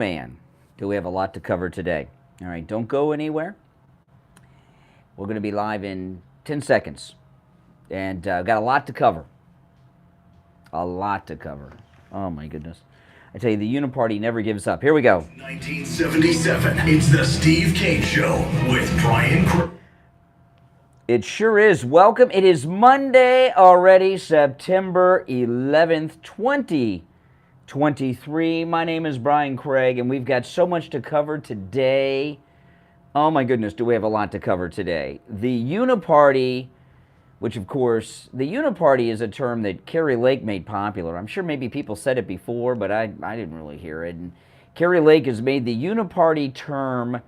Man, do we have a lot to cover today. All right, don't go anywhere. We're going to be live in 10 seconds. And got a lot to cover. A lot to cover. Oh, my goodness. I tell you, the Uniparty never gives up. Here we go. 1977. It's the Steve Kane Show with Brian Craig. It sure is. Welcome. It is Monday already, September 11th, 2023. My name is Brian Craig, and we've got so much to cover today. Oh, my goodness, do we have a lot to cover today. The Uniparty, which, of course, the Uniparty is a term that Kari Lake made popular. I'm sure maybe people said it before, but I didn't really hear it. And Kari Lake has made the Uniparty term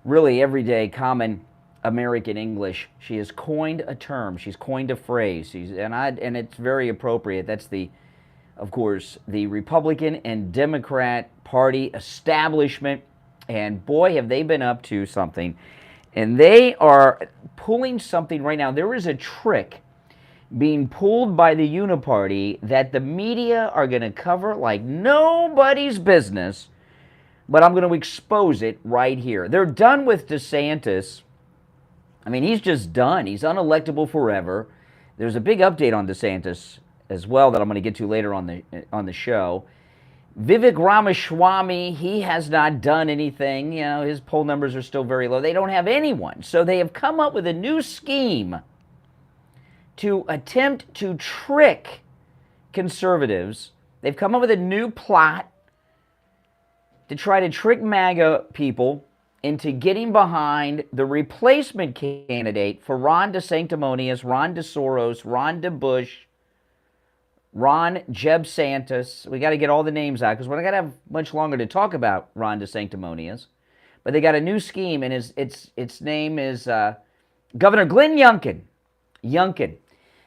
really everyday common American English. She has coined a term. She's coined a phrase. And it's very appropriate. That's of course, the Republican and Democrat Party establishment. And boy, have they been up to something. And they are pulling something right now. There is a trick being pulled by the Uniparty that the media are going to cover like nobody's business, but I'm going to expose it right here. They're done with DeSantis. I mean, he's just done. He's unelectable forever. There's a big update on DeSantis as well that I'm going to get to later on the show. Vivek Ramaswamy, he has not done anything. You know, his poll numbers are still very low. They don't have anyone. So they have come up with a new scheme to attempt to trick conservatives. They've come up with a new plot to try to trick MAGA people into getting behind the replacement candidate for Ron DeSanctimonious, Ron DeSoros, Ron DeBush, Ron Jeb Santis. We got to get all the names out because we're not going to have much longer to talk about Ron DeSanctimonious. But they got a new scheme, and its name is Governor Glenn Youngkin.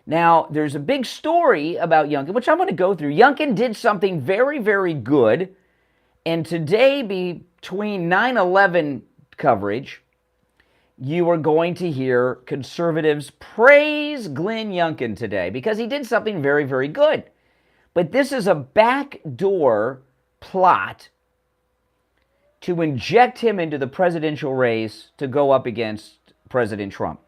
Now, there's a big story about Youngkin, which I'm going to go through. Youngkin did something very, very good. And today, between 9/11 coverage, you are going to hear conservatives praise Glenn Youngkin today because he did something very, very good. But this is a backdoor plot to inject him into the presidential race to go up against President Trump.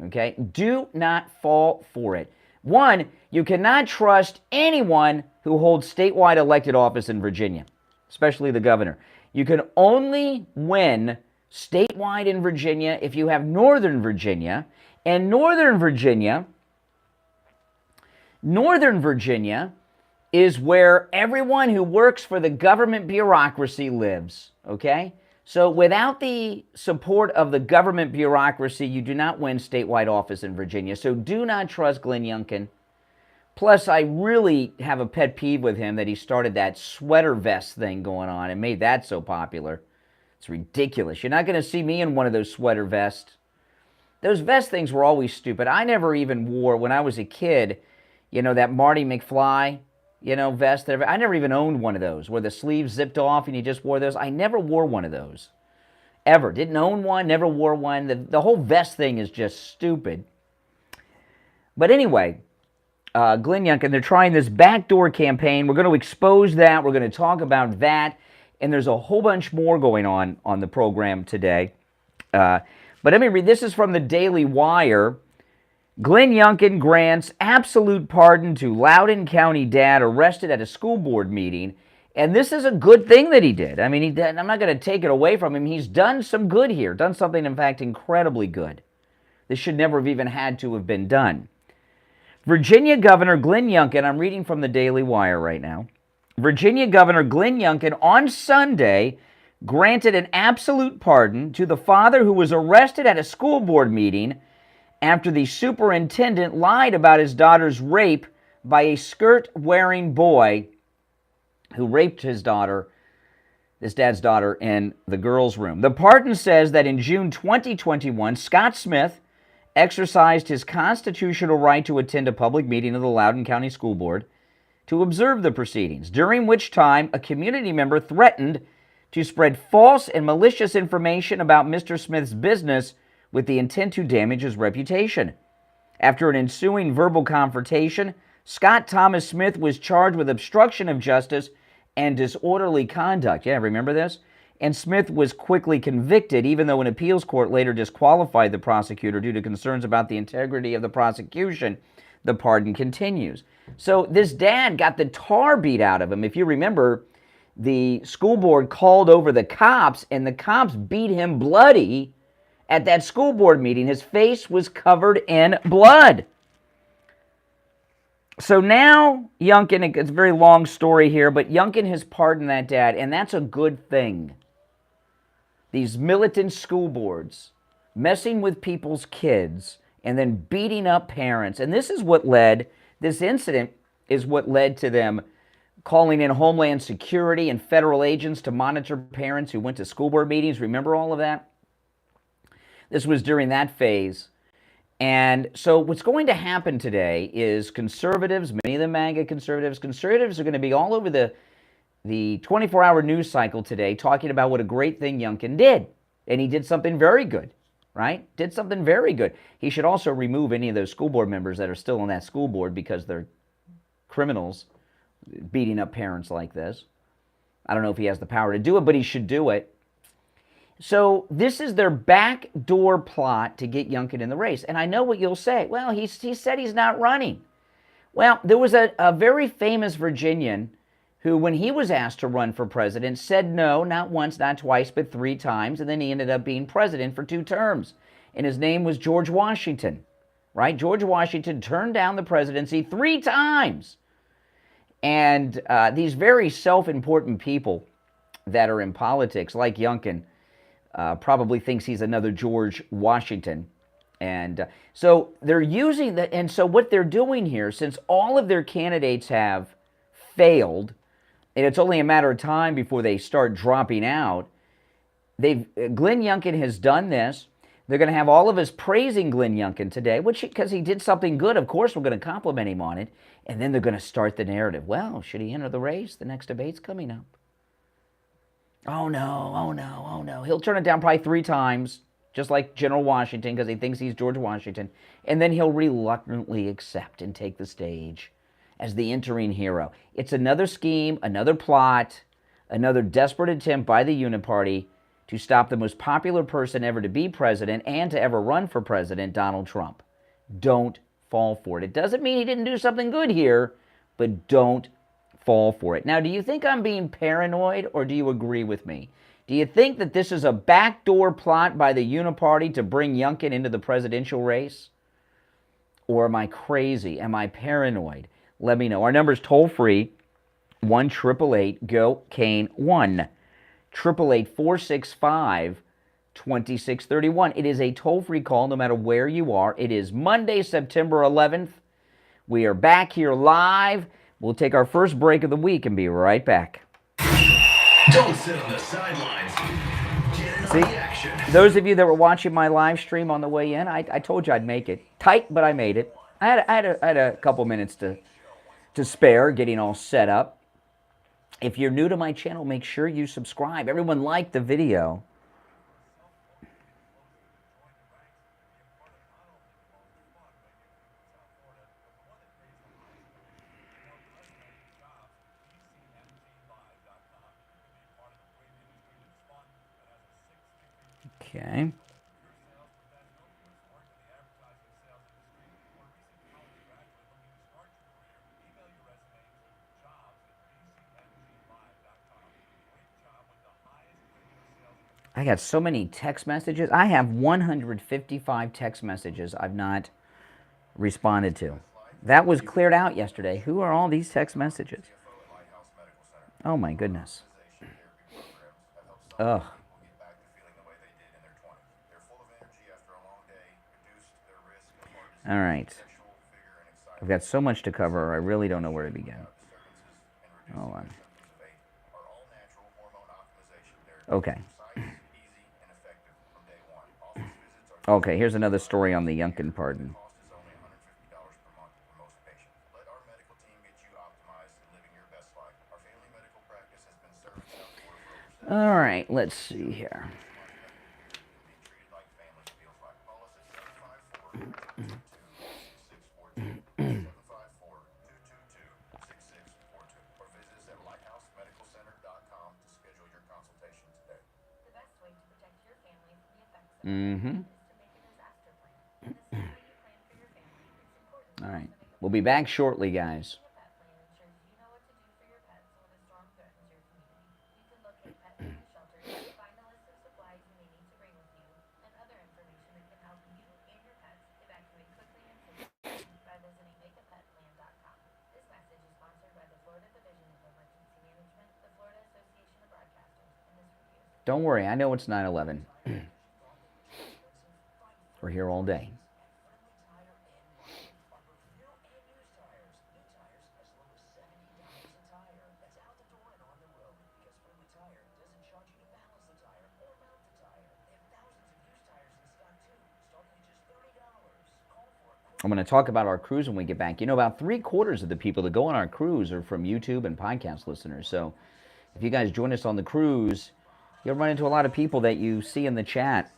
Okay? Do not fall for it. One, you cannot trust anyone who holds statewide elected office in Virginia, especially the governor. You can only win statewide in Virginia if you have Northern Virginia. And Northern Virginia is where everyone who works for the government bureaucracy lives, okay? So without the support of the government bureaucracy, you do not win statewide office in Virginia. So do not trust Glenn Youngkin. Plus, I really have a pet peeve with him that he started that sweater vest thing going on and made that so popular. It's ridiculous. You're not going to see me in one of those sweater vests. Those vest things were always stupid. I never even wore, when I was a kid, that Marty McFly, vest. I never even owned one of those where the sleeves zipped off and you just wore those. I never wore one of those. Ever. Didn't own one, never wore one. The whole vest thing is just stupid. But anyway, Glenn Youngkin, they're trying this backdoor campaign. We're going to expose that. We're going to talk about that. And there's a whole bunch more going on the program today. But let me read. This is from the Daily Wire. Glenn Youngkin grants absolute pardon to Loudoun County dad arrested at a school board meeting. And this is a good thing that he did. I mean, I'm not going to take it away from him. He's done some good here. Done something, in fact, incredibly good. This should never have even had to have been done. Virginia Governor Glenn Youngkin, I'm reading from the Daily Wire right now. Virginia Governor Glenn Youngkin on Sunday granted an absolute pardon to the father who was arrested at a school board meeting after the superintendent lied about his daughter's rape by a skirt-wearing boy who raped his dad's daughter, in the girls' room. The pardon says that in June 2021, Scott Smith exercised his constitutional right to attend a public meeting of the Loudoun County School Board to observe the proceedings, during which time a community member threatened to spread false and malicious information about Mr. Smith's business with the intent to damage his reputation. After an ensuing verbal confrontation, Scott Thomas Smith was charged with obstruction of justice and disorderly conduct. Yeah, remember this? And Smith was quickly convicted, even though an appeals court later disqualified the prosecutor due to concerns about the integrity of the prosecution. The pardon continues. So this dad got the tar beat out of him. If you remember, the school board called over the cops, and the cops beat him bloody at that school board meeting. His face was covered in blood. So now Youngkin, it's a very long story here, but Youngkin has pardoned that dad, and that's a good thing. These militant school boards messing with people's kids and then beating up parents. And this incident is what led to them calling in Homeland Security and federal agents to monitor parents who went to school board meetings. Remember all of that? This was during that phase. And so what's going to happen today is conservatives, many of the MAGA conservatives are going to be all over the 24-hour news cycle today talking about what a great thing Youngkin did. And he did something very good, right? Did something very good. He should also remove any of those school board members that are still on that school board because they're criminals beating up parents like this. I don't know if he has the power to do it, but he should do it. So this is their backdoor plot to get Youngkin in the race. And I know what you'll say. Well, he said he's not running. Well, there was a very famous Virginian who, when he was asked to run for president, said no, not once, not twice, but 3 times. And then he ended up being president for 2 terms. And his name was George Washington, right? George Washington turned down the presidency 3 times. And these very self-important people that are in politics, like Youngkin, probably thinks he's another George Washington. And so they're using that. And so what they're doing here, since all of their candidates have failed, and it's only a matter of time before they start dropping out, Glenn Youngkin has done this. They're going to have all of us praising Glenn Youngkin today, because he did something good. Of course, we're going to compliment him on it. And then they're going to start the narrative. Well, should he enter the race? The next debate's coming up. Oh, no, oh, no, oh, no. He'll turn it down probably 3 times, just like General Washington, because he thinks he's George Washington. And then he'll reluctantly accept and take the stage as the entering hero. It's another scheme, another plot, another desperate attempt by the Uniparty to stop the most popular person ever to be president and to ever run for president, Donald Trump. Don't fall for it. It doesn't mean he didn't do something good here, but don't fall for it. Now, do you think I'm being paranoid, or do you agree with me? Do you think that this is a backdoor plot by the Uniparty to bring Youngkin into the presidential race? Or am I crazy? Am I paranoid? Let me know. Our number is toll-free, 1-888-GO-CANE, 1-888-465-2631. It is a toll-free call no matter where you are. It is Monday, September 11th. We are back here live. We'll take our first break of the week and be right back. Don't sit on the sidelines. Get in on the action. Those of you that were watching my live stream on the way in, I told you I'd make it. Tight, but I made it. I had a couple minutes to spare, getting all set up. If you're new to my channel, make sure you subscribe. Everyone like the video. Okay. I got so many text messages. I have 155 text messages I've not responded to. That was cleared out yesterday. Who are all these text messages? Oh my goodness. Ugh. All right. I've got so much to cover, I really don't know where to begin. Hold on. Okay. Okay, here's another story on the Youngkin pardon. All right, let's see here. Mm-hmm. All right. We'll be back shortly, guys. Don't worry, I know it's 9/11. We're here all day. I'm going to talk about our cruise when we get back. You know, about 3/4 of the people that go on our cruise are from YouTube and podcast listeners. So if you guys join us on the cruise, you'll run into a lot of people that you see in the chat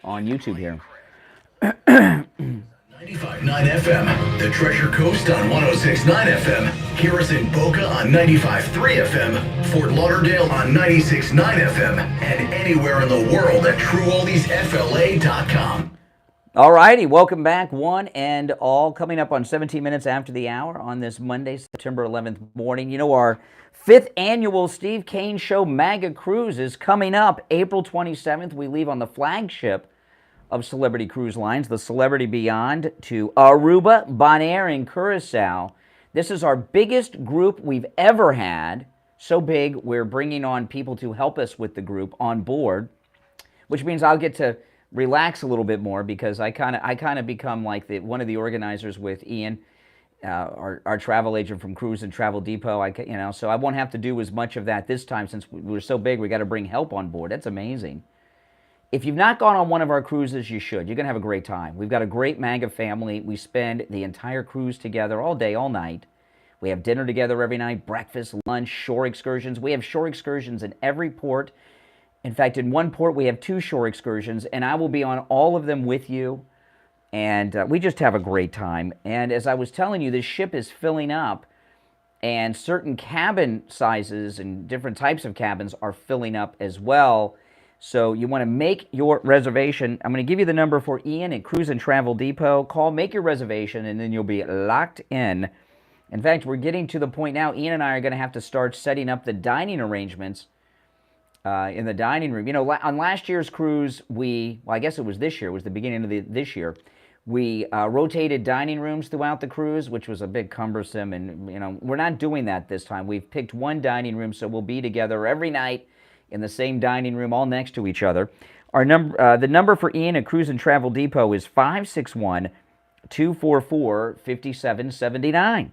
on YouTube here. 95.9 FM, the Treasure Coast on 106.9 FM, Harrison Boca on 95.3 FM, Fort Lauderdale on 96.9 FM, and anywhere in the world at TrueOldiesFLA.com. All righty, welcome back, one and all. Coming up on 17 minutes after the hour on this Monday, September 11th morning. You know, our 5th annual Steve Kane Show MAGA Cruise is coming up April 27th. We leave on the flagship of Celebrity Cruise Lines, the Celebrity Beyond, to Aruba, Bonaire, and Curacao. This is our biggest group we've ever had. So big, we're bringing on people to help us with the group on board, which means I'll get to relax a little bit more because I kind of become like one of the organizers with Ian, our travel agent from Cruise and Travel Depot. So I won't have to do as much of that this time since we're so big. We got to bring help on board. That's amazing. If you've not gone on one of our cruises, you should. You're going to have a great time. We've got a great MAGA family. We spend the entire cruise together all day, all night. We have dinner together every night, breakfast, lunch, shore excursions. We have shore excursions in every port. In fact, in one port, we have 2 shore excursions, and I will be on all of them with you. And we just have a great time. And as I was telling you, this ship is filling up, and certain cabin sizes and different types of cabins are filling up as well. So you want to make your reservation. I'm going to give you the number for Ian at Cruise and Travel Depot. Call, make your reservation, and then you'll be locked in. In fact, we're getting to the point now, Ian and I are going to have to start setting up the dining arrangements in the dining room. You know, on last year's cruise, I guess it was this year, it was the beginning of this year, we rotated dining rooms throughout the cruise, which was a bit cumbersome, and, you know, we're not doing that this time. We've picked one dining room, so we'll be together every night in the same dining room, all next to each other. The number for Ian at Cruise and Travel Depot is 561-244-5779.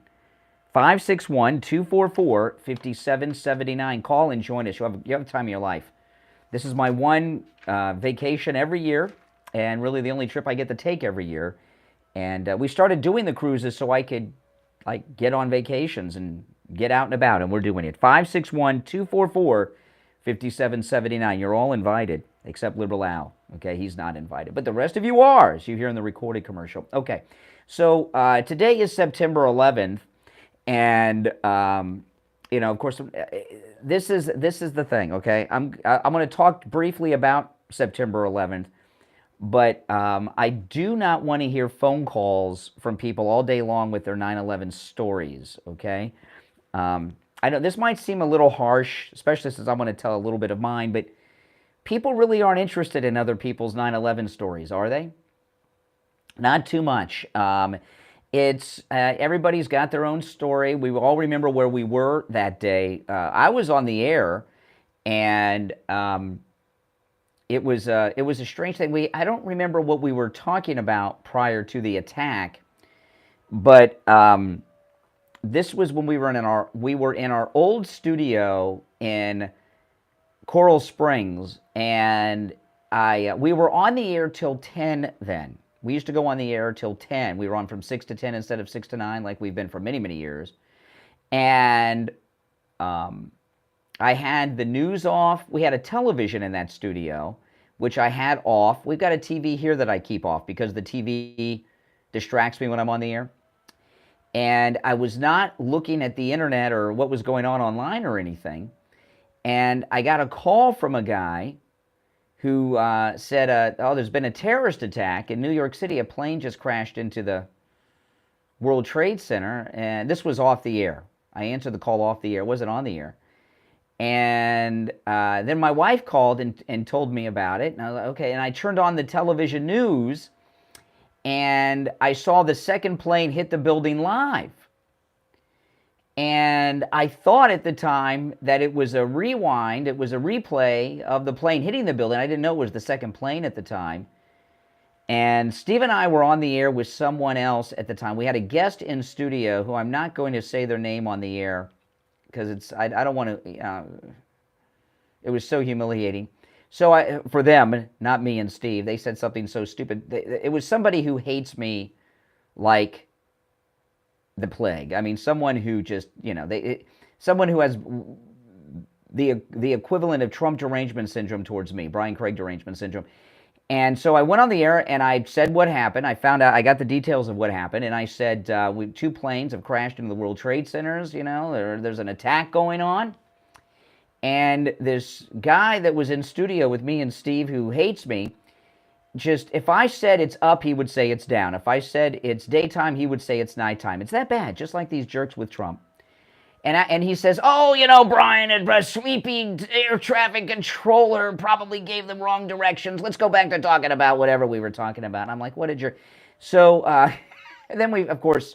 561-244-5779. Call and join us. You have the time of your life. This is my one vacation every year, and really the only trip I get to take every year. And we started doing the cruises so I could get on vacations and get out and about, and we're doing it. 561-244-5779. You're all invited, except Liberal Al. Okay, he's not invited. But the rest of you are, as you hear in the recorded commercial. Okay, so today is September 11th. And you know, of course, this is the thing. Okay, I'm going to talk briefly about September 11th, but I do not want to hear phone calls from people all day long with their 9/11 stories. Okay, I know this might seem a little harsh, especially since I'm going to tell a little bit of mine, but people really aren't interested in other people's 9/11 stories, are they? Not too much. It's everybody's got their own story. We all remember where we were that day. I was on the air, and it was a strange thing. I don't remember what we were talking about prior to the attack, but this was when we were in our old studio in Coral Springs, and we were on the air till 10 then. We used to go on the air till 10. We were on from 6 to 10 instead of 6 to 9 like we've been for many, many years. And I had the news off. We had a television in that studio, which I had off. We've got a TV here that I keep off because the TV distracts me when I'm on the air. And I was not looking at the internet or what was going on online or anything. And I got a call from a guy who said, oh, there's been a terrorist attack in New York City. A plane just crashed into the World Trade Center, and this was off the air. I answered the call off the air. It wasn't on the air. And then my wife called and told me about it. And I was like, okay. And I turned on the television news, and I saw the second plane hit the building live. And I thought at the time that it was a rewind, it was a replay of the plane hitting the building. I didn't know it was the second plane at the time. And Steve and I were on the air with someone else at the time. We had a guest in studio who I'm not going to say their name on the air because I don't want to, it was so humiliating. So for them, not me and Steve, they said something so stupid. It was somebody who hates me like the plague. I mean, someone who just, someone who has the equivalent of Trump derangement syndrome towards me, Brian Craig derangement syndrome. And so I went on the air and I said what happened. I found out, I got the details of what happened, and I said, two planes have crashed into the World Trade Centers, there's an attack going on. And this guy that was in studio with me and Steve, who hates me, just, if I said it's up, he would say it's down. If I said it's daytime, he would say it's nighttime. It's that bad, just like these jerks with Trump. And he says, oh, Brian, a sweeping air traffic controller probably gave them wrong directions. Let's go back to talking about whatever we were talking about. And I'm like, what did you... So and then we, of course,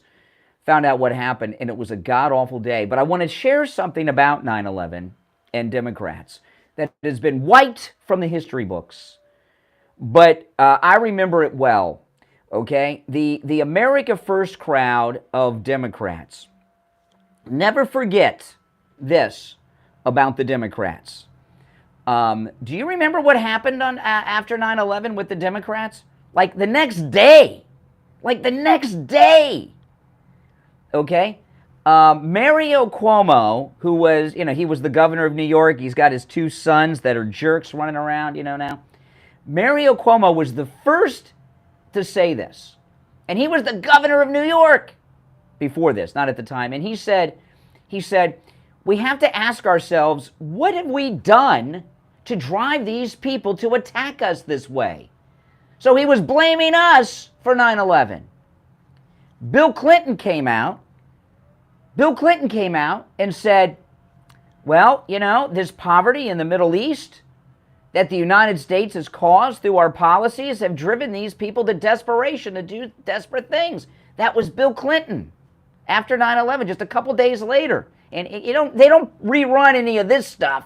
found out what happened, and it was a god-awful day. But I want to share something about 9/11 and Democrats that has been wiped from the history books. But I remember it well, okay? The America First crowd of Democrats. Never forget this about the Democrats. Do you remember what happened after 9/11 with the Democrats? Like the next day. Okay? Mario Cuomo, who was, he was the governor of New York. He's got his two sons that are jerks running around, now. Mario Cuomo was the first to say this. And he was the governor of New York before this, not at the time. And he said, we have to ask ourselves, what have we done to drive these people to attack us this way? So he was blaming us for 9/11. Bill Clinton came out and said, well, this poverty in the Middle East that the United States has caused through our policies have driven these people to desperation, to do desperate things. That was Bill Clinton after 9/11, just a couple days later. And they don't rerun any of this stuff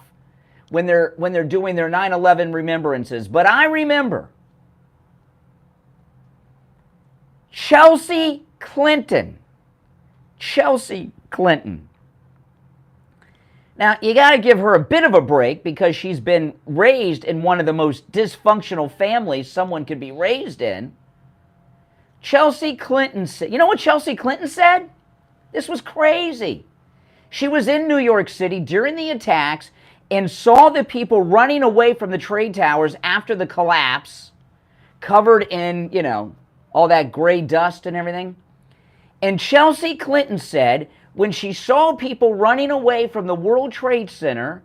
when they're doing their 9/11 remembrances. But I remember Chelsea Clinton. Now, you got to give her a bit of a break because she's been raised in one of the most dysfunctional families someone could be raised in. Chelsea Clinton said, you know what Chelsea Clinton said? This was crazy. She was in New York City during the attacks and saw the people running away from the trade towers after the collapse, covered in, all that gray dust and everything. And Chelsea Clinton said when she saw people running away from the World Trade Center,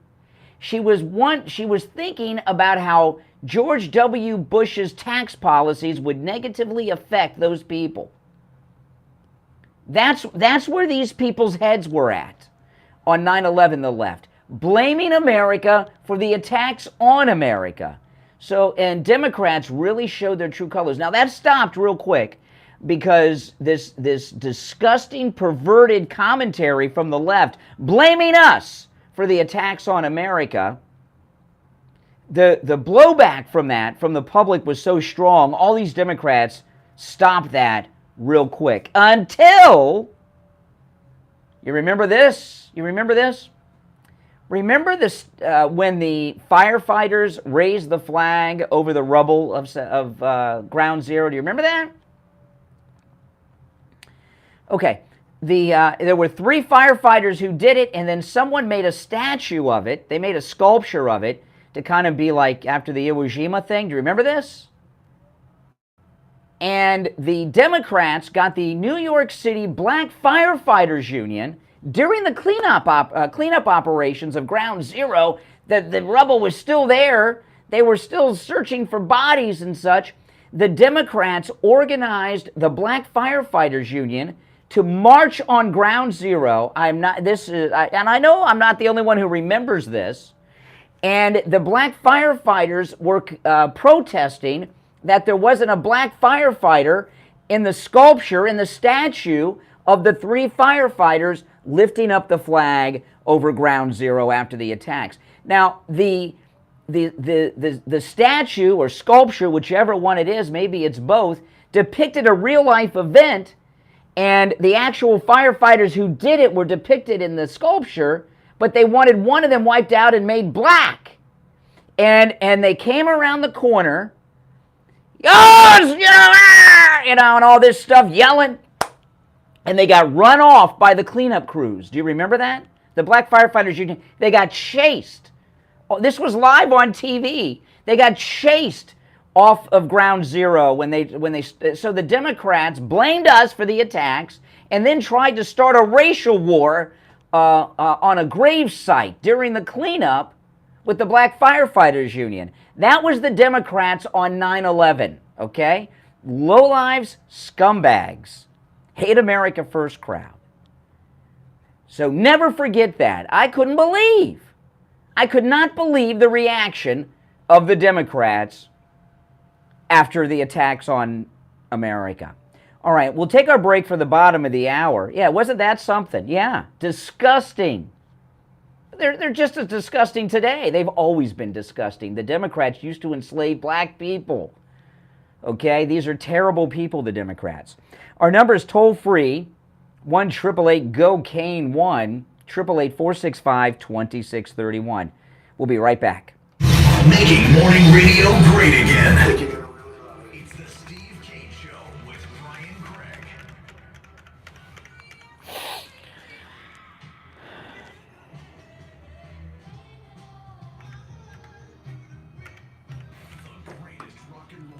she was thinking about how George W. Bush's tax policies would negatively affect those people. That's where these people's heads were at on 9/11, the left, blaming America for the attacks on America. So, and Democrats really showed their true colors. Now, that stopped real quick because this disgusting, perverted commentary from the left, blaming us for the attacks on America, the blowback from that, from the public, was so strong, all these Democrats stopped that real quick. Until, you remember this? Remember this when the firefighters raised the flag over the rubble of Ground Zero? Do you remember that? Okay, there were 3 firefighters who did it, and then someone made a statue of it. They made a sculpture of it to kind of be like after the Iwo Jima thing. Do you remember this? And the Democrats got the New York City Black Firefighters Union during the cleanup operations of Ground Zero. The rubble was still there. they were still searching for bodies and such, the Democrats organized the Black Firefighters Union to march on Ground Zero. And I know I'm not the only one who remembers this. And the black firefighters were protesting that there wasn't a black firefighter in the sculpture, in the statue of the 3 firefighters lifting up the flag over Ground Zero after the attacks. Now, the statue or sculpture, whichever one it is, maybe it's both, depicted a real-life event, and the actual firefighters who did it were depicted in the sculpture, but they wanted one of them wiped out and made black. And they came around the corner, and all this stuff, yelling, and they got run off by the cleanup crews. Do you remember that? The Black Firefighters Union, they got chased. Oh, this was live on TV. They got chased off of Ground Zero so the Democrats blamed us for the attacks and then tried to start a racial war on a grave site during the cleanup with the Black Firefighters Union. That was the Democrats on 9/11, okay? Lowlives, scumbags, hate America first crowd. So never forget that. I could not believe the reaction of the Democrats after the attacks on America. All right, we'll take our break for the bottom of the hour. Yeah, wasn't that something? Yeah, disgusting. They're just as disgusting today. They've always been disgusting. The Democrats used to enslave black people. Okay, these are terrible people, the Democrats. Our number is toll-free, 1-888-GO-CANE, 1-888-465-2631. We'll be right back. Making morning radio great again. It's the Steve Kane Show with Brian Craig.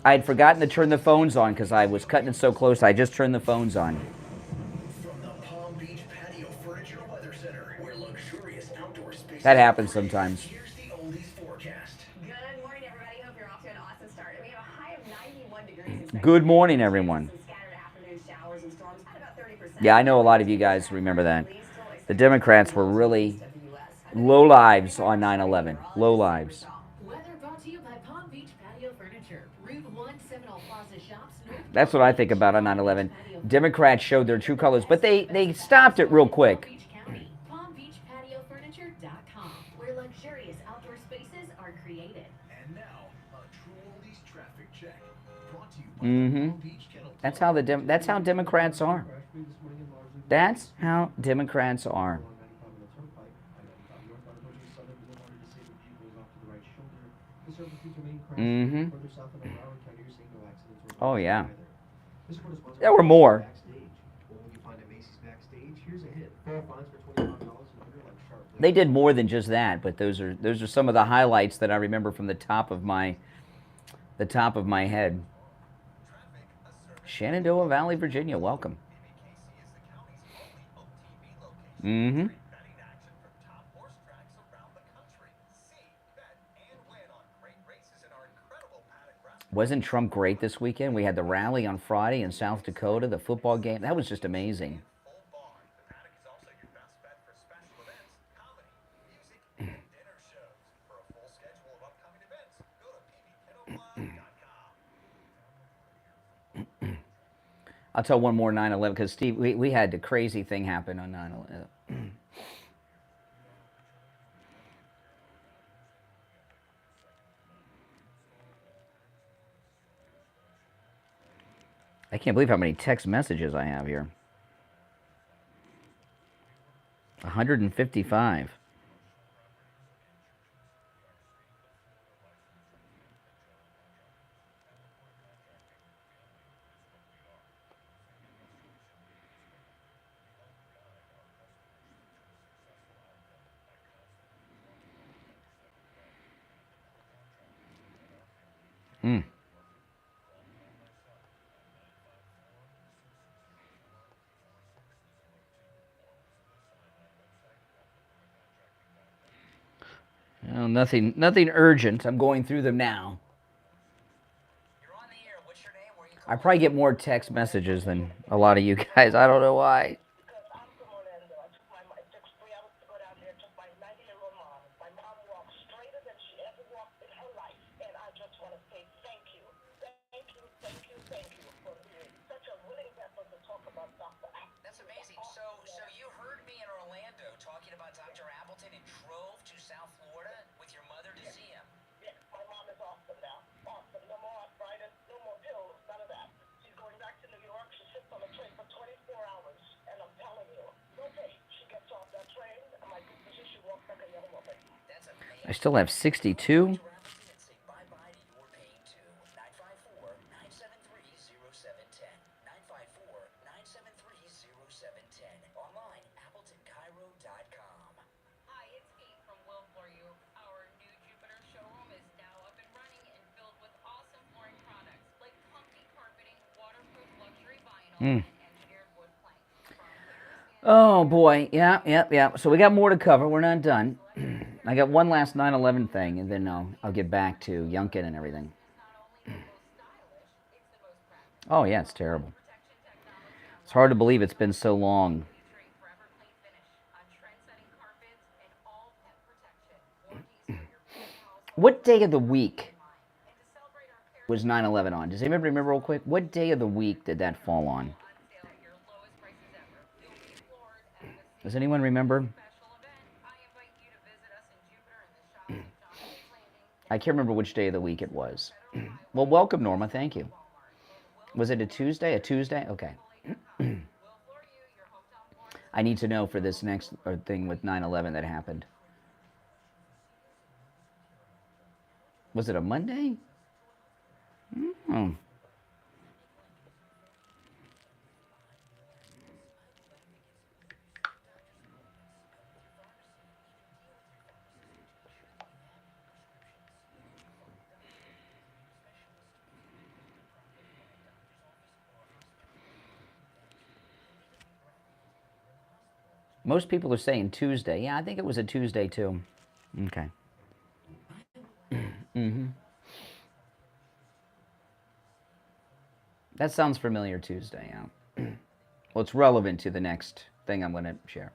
I had forgotten to turn the phones on because I was cutting it so close. I just turned the phones on. From the Palm Beach Patio Furniture Weather Center, where luxurious outdoor spaces. That happens sometimes. Here's the oldies forecast. Good morning, everybody. Hope you're off to an awesome start. We have a high of 91 degrees. Good morning, everyone. Some scattered afternoon showers and storms at about 30%. Yeah, I know a lot of you guys remember that. The Democrats were really low lives on 9/11. Low lives. Weather brought to you by Palm Beach Patio Furniture. Route 1, Seminole Plaza Shops. That's what I think about on 9/11. Democrats showed their true colors, but they stopped it real quick. PalmBeachPatioFurniture.com, where luxurious outdoor spaces are created. And now, a true oldies traffic check. Brought to you by Mm-hmm. Palm Beach Kennel Club. That's how Democrats are. That's how Democrats are. Mm-hmm. Oh, yeah. There were more. They did more than just that, but those are some of the highlights that I remember from the top of my head. Shenandoah Valley, Virginia, welcome. Mm-hmm. Wasn't Trump great this weekend? We had the rally on Friday in South Dakota, the football game. That was just amazing. I'll tell one more 9/11 because Steve, we had a crazy thing happen on 9/11. I can't believe how many text messages I have here. 155. Well, nothing urgent. I'm going through them now. I probably get more text messages than a lot of you guys. I don't know why. Because I'm from Orlando. It took 3 hours to go down there. Took my 90-year-old mom. My mom walked straighter than she ever walked in her life. And I just want to say thank you. Thank you, thank you, thank you for being such a willing vessel to talk about Dr. Appleton. That's amazing. So you heard me in Orlando talking about Dr. Appleton and drove to South Florida with your mother to see him. Yes, my mom is awesome now. Awesome. No more arthritis, no more pills, none of that. She's going back to New York. She sits on a train for 24 hours. And I'm telling you, no pain. She gets off that train, and my sister, she walks like a young woman. That's amazing. I still have 62. Dr. Appleton and say bye-bye to your pain too. 954-973-0710. 954-973-0710. Online, AppletonCairo.com. Hi, it's Kate from Will For You. Our new Jupiter showroom is now up and running and filled with awesome flooring products like comfy carpeting, waterproof luxury vinyl, and engineered wood planks. Oh boy, yeah. So we got more to cover. We're not done. I got one last 9/11 thing, and then I'll get back to Youngkin and everything. Oh yeah, it's terrible. It's hard to believe it's been so long. Featuring forever clean finish on trend-setting carpets and all pet protection. Warranties for your pet household. What day of the week And to celebrate our parents was 9/11 on? Does anybody remember real quick? What day of the week did that fall on? on sale at your lowest prices ever. You'll be floored at this Does anyone remember? special event. I invite you to visit us in Jupiter in the shop at Johnson's Landing. I can't remember which day of the week it was. Well, welcome, Norma. Thank you. Was it a Tuesday? A Tuesday? Okay. I need to know for this next thing with 9/11 that happened. Was it a Monday? Oh. Most people are saying Tuesday. Yeah, I think it was a Tuesday too. Okay. That sounds familiar, Tuesday, yeah. Well, it's relevant to the next thing I'm going to share.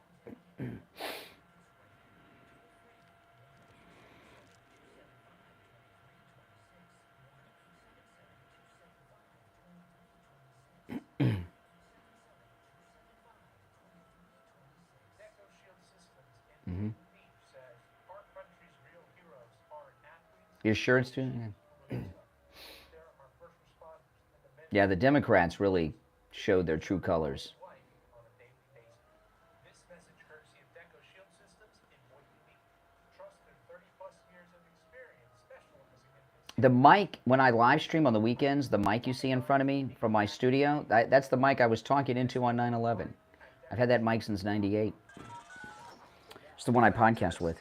You sure it's Tuesday? Yeah, the Democrats really showed their true colors. The mic, when I live stream on the weekends, the mic you see in front of me from my studio, that's the mic I was talking into on 9/11. I've had that mic since '98. It's the one I podcast with.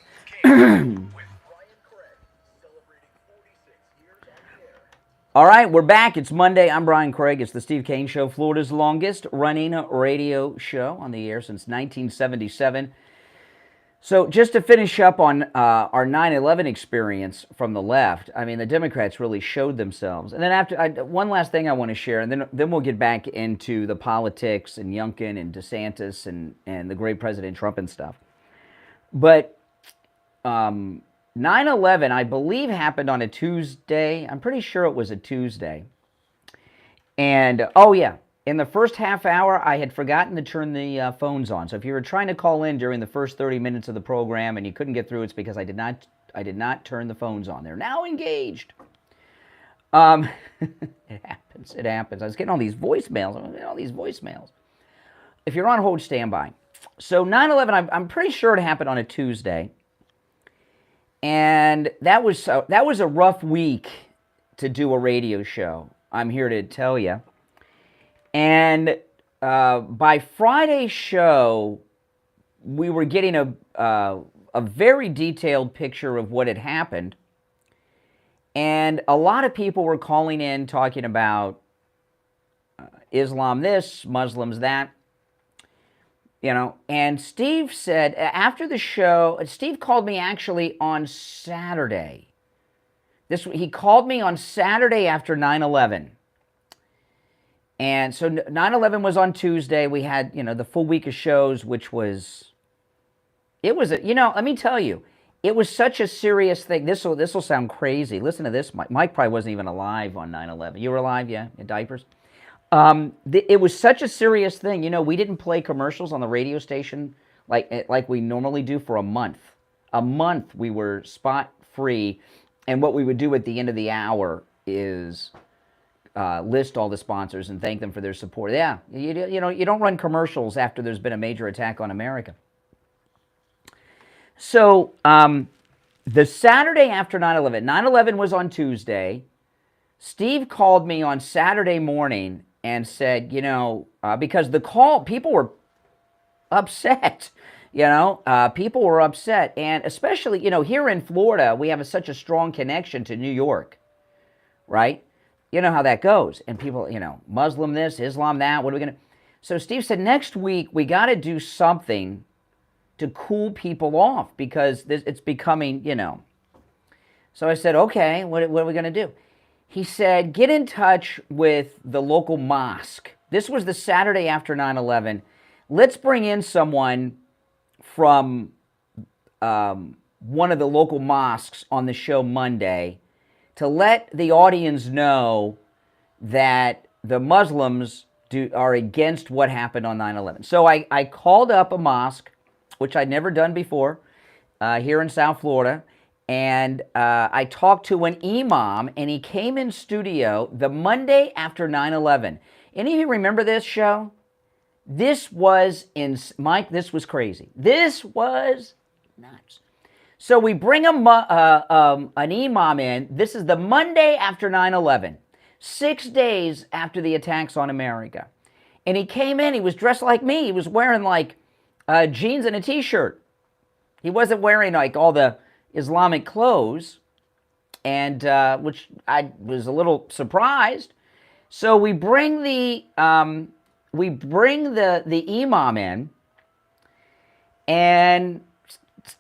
All right, we're back. It's Monday. I'm Brian Craig. It's the Steve Kane Show, Florida's longest running radio show on the air since 1977. So just to finish up on our 9/11 experience from the left, I mean, the Democrats really showed themselves. And then one last thing I want to share, and then we'll get back into the politics and Youngkin and DeSantis and the great President Trump and stuff. But 9/11, I believe, happened on a Tuesday. I'm pretty sure it was a Tuesday. And, oh yeah, in the first half hour, I had forgotten to turn the phones on. So if you were trying to call in during the first 30 minutes of the program and you couldn't get through, it's because I did not turn the phones on. They're now engaged. It happens. I was getting all these voicemails. If you're on hold, stand by. So 9/11, I'm pretty sure it happened on a Tuesday. And that was a rough week to do a radio show, I'm here to tell you. And by Friday's show, we were getting a very detailed picture of what had happened. And a lot of people were calling in talking about Islam this, Muslims that. And Steve said, after the show, Steve called me actually on Saturday. He called me on Saturday after 9/11. And so 9/11 was on Tuesday. We had, the full week of shows, which was, let me tell you, it was such a serious thing. This will sound crazy. Listen to this. Mike probably wasn't even alive on 9/11. You were alive, yeah, in diapers? It was such a serious thing. We didn't play commercials on the radio station like we normally do for a month. A month we were spot free, and what we would do at the end of the hour is list all the sponsors and thank them for their support. Yeah, you don't run commercials after there's been a major attack on America. So the Saturday after 9/11, 9/11 was on Tuesday. Steve called me on Saturday morning and said, because people were upset, people were upset. And especially, here in Florida, we have such a strong connection to New York, right? You know how that goes. And people, Muslim this, Islam that, what are we going to... So Steve said, next week, we got to do something to cool people off because it's becoming, So I said, okay, what are we going to do? He said, get in touch with the local mosque. This was the Saturday after 9/11. Let's bring in someone from one of the local mosques on the show Monday to let the audience know that the Muslims are against what happened on 9/11. So I called up a mosque, which I'd never done before, here in South Florida. And I talked to an imam, and he came in studio the Monday after 9/11. Any of you remember this show? This was, Mike, this was crazy. This was nuts. So we bring an imam in. This is the Monday after 9/11, 6 days after the attacks on America. And he came in, he was dressed like me. He was wearing jeans and a t-shirt. He wasn't wearing all the Islamic clothes, and which I was a little surprised. So we bring the imam in, and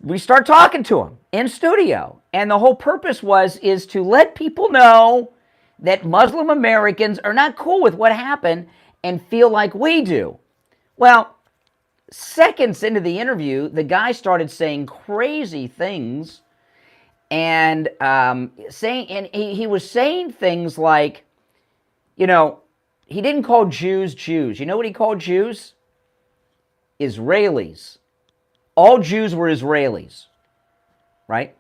we start talking to him in studio. And the whole purpose is to let people know that Muslim Americans are not cool with what happened and feel like we do. Well, seconds into the interview, the guy started saying crazy things, and he was saying things like, he didn't call Jews Jews. You know what he called Jews? Israelis. All Jews were Israelis, right?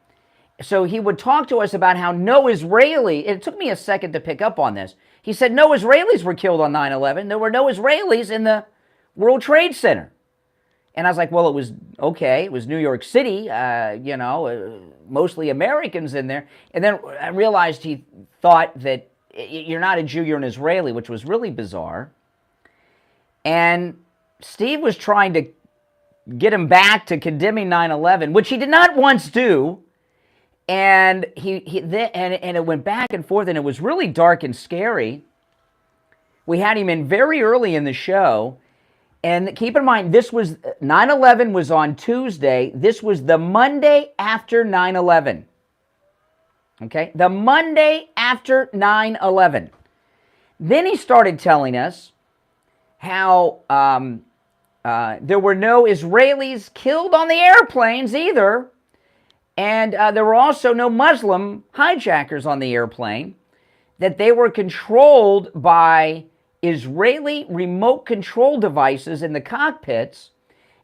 So he would talk to us about how no Israeli, it took me a second to pick up on this. He said no Israelis were killed on 9/11. There were no Israelis in the World Trade Center. And I was like, well, it was okay. It was New York City, mostly Americans in there. And then I realized he thought that you're not a Jew, you're an Israeli, which was really bizarre. And Steve was trying to get him back to condemning 9/11, which he did not once do. And and it went back and forth, and it was really dark and scary. We had him in very early in the show. And keep in mind, 9/11 was on Tuesday. This was the Monday after 9/11. Okay? The Monday after 9/11. Then he started telling us how there were no Israelis killed on the airplanes either. And there were also no Muslim hijackers on the airplane. That they were controlled by Israeli remote control devices in the cockpits,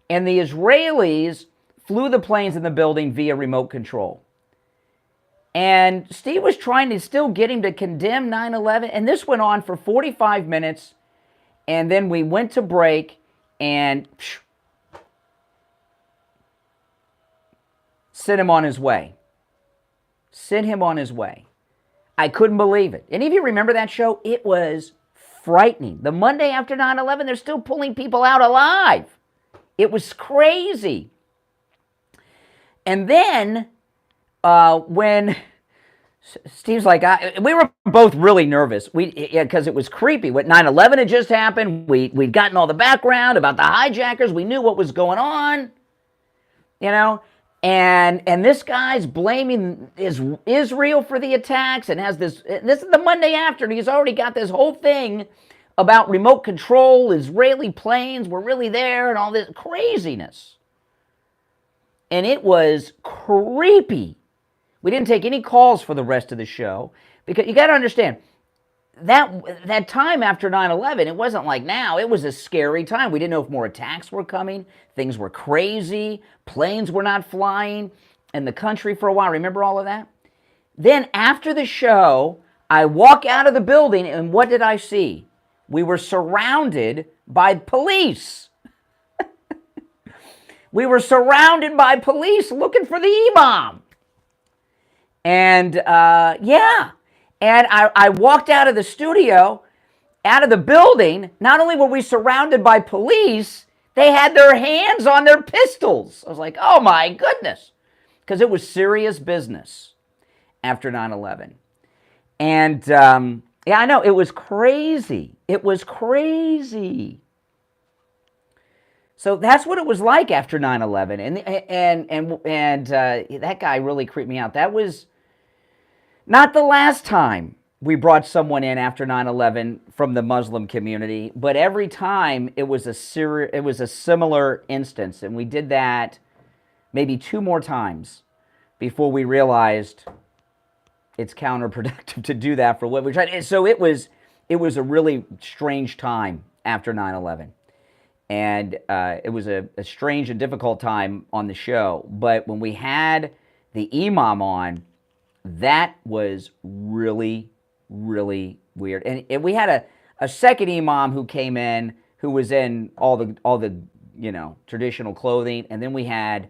and the Israelis flew the planes in the building via remote control. And Steve was trying to still get him to condemn 9/11, and this went on for 45 minutes, and then we went to break, and sent him on his way. Sent him on his way. I couldn't believe it. Any of you remember that show? It was frightening. The Monday after 9/11, they're still pulling people out alive. It was crazy. And then when Steve's like, we were both really nervous. Because it was creepy. What 9/11 had just happened. We'd gotten all the background about the hijackers. We knew what was going on. You know, and this guy's blaming Israel for the attacks and has this. This is the Monday after, and he's already got this whole thing about remote control. Israeli planes were really there, and all this craziness. And it was creepy. We didn't take any calls for the rest of the show because you got to understand that time after 9/11, it wasn't like now. It was a scary time. We didn't know if more attacks were coming. Things were crazy. Planes were not flying in the country for a while. Remember all of that? Then after the show, I walk out of the building, and what did I see? We were surrounded by police. We were surrounded by police looking for the imam. And yeah, and I walked out of the studio, out of the building. Not only were we surrounded by police, they had their hands on their pistols. I was like, oh my goodness, because it was serious business after 9/11. And yeah, I know, it was crazy. It was crazy. So that's what it was like after 9/11, and that guy really creeped me out. That was not the last time we brought someone in after 9/11 from the Muslim community, but every time it was a similar instance, and we did that maybe 2 more times before we realized it's counterproductive to do that for what we're trying. So it was a really strange time after 9/11. And it was a strange and difficult time on the show. But when we had the imam on, that was really, really weird. And we had a second imam who came in, who was in all the traditional clothing. And then we had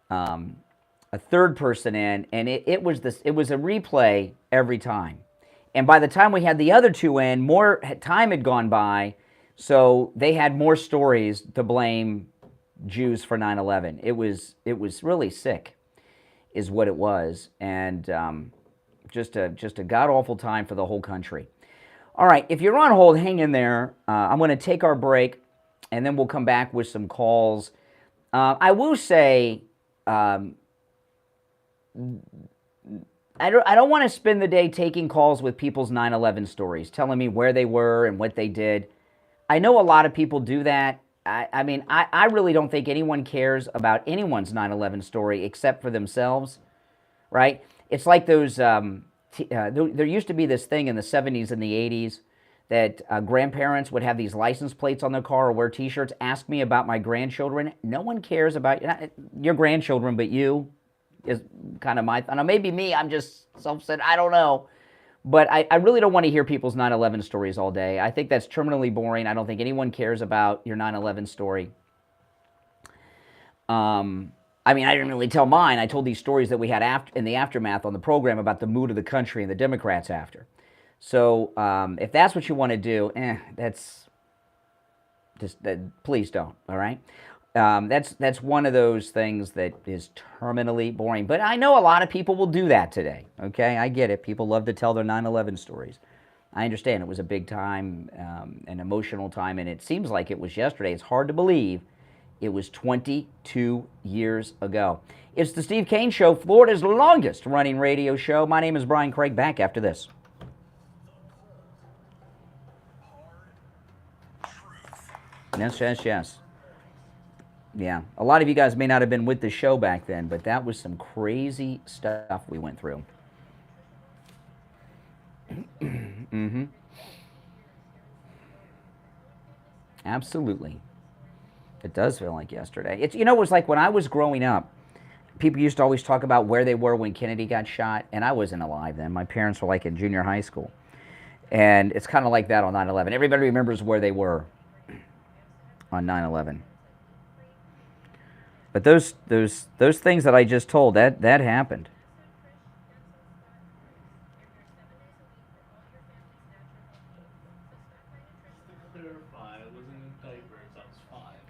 a third person in, and it was a replay every time. And by the time we had the other 2 in, more time had gone by. So they had more stories to blame Jews for 9/11. It was really sick, is what it was, and just a god-awful time for the whole country. All right, if you're on hold, hang in there. I'm going to take our break, and then we'll come back with some calls. I will say, I don't want to spend the day taking calls with people's 9/11 stories, telling me where they were and what they did. I know a lot of people do that. I mean, I really don't think anyone cares about anyone's 9/11 story except for themselves, right? It's like those, there used to be this thing in the 70s and the 80s that grandparents would have these license plates on their car or wear T-shirts, ask me about my grandchildren. No one cares about your grandchildren, but you is kind of my, I know, maybe me, I'm just self-centered, I don't know. But I really don't want to hear people's 9/11 stories all day. I think that's terminally boring. I don't think anyone cares about your 9/11 story. I mean, I didn't really tell mine. I told these stories that we had in the aftermath on the program about the mood of the country and the Democrats after. So if that's what you want to do, that's just please don't. All right. That's one of those things that is terminally boring. But I know a lot of people will do that today, okay? I get it. People love to tell their 9/11 stories. I understand it was a big time, an emotional time, and it seems like it was yesterday. It's hard to believe it was 22 years ago. It's the Steve Kane Show, Florida's longest running radio show. My name is Brian Craig. Back after this. Yes. Yeah, a lot of you guys may not have been with the show back then, but that was some crazy stuff we went through. Mm-hmm. Absolutely. It does feel like yesterday. It was like when I was growing up, people used to always talk about where they were when Kennedy got shot, and I wasn't alive then. My parents were like in junior high school. And it's kind of like that on 9/11. Everybody remembers where they were on 9/11. But those things that I just told, that happened.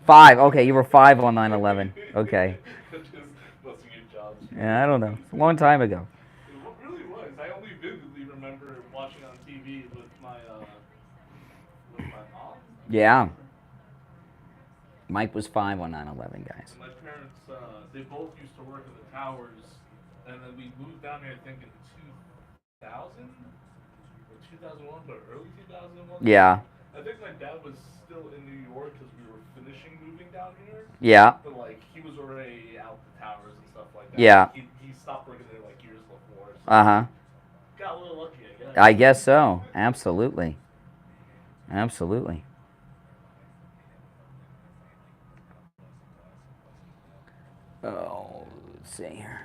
Five. Okay, you were 5 on 9/11. Okay. Yeah, I don't know. It's a long time ago. It really was. was. I only vividly remember watching on TV with my mom. Yeah. Mike was 5 on 9/11, guys. And my parents, they both used to work in the towers, and then we moved down here, I think, in 2000 or 2001, but early 2001. Yeah. I think my dad was still in New York because we were finishing moving down here. Yeah. But like he was already out the towers and stuff like that. Yeah. He stopped working there like years before. So Uh-huh. got a little lucky, I guess. I guess so. Absolutely. Absolutely. Oh, let's see here.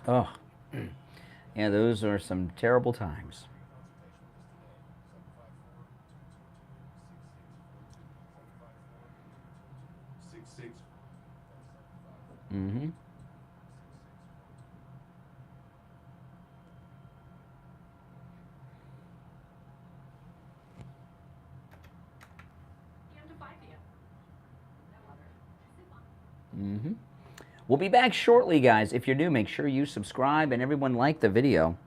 Oh, yeah, those are some terrible times. Mm-hmm. Mm-hmm. We'll be back shortly, guys. If you're new, make sure you subscribe and everyone like the video.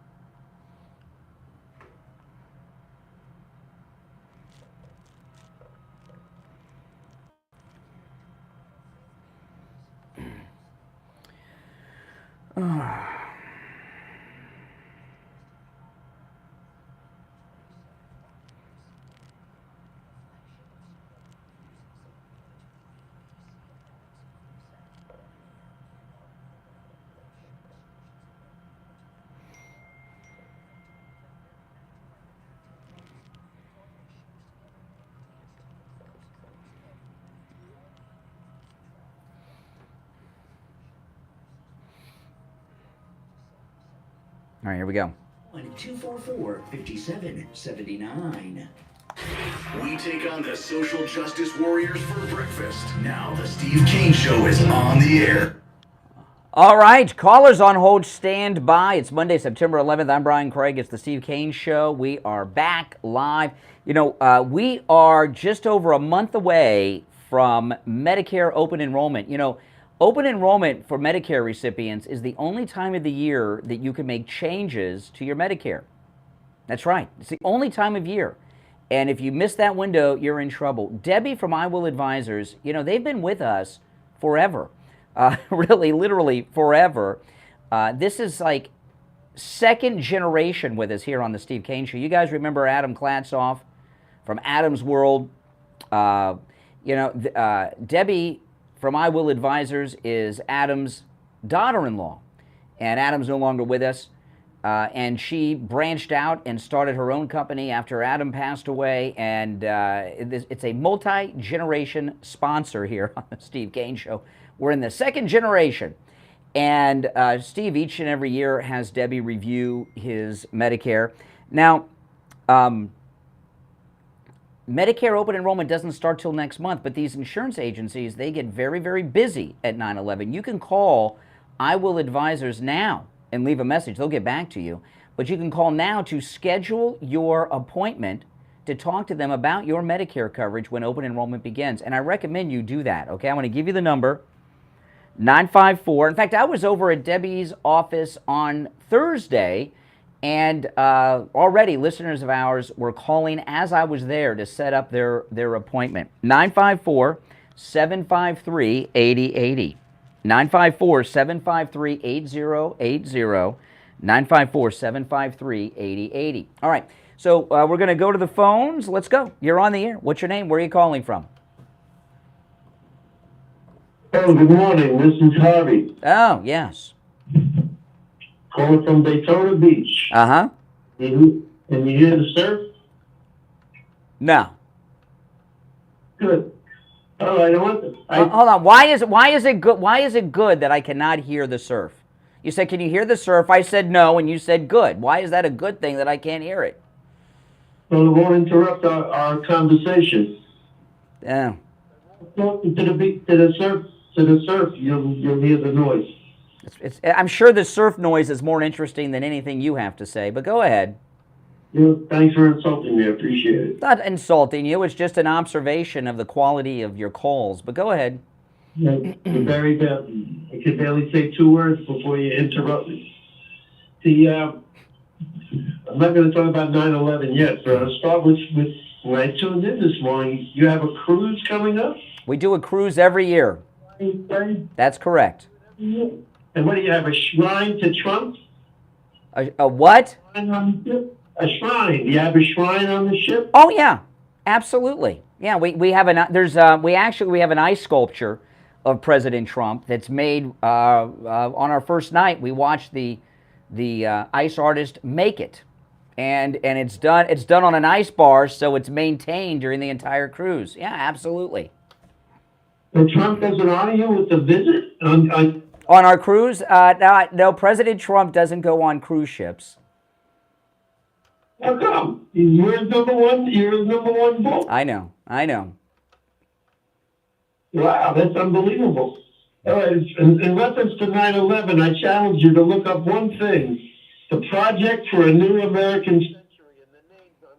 All right, here we go. 244-5779. We take on the social justice warriors for breakfast. Now the Steve Kane Show is on the air. All right, callers on hold, stand by. It's Monday, September 11th. I'm Brian Craig. It's the Steve Kane Show. We are back live. You know, we are just over a month away from Medicare open enrollment. You know, open enrollment for Medicare recipients is the only time of the year that you can make changes to your Medicare. That's right. It's the only time of year. And if you miss that window, you're in trouble. Debbie from I Will Advisors, you know, they've been with us forever. Really, literally forever. This is like second generation with us here on the Steve Kane Show. You guys remember Adam Klatzoff from Adam's World? You know, Debbie from I Will Advisors is Adam's daughter-in-law. And Adam's no longer with us. And she branched out and started her own company after Adam passed away. And it's a multi-generation sponsor here on the Steve Kane Show. We're in the second generation. And Steve, each and every year, has Debbie review his Medicare. Now, Medicare open enrollment doesn't start till next month, but these insurance agencies, they get very, very busy at 9/11. You can call I Will Advisors now and leave a message. They'll get back to you. But you can call now to schedule your appointment to talk to them about your Medicare coverage when open enrollment begins. And I recommend you do that, okay? I'm going to give you the number, 954. In fact, I was over at Debbie's office on Thursday, and already listeners of ours were calling as I was there to set up their appointment. 954-753-8080. 954-753-8080. 954-753-8080. All right, so we're going to go to the phones. Let's go. You're on the air. What's your name? Where are you calling from? Oh, good morning. This is Harvey. Oh, yes. Calling from Daytona Beach. Uh-huh. And you hear the surf? No. Good. All right. Hold on. Why is it good? Why is it good that I cannot hear the surf? You said, "Can you hear the surf?" I said no, and you said good. Why is that a good thing that I can't hear it? Well, it won't interrupt our conversation. Yeah. Talking to the surf, you'll hear the noise. I'm sure the surf noise is more interesting than anything you have to say, but go ahead. Thanks for insulting me. I appreciate it. Not insulting you. It's just an observation of the quality of your calls. But go ahead. You're very bad. I could barely say 2 words before you interrupt me. I'm not going to talk about 9/11 yet, but I'll start with when I tuned in this morning. You have a cruise coming up? We do a cruise every year. That's correct. And what do you have, a shrine to Trump? A what? A shrine. Do you have a shrine on the ship? Oh yeah, absolutely. Yeah, we have we have an ice sculpture of President Trump that's made on our first night. We watched the ice artist make it, and it's done on an ice bar, so it's maintained during the entire cruise. Yeah, absolutely. And Trump doesn't honor you with a visit On our cruise? No, President Trump doesn't go on cruise ships. How come? You're his number one. You're his number one book. I know. Wow, that's unbelievable. All right, in reference to 9/11, I challenge you to look up one thing: the Project for a New American Century, and the names on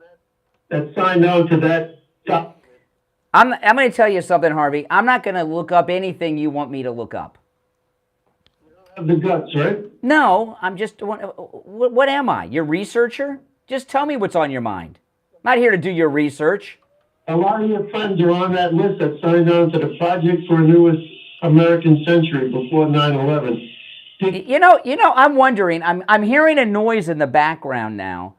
that signed on to that document. I'm going to tell you something, Harvey. I'm not going to look up anything you want me to look up. You don't have the guts, right? No, I'm just. What am I? Your researcher? Just tell me what's on your mind. I'm not here to do your research. A lot of your friends are on that list that signed on to the Project for a New American Century before 9/11. You know. I'm wondering. I'm hearing a noise in the background now.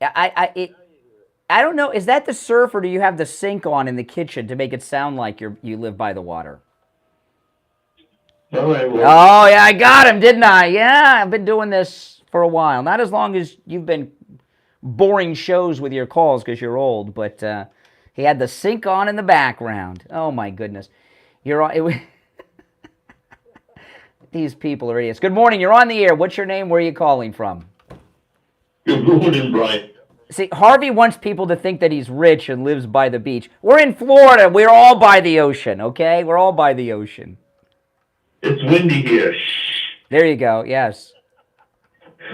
I don't know. Is that the surf, or do you have the sink on in the kitchen to make it sound like you live by the water? All right. Well, Oh yeah, I got him, didn't I? Yeah, I've been doing this for a while. Not as long as you've been boring shows with your calls because you're old, but he had the sink on in the background. Oh my goodness, you're on. These people are idiots. Good morning. You're on the air. What's your name? Where are you calling from? Good morning, Brian. See, Harvey wants people to think that he's rich and lives by the beach. We're in Florida. We're all by the ocean, okay? We're all by the ocean. It's windy here. There you go. Yes.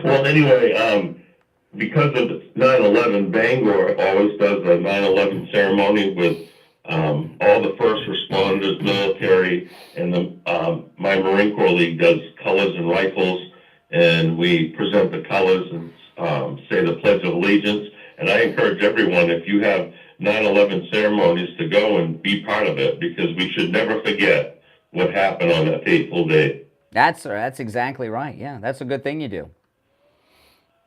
Well, anyway, because of 9/11, Bangor always does a 9/11 ceremony with all the first responders, military, and my Marine Corps League does colors and rifles, and we present the colors and say the Pledge of Allegiance. And I encourage everyone, if you have 9/11 ceremonies, to go and be part of it, because we should never forget what happened on that fateful day. That's exactly right. Yeah, that's a good thing you do.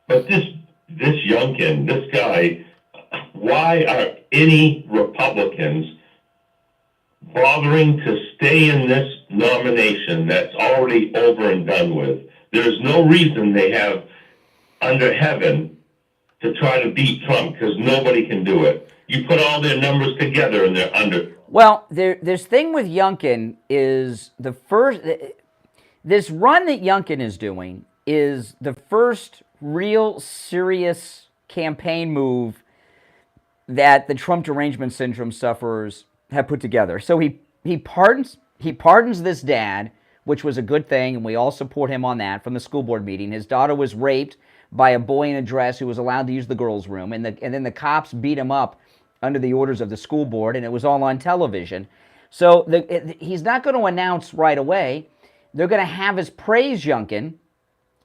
But this Youngkin, this guy, why are any Republicans bothering to stay in this nomination that's already over and done with? There's no reason they have under heaven to try to beat Trump, because nobody can do it. You put all their numbers together and they're under. Well, this thing with Youngkin is this run that Youngkin is doing is the first real serious campaign move that the Trump derangement syndrome sufferers have put together. So he pardons this dad, which was a good thing, and we all support him on that, from the school board meeting. His daughter was raped by a boy in a dress who was allowed to use the girls' room, and then the cops beat him up under the orders of the school board, and it was all on television. So he's not going to announce right away. They're going to have us praise Youngkin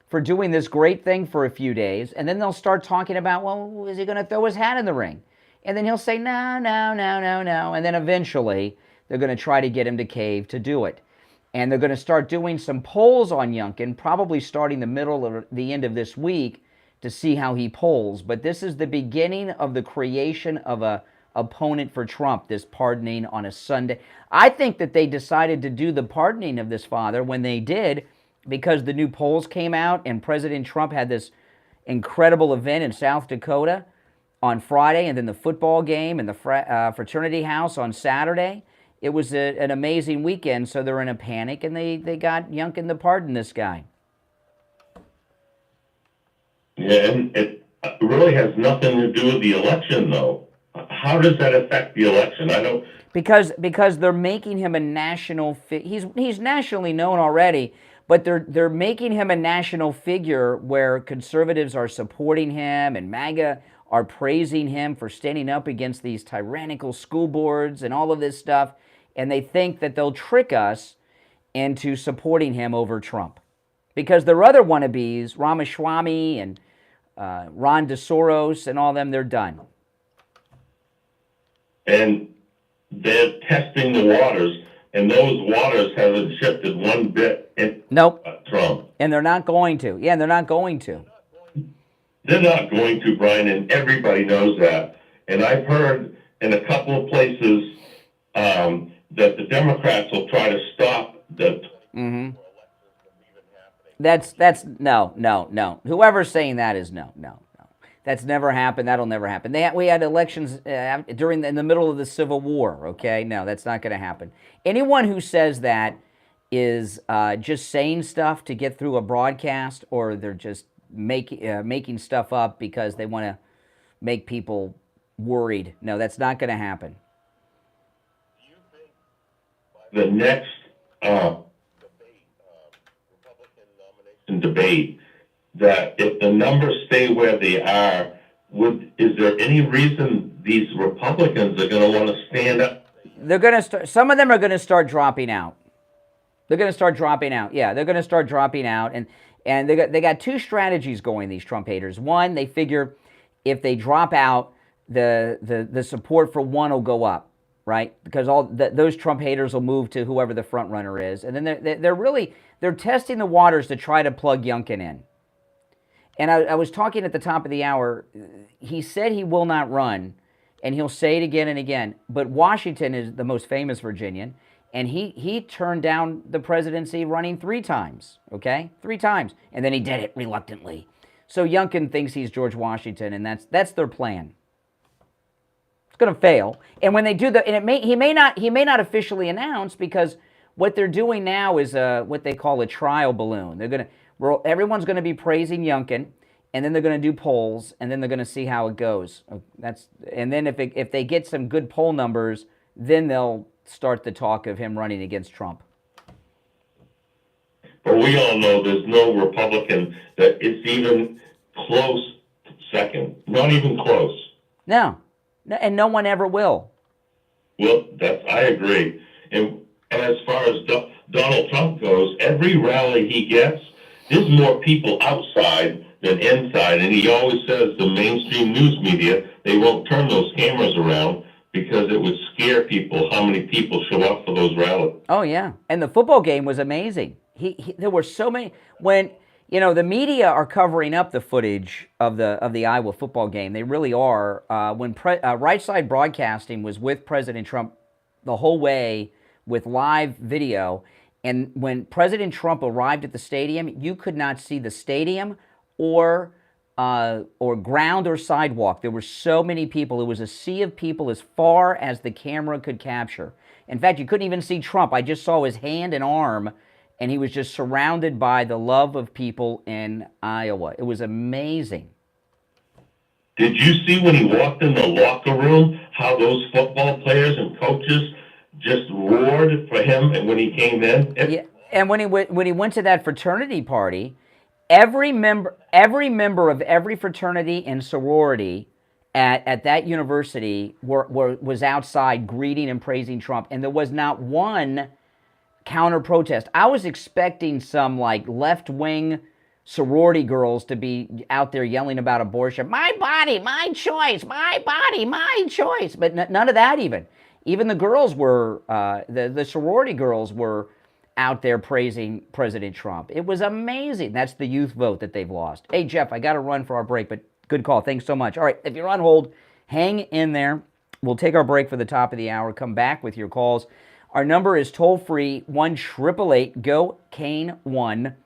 for doing this great thing for a few days, and then they'll start talking about, well, is he going to throw his hat in the ring? And then he'll say, no, and then eventually they're going to try to get him to cave to do it. And they're going to start doing some polls on Youngkin, probably starting the middle or the end of this week, to see how he polls. But this is the beginning of the creation of a opponent for Trump, this pardoning on a Sunday. I think that they decided to do the pardoning of this father when they did because the new polls came out and President Trump had this incredible event in South Dakota on Friday, and then the football game and the fraternity house on Saturday. It was an amazing weekend, so they're in a panic, and they got Youngkin to pardon this guy. Yeah, and it really has nothing to do with the election, though. How does that affect the election? I don't. Because they're making him a national. He's nationally known already, but they're making him a national figure where conservatives are supporting him and MAGA are praising him for standing up against these tyrannical school boards and all of this stuff, and they think that they'll trick us into supporting him over Trump. Because their other wannabes, Ramaswamy and Ron DeSoros and all of them, they're done. And they're testing the waters, and those waters haven't shifted one bit in Nope. Trump. And they're not going to. Yeah, they're not going to. They're not going to, Brian, and everybody knows that. And I've heard in a couple of places that the Democrats will try to stop the Mm-hmm. That's no. Whoever's saying that is no. That's never happened. That'll never happen. We had elections in the middle of the Civil War. Okay, no, that's not going to happen. Anyone who says that is just saying stuff to get through a broadcast, or they're just making stuff up because they want to make people worried. No, that's not going to happen. The next Republican nomination debate, that if the numbers stay where they are, is there any reason these Republicans are going to want to stand up? They're going to start. Some of them are going to start dropping out. They're going to start dropping out. Yeah, they're going to start dropping out, and they got two strategies going. These Trump haters. One, they figure if they drop out, the support for one will go up, right? Because those Trump haters will move to whoever the front runner is, and then they're testing the waters to try to plug Youngkin in. And I was talking at the top of the hour. He said he will not run, and he'll say it again and again. But Washington is the most famous Virginian, and he turned down the presidency running 3 times, okay? 3 times. And then he did it reluctantly. So Youngkin thinks he's George Washington, and that's their plan. It's going to fail. And when they do he may not officially announce, because what they're doing now is what they call a trial balloon. Everyone's going to be praising Youngkin, and then they're going to do polls, and then they're going to see how it goes. And then if they get some good poll numbers, then they'll start the talk of him running against Trump. But we all know there's no Republican that is even close second. Not even close. No, and no one ever will. Well, I agree. And as far as Donald Trump goes, every rally he gets, there's more people outside than inside. And he always says the mainstream news media, they won't turn those cameras around because it would scare people how many people show up for those rallies. Oh, yeah. And the football game was amazing. There were so many. When, the media are covering up the footage of the Iowa football game. They really are. When Right Side Broadcasting was with President Trump the whole way with live video, and when President Trump arrived at the stadium, you could not see the stadium or ground or sidewalk. There were so many people. It was a sea of people as far as the camera could capture. In fact, you couldn't even see Trump. I just saw his hand and arm, and he was just surrounded by the love of people in Iowa. It was amazing. Did you see when he walked in the locker room how those football players and coaches just roared for him, and when he came in? Yeah, and when he went to that fraternity party, every member of every fraternity and sorority at that university was outside greeting and praising Trump, and there was not one counter protest. I was expecting some left-wing sorority girls to be out there yelling about abortion. My body, my choice. My body, my choice. But none of that even. Even the girls were, the sorority girls were out there praising President Trump. It was amazing. That's the youth vote that they've lost. Hey, Jeff, I got to run for our break, but good call. Thanks so much. All right, if you're on hold, hang in there. We'll take our break for the top of the hour. Come back with your calls. Our number is toll-free, 1-888-GO-CANE 1,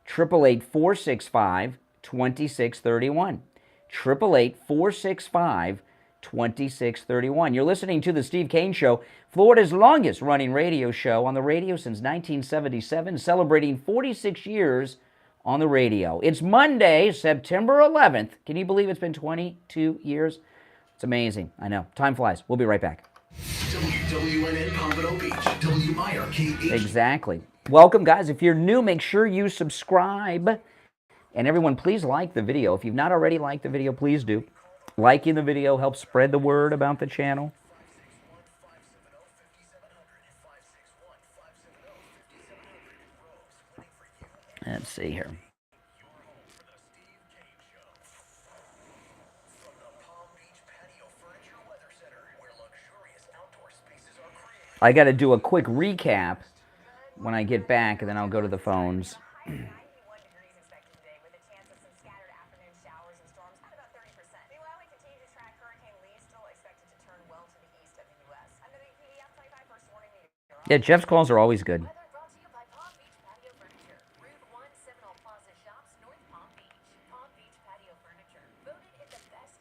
888-465-2631. 888-465-2631. You're listening to The Steve Kane Show, Florida's longest-running radio show, on the radio since 1977, celebrating 46 years on the radio. It's Monday, September 11th. Can you believe it's been 22 years? It's amazing. I know. Time flies. We'll be right back. WWNN Pompano Beach, WIRK. Exactly. Welcome, guys. If you're new, make sure you subscribe. And everyone, please like the video. If you've not already liked the video, please do. Liking the video helps spread the word about the channel. Let's see here. I got to do a quick recap when I get back, and then I'll go to the phones. Yeah, Jeff's calls are always good. Weather brought to you by Palm Beach Patio Furniture. Route 1, Seminole Plaza Shops, North Palm Beach. Palm Beach Patio Furniture. Voted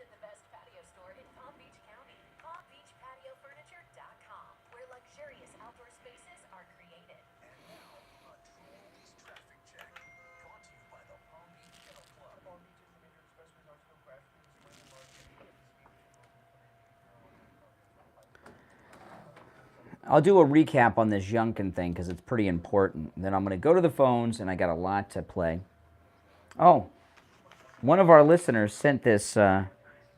in the best patio store in Palm Beach County. PalmBeachPatioFurniture.com, where luxurious outdoor spaces are created. And now, a True Oldies traffic check. Brought to you by the Palm Beach Kennel Club. Palm Beach is the major expressways are still crashed in the spring and March and I'll do a recap on this Youngkin thing because it's pretty important. Then I'm going to go to the phones, and I got a lot to play. Oh, one of our listeners sent this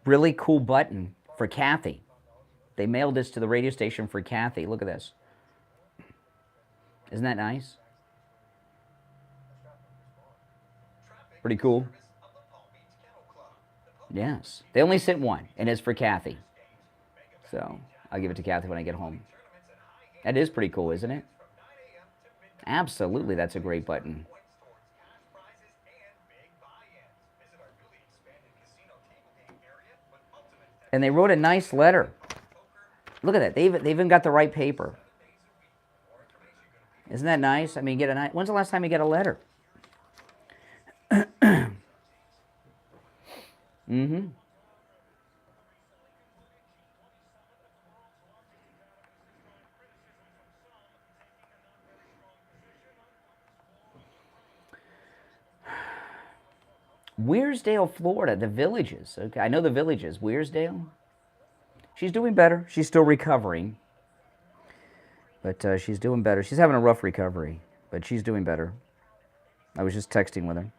really cool button for Kathy. They mailed this to the radio station for Kathy. Look at this. Isn't that nice? Pretty cool. Yes. They only sent one, and it's for Kathy. So I'll give it to Kathy when I get home. That is pretty cool, isn't it? Absolutely, that's a great button. And they wrote a nice letter. Look at that. They've even got the right paper. Isn't that nice? I mean, when's the last time you get a letter? Mm-hmm. Weirsdale, Florida, the Villages. Okay, I know the Villages. Weirsdale. She's doing better. She's still recovering, but she's doing better. She's having a rough recovery, but she's doing better. I was just texting with her.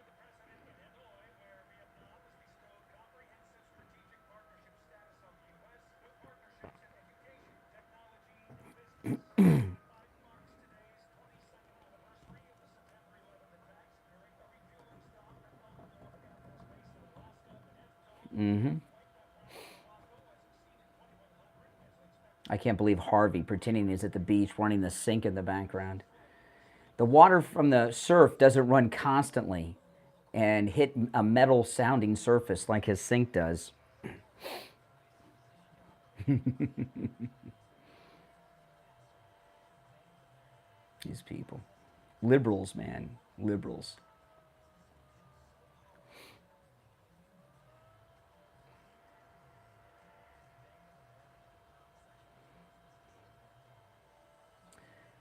Mm-hmm. I can't believe Harvey pretending he's at the beach, running the sink in the background. The water from the surf doesn't run constantly and hit a metal sounding surface like his sink does. These people. Liberals, man. Liberals.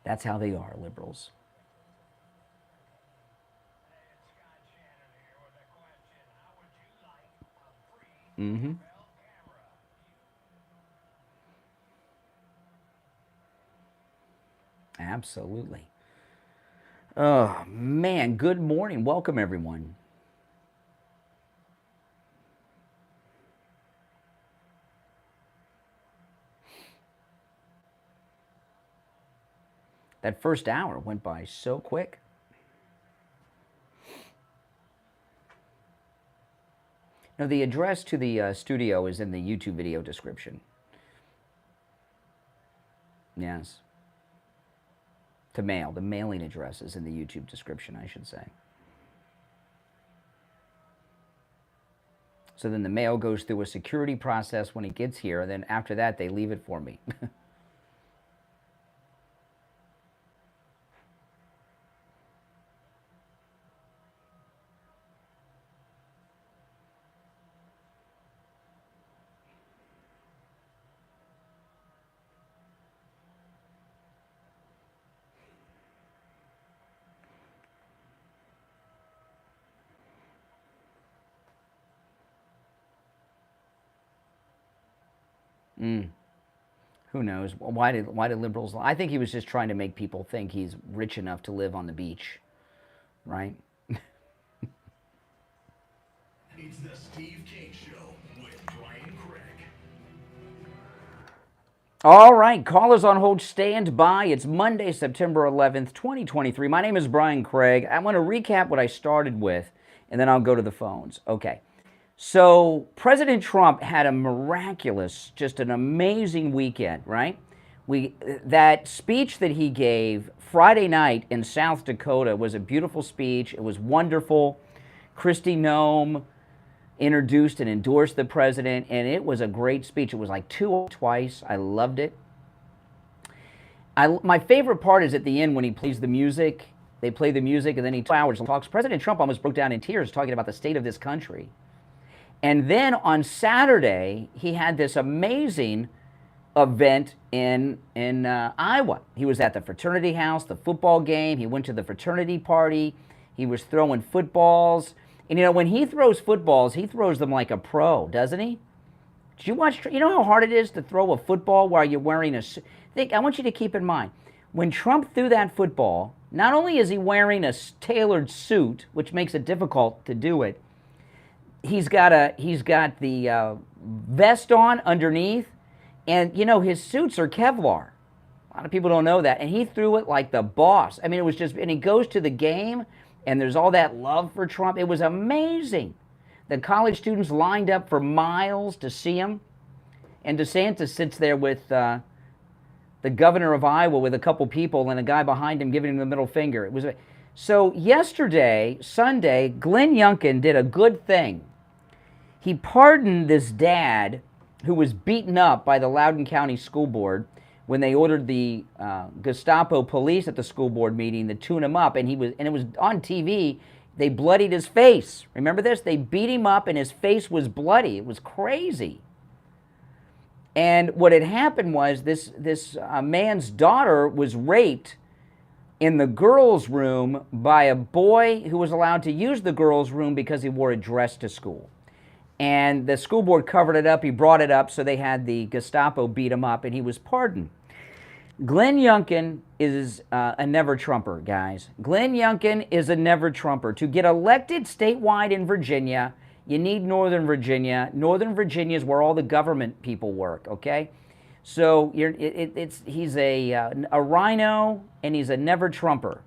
That's how they are, liberals. Mm-hmm. Absolutely. Oh, man. Good morning. Welcome, everyone. That first hour went by so quick. Now, the address to the studio is in the YouTube video description. Yes. To mail. The mailing address is in the YouTube description, I should say. So then the mail goes through a security process when it gets here, and then after that, they leave it for me. Who knows? Why did liberals? I think he was just trying to make people think he's rich enough to live on the beach, right? It's the Steve King Show with Brian All right, callers on hold, stand by. It's Monday, September 11th, 2023. My name is Brian Craig. I want to recap what I started with, and then I'll go to the phones. Okay. So, President Trump had a miraculous, just an amazing weekend, right? That speech that he gave Friday night in South Dakota was a beautiful speech. It was wonderful. Kristi Noem introduced and endorsed the president, and it was a great speech. It was like twice. I loved it. My favorite part is at the end when he plays the music. They play the music, and then he 2 hours talks. President Trump almost broke down in tears talking about the state of this country. And then on Saturday, he had this amazing event in Iowa. He was at the fraternity house, the football game. He went to the fraternity party. He was throwing footballs. And, when he throws footballs, he throws them like a pro, doesn't he? Did you watch? You know how hard it is to throw a football while you're wearing a suit? I want you to keep in mind, when Trump threw that football, not only is he wearing a tailored suit, which makes it difficult to do it, he's got the vest on underneath, and his suits are Kevlar. A lot of people don't know that, and he threw it like the boss. I mean, it was just, and he goes to the game, and there's all that love for Trump. It was amazing. The college students lined up for miles to see him, and DeSantis sits there with the governor of Iowa with a couple people and a guy behind him giving him the middle finger. So yesterday, Sunday, Glenn Youngkin did a good thing. He pardoned this dad who was beaten up by the Loudoun County School Board when they ordered the Gestapo police at the school board meeting to tune him up, and it was on TV. They bloodied his face. Remember this? They beat him up, and his face was bloody. It was crazy. And what had happened was this man's daughter was raped in the girls' room by a boy who was allowed to use the girls' room because he wore a dress to school. And the school board covered it up. He brought it up, so they had the Gestapo beat him up, and he was pardoned. Glenn Youngkin is a never-Trumper, guys. Glenn Youngkin is a never-Trumper. To get elected statewide in Virginia, you need Northern Virginia. Northern Virginia is where all the government people work, okay? So he's a rhino, and he's a never-Trumper.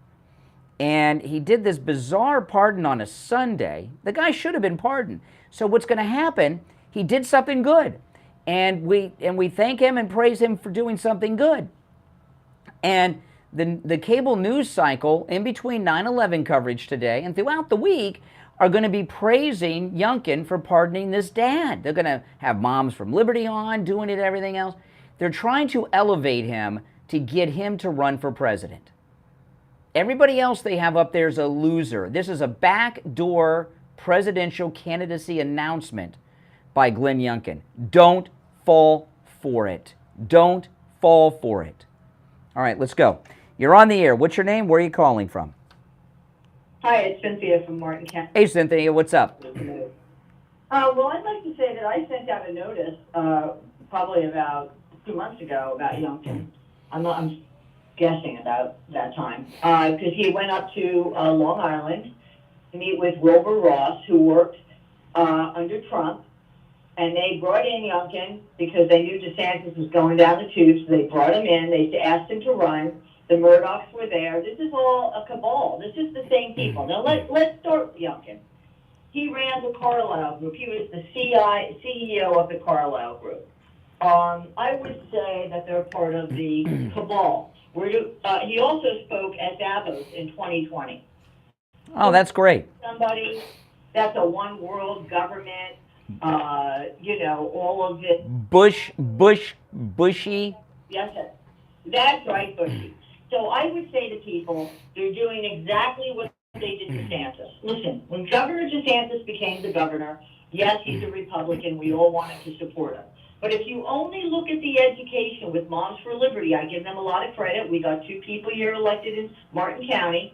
And he did this bizarre pardon on a Sunday. The guy should have been pardoned. So what's going to happen, he did something good. And we thank him and praise him for doing something good. And the cable news cycle in between 9/11 coverage today and throughout the week are going to be praising Youngkin for pardoning this dad. They're going to have Moms from Liberty on, doing it, everything else. They're trying to elevate him to get him to run for president. Everybody else they have up there is a loser. This is a backdoor presidential candidacy announcement by Glenn Youngkin. Don't fall for it. Don't fall for it. All right, let's go. You're on the air. What's your name? Where are you calling from? Hi, it's Cynthia from Martin County. Hey, Cynthia, what's up? Well, I'd like to say that I sent out a notice probably about 2 months ago about Youngkin. I'm guessing about that time because he went up to Long Island to meet with Wilbur Ross, who worked under Trump, and they brought in Youngkin because they knew DeSantis was going down the tubes. So they brought him in. They asked him to run. The Murdochs were there. This is all a cabal. This is the same people. Now, let's start with Youngkin. He ran the Carlyle Group. He was the CEO of the Carlyle Group. I would say that they're part of the cabal. He also spoke at Davos in 2020. Oh, that's great. Somebody that's a one world government, all of it. Bushy. Yes, that's right, Bushy. So I would say to people, they're doing exactly what they did to DeSantis. Listen, when Governor DeSantis became the governor, yes, he's a Republican. We all wanted to support him. But if you only look at the education with Moms for Liberty, I give them a lot of credit. We got 2 people here elected in Martin County.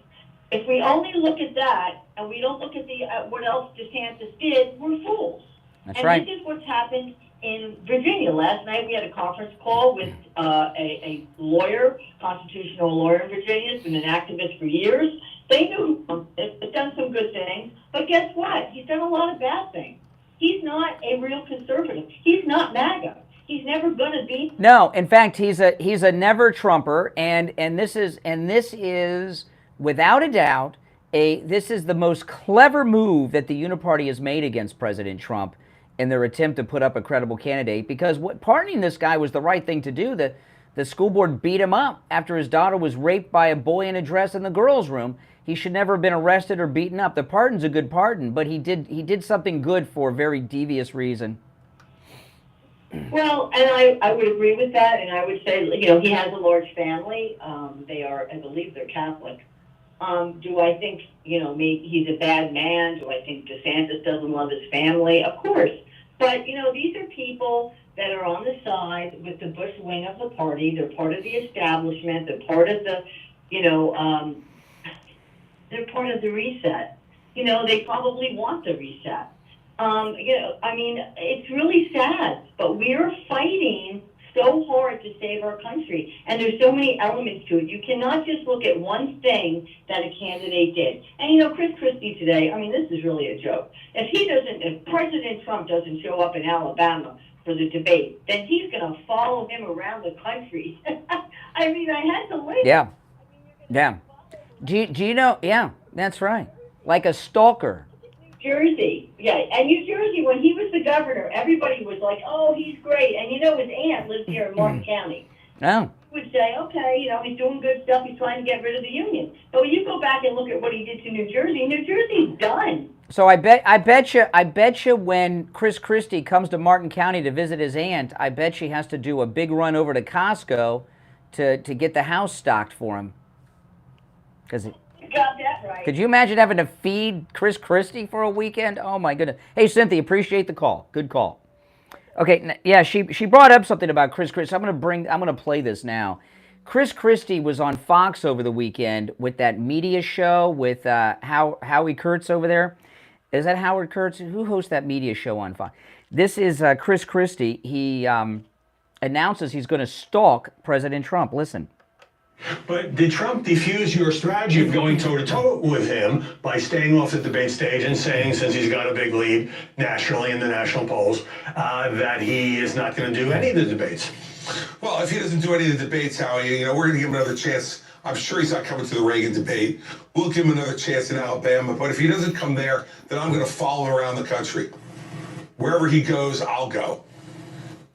If we only look at that and we don't look at what else DeSantis did, we're fools. That's right. This is what's happened in Virginia. Last night we had a conference call with a lawyer, constitutional lawyer in Virginia. He's been an activist for years. They knew he's done some good things, but guess what? He's done a lot of bad things. He's not a real conservative. He's not MAGA. He's never going to be. No, in fact, he's a never Trumper, and this is without a doubt this is the most clever move that the Uniparty has made against President Trump in their attempt to put up a credible candidate. Because pardoning this guy was the right thing to do. The school board beat him up after his daughter was raped by a boy in a dress in the girls' room. He should never have been arrested or beaten up. The pardon's a good pardon, but he did something good for a very devious reason. Well, and I would agree with that, and I would say, you know, he has a large family. They are, I believe they're Catholic. Do I think, you know, maybe he's a bad man? Do I think DeSantis doesn't love his family? Of course. But, you know, these are people that are on the side with the Bush wing of the party. They're part of the establishment. They're part of the, you know, they're part of the reset. You know, they probably want the reset. You know, I mean, it's really sad, but we're fighting so hard to save our country, and there's so many elements to it. You cannot just look at one thing that a candidate did. And you know, Chris Christie today, I mean, this is really a joke. If President Trump doesn't show up in Alabama for the debate, then he's going to follow him around the country. I mean, I had to laugh. Yeah, yeah. Do you know? Yeah, that's right. Like a stalker. Jersey, yeah, and New Jersey, when he was the governor, everybody was like, "Oh, he's great," and you know, his aunt lives here in Martin County. Oh. He would say, "Okay, you know, he's doing good stuff. He's trying to get rid of the union." But when you go back and look at what he did to New Jersey's done. So I bet you when Chris Christie comes to Martin County to visit his aunt, I bet she has to do a big run over to Costco to get the house stocked for him. Because Got that right. could you imagine having to feed Chris Christie for a weekend? Oh my goodness. Hey Cynthia, appreciate the call. Good call. Okay, yeah, she brought up something about Chris Christie. I'm gonna play this now. Chris Christie was on Fox over the weekend with that media show with Howie Kurtz over there. Is that Howard Kurtz? Who hosts that media show on Fox? This is Chris Christie. He announces he's going to stalk President Trump. Listen. But did Trump defuse your strategy of going toe-to-toe with him by staying off the debate stage and saying, since he's got a big lead nationally in the national polls, that he is not going to do any of the debates? Well, if he doesn't do any of the debates, Howie, you know, we're going to give him another chance. I'm sure he's not coming to the Reagan debate. We'll give him another chance in Alabama. But if he doesn't come there, then I'm going to follow him around the country. Wherever he goes, I'll go.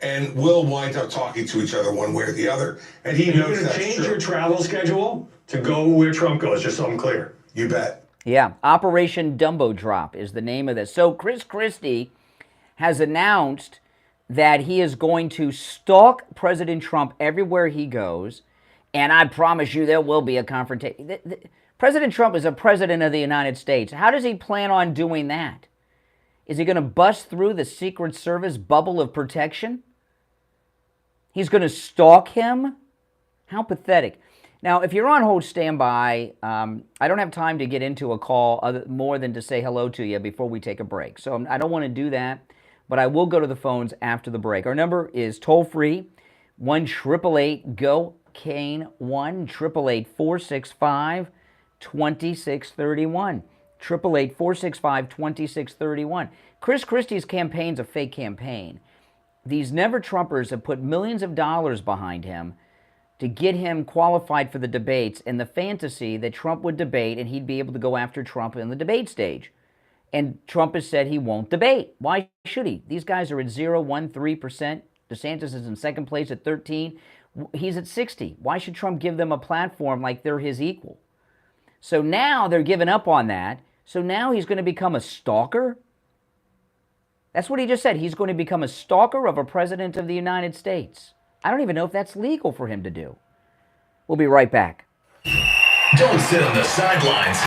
And we'll wind up talking to each other one way or the other. And he knows going that's to change true. your travel schedule to go where Trump goes, just so I'm clear. You bet. Yeah, Operation Dumbo Drop is the name of this. So Chris Christie has announced that he is going to stalk President Trump everywhere he goes, and I promise you there will be a confrontation. President Trump is a president of the United States. How does he plan on doing that? Is he going to bust through the Secret Service bubble of protection? He's going to stalk him? How pathetic. Now, if you're on hold, stand by. I don't have time to get into a call more than to say hello to you before we take a break. So I don't want to do that, but I will go to the phones after the break. Our number is toll-free, 1-888-GO-CANE, 1-888-465-2631. 888-465-2631. Chris Christie's campaign's a fake campaign. These never-Trumpers have put millions of dollars behind him to get him qualified for the debates in the fantasy that Trump would debate and he'd be able to go after Trump in the debate stage. And Trump has said he won't debate. Why should he? These guys are at 0, 1, 3%. DeSantis is in second place at 13. He's at 60. Why should Trump give them a platform like they're his equal? So now they're giving up on that. So now he's going to become a stalker? That's what he just said. He's going to become a stalker of a president of the United States. I don't even know if that's legal for him to do. We'll be right back. Don't sit on the sidelines.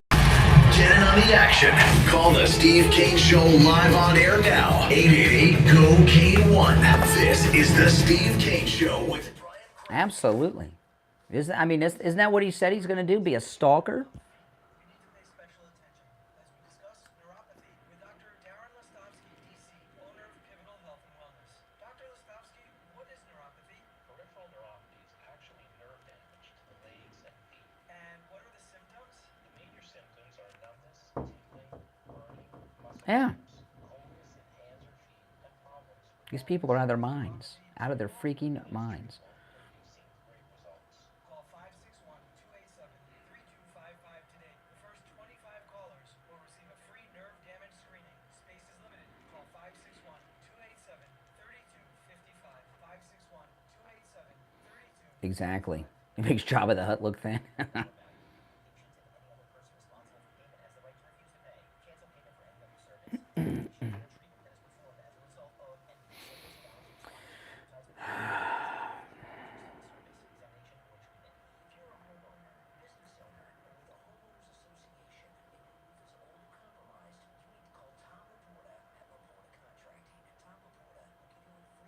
Get in on the action. Call the Steve Kane Show live on air now. 888-GO-KANE-1. This is the Steve Kane Show with Brian. Absolutely. Isn't that what he said he's going to do? Be a stalker? Yeah. These people are out of their minds. Out of their freaking minds. Call 561-287-3255 today. The first 25 callers will receive a free nerve damage screening. Space is limited. Call 561-287-3255. 561-287-3255. Exactly. It makes Jabba the Hutt look thin.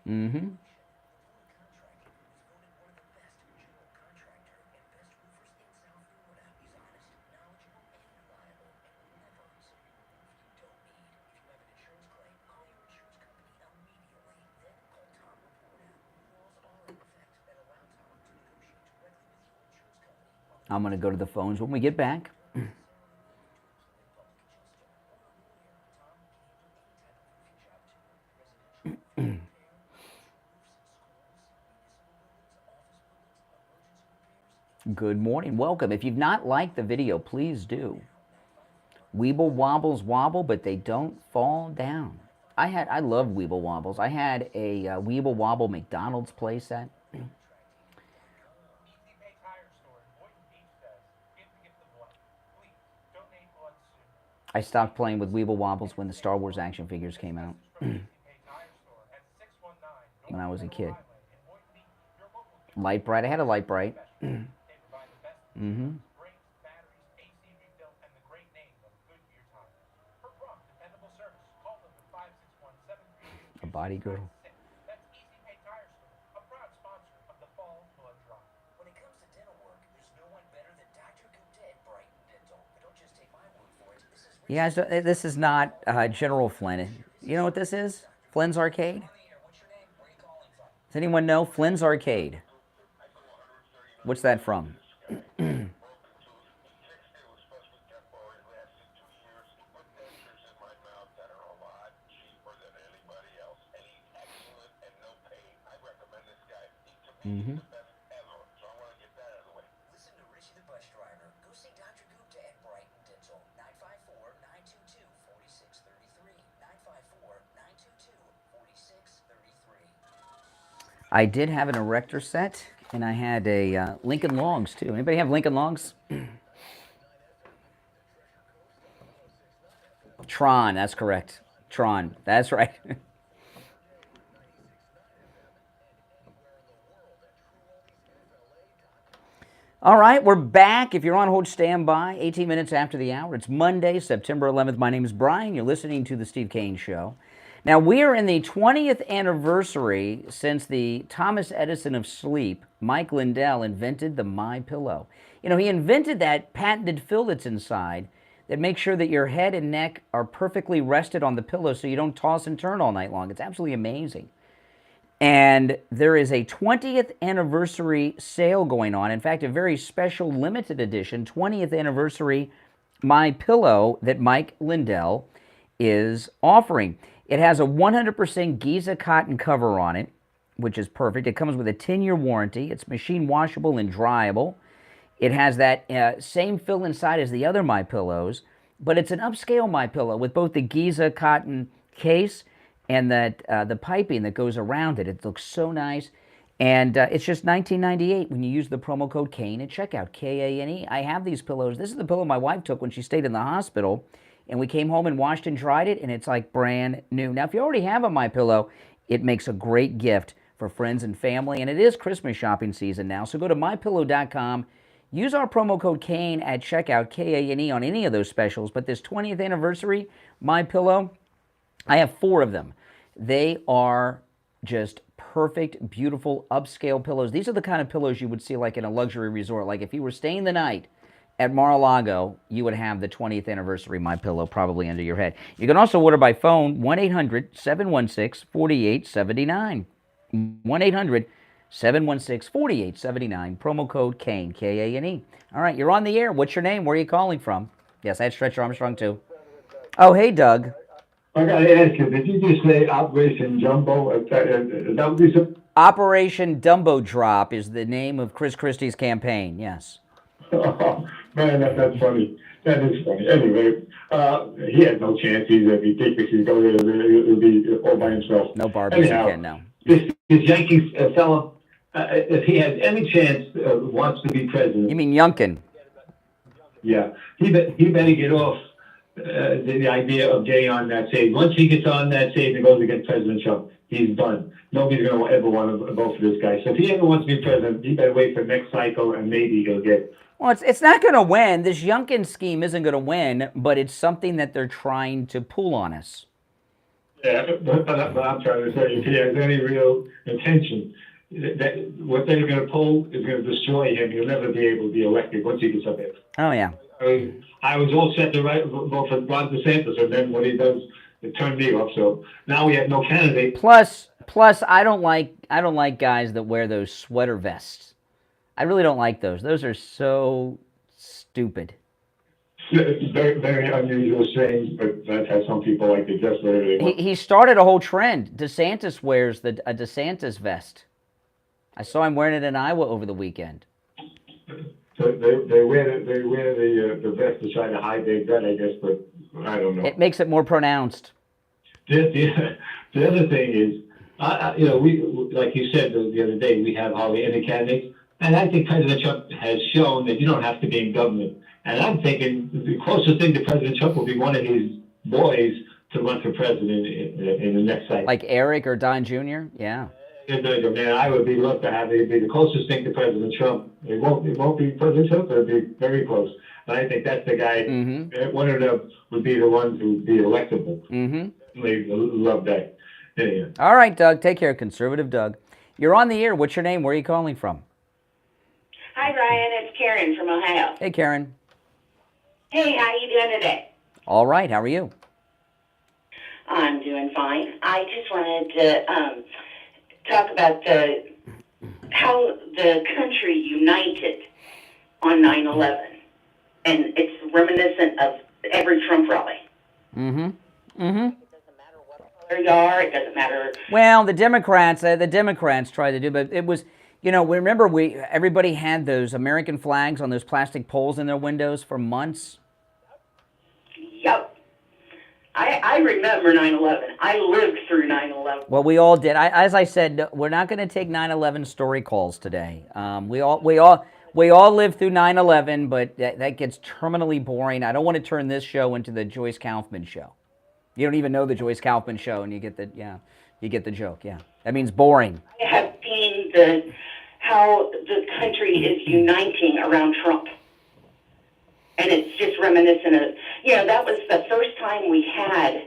Mm-hmm. I'm going to go to the phones when we get back. Good morning. Welcome. If you've not liked the video, please do. Weeble wobbles wobble, but they don't fall down. I love Weeble wobbles. I had a Weeble wobble McDonald's playset. I stopped playing with Weeble wobbles when the Star Wars action figures came out. When I was a kid. Light Bright. I had a Light Bright. Mm-hmm. A body girdle. Yeah, so this is not General Flynn. You know what this is? Flynn's Arcade? Does anyone know? Flynn's Arcade. What's that from? Mm-hmm. Listen to Richie the bus driver. Go see Dr. Gupta at Brighton Dental. 954-922-4633. 954-922-4633. I did have an Erector set, and I had a Lincoln Logs, too. Anybody have Lincoln Logs? Tron, that's correct. Tron, that's right. All right, we're back. If you're on hold, stand by. 18 minutes after the hour. It's Monday, September 11th. My name is Brian. You're listening to The Steve Kane Show. Now, we are in the 20th anniversary since the Thomas Edison of sleep, Mike Lindell, invented the MyPillow. You know, he invented that patented fill that's inside that makes sure that your head and neck are perfectly rested on the pillow so you don't toss and turn all night long. It's absolutely amazing. And there is a 20th anniversary sale going on. In fact, a very special limited edition 20th anniversary MyPillow that Mike Lindell is offering. It has a 100% Giza cotton cover on it, which is perfect. It comes with a 10-year warranty. It's machine washable and dryable. It has that same fill inside as the other MyPillows, but it's an upscale MyPillow with both the Giza cotton case and that the piping that goes around it. It looks so nice. And it's just $19.98 when you use the promo code KANE at checkout, K-A-N-E. I have these pillows. This is the pillow my wife took when she stayed in the hospital. And we came home and washed and dried it, and it's like brand new. Now, if you already have a MyPillow, it makes a great gift for friends and family. And it is Christmas shopping season now. So go to MyPillow.com. Use our promo code KANE at checkout, K-A-N-E, on any of those specials. But this 20th anniversary MyPillow, I have 4 of them. They are just perfect, beautiful, upscale pillows. These are the kind of pillows you would see like in a luxury resort. Like if you were staying the night at Mar-a-Lago, you would have the 20th anniversary MyPillow probably under your head. You can also order by phone, 1-800-716-4879. 1-800-716-4879. Promo code KANE, K-A-N-E. All right, you're on the air. What's your name? Where are you calling from? Yes, I had Stretcher Armstrong too. Oh, hey, Doug. I got to ask you, did you just say Operation Jumbo? Is that what you said? Operation Dumbo Drop is the name of Chris Christie's campaign. Yes. Oh, man, that's funny. That is funny. Anyway, he had no chance. He's ridiculous. He's going to be all by himself. No Barbies Anyhow, can now. this Yankee fellow, if he has any chance, wants to be president. You mean Youngkin? Yeah, he better get off the idea of getting on that stage. Once he gets on that stage and goes against President Trump, he's done. Nobody's going to ever want to vote for this guy. So if he ever wants to be president, he better wait for next cycle, and maybe he'll get. Well, it's not going to win. This Youngkin scheme isn't going to win, but it's something that they're trying to pull on us. Yeah, but I'm trying to say, if he has any real intention, that what they're going to pull is going to destroy him. He'll never be able to be elected once he gets up there. Oh, yeah. I was all set to vote for Ron DeSantis, and then what he does, it turned me off. So now we have no candidate. Plus, I don't like guys that wear those sweater vests. I really don't like those. Those are so stupid. It's very, very unusual thing, but that's how some people like to dress whatever they want. He started a whole trend. DeSantis wears a DeSantis vest. I saw him wearing it in Iowa over the weekend. So they wear the vest to try to hide their gut, I guess, but I don't know. It makes it more pronounced. The other thing is, we like you said the other day, we have hardly any candidates. And I think President Trump has shown that you don't have to be in government. And I'm thinking the closest thing to President Trump will be one of his boys to run for president in the next cycle. Like Eric or Don Jr.? Yeah. Man, I would be love to have it be the closest thing to President Trump. It won't be President Trump, but it'll be very close. And I think that's the guy. Mm-hmm. One of them would be the ones who would be electable. Mm-hmm. They love that. Yeah. All right, Doug. Take care, conservative Doug. You're on the air. What's your name? Where are you calling from? Hi, Ryan. It's Karen from Ohio. Hey, Karen. Hey, how you doing today? All right. How are you? I'm doing fine. I just wanted to talk about how the country united on 9/11, and it's reminiscent of every Trump rally. Mm-hmm. Mm-hmm. It doesn't matter what color you are. It doesn't matter. Well, the Democrats tried to do, but it was. Remember everybody had those American flags on those plastic poles in their windows for months? Yep. I remember 9/11. I lived through 9/11. Well, we all did. As I said, we're not going to take 9/11 story calls today. We all lived through 9/11, but that gets terminally boring. I don't want to turn this show into the Joyce Kaufman show. You don't even know the Joyce Kaufman show, and you get the joke. Yeah, that means boring. I have seen how the country is uniting around Trump. And it's just reminiscent of, that was the first time we have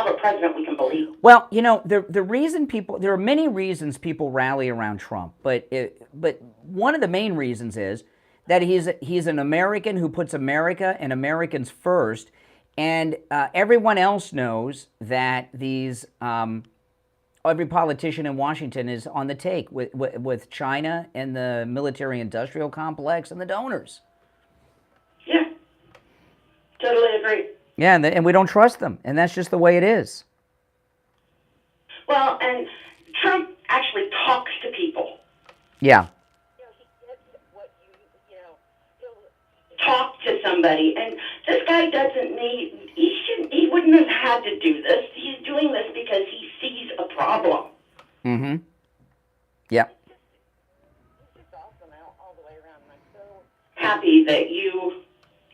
a president we can believe. Well, the reason there are many reasons people rally around Trump, but one of the main reasons is that he's an American who puts America and Americans first, and everyone else knows that every politician in Washington is on the take with China and the military-industrial complex and the donors. Yeah, totally agree. Yeah, and we don't trust them, and that's just the way it is. Well, and Trump actually talks to people. Yeah. He gets what he'll talk to somebody, and this guy doesn't need. He wouldn't have had to do this. He's doing this because he sees a problem. Mm-hmm. Yeah. It's just awesome all the way around. I'm so happy that you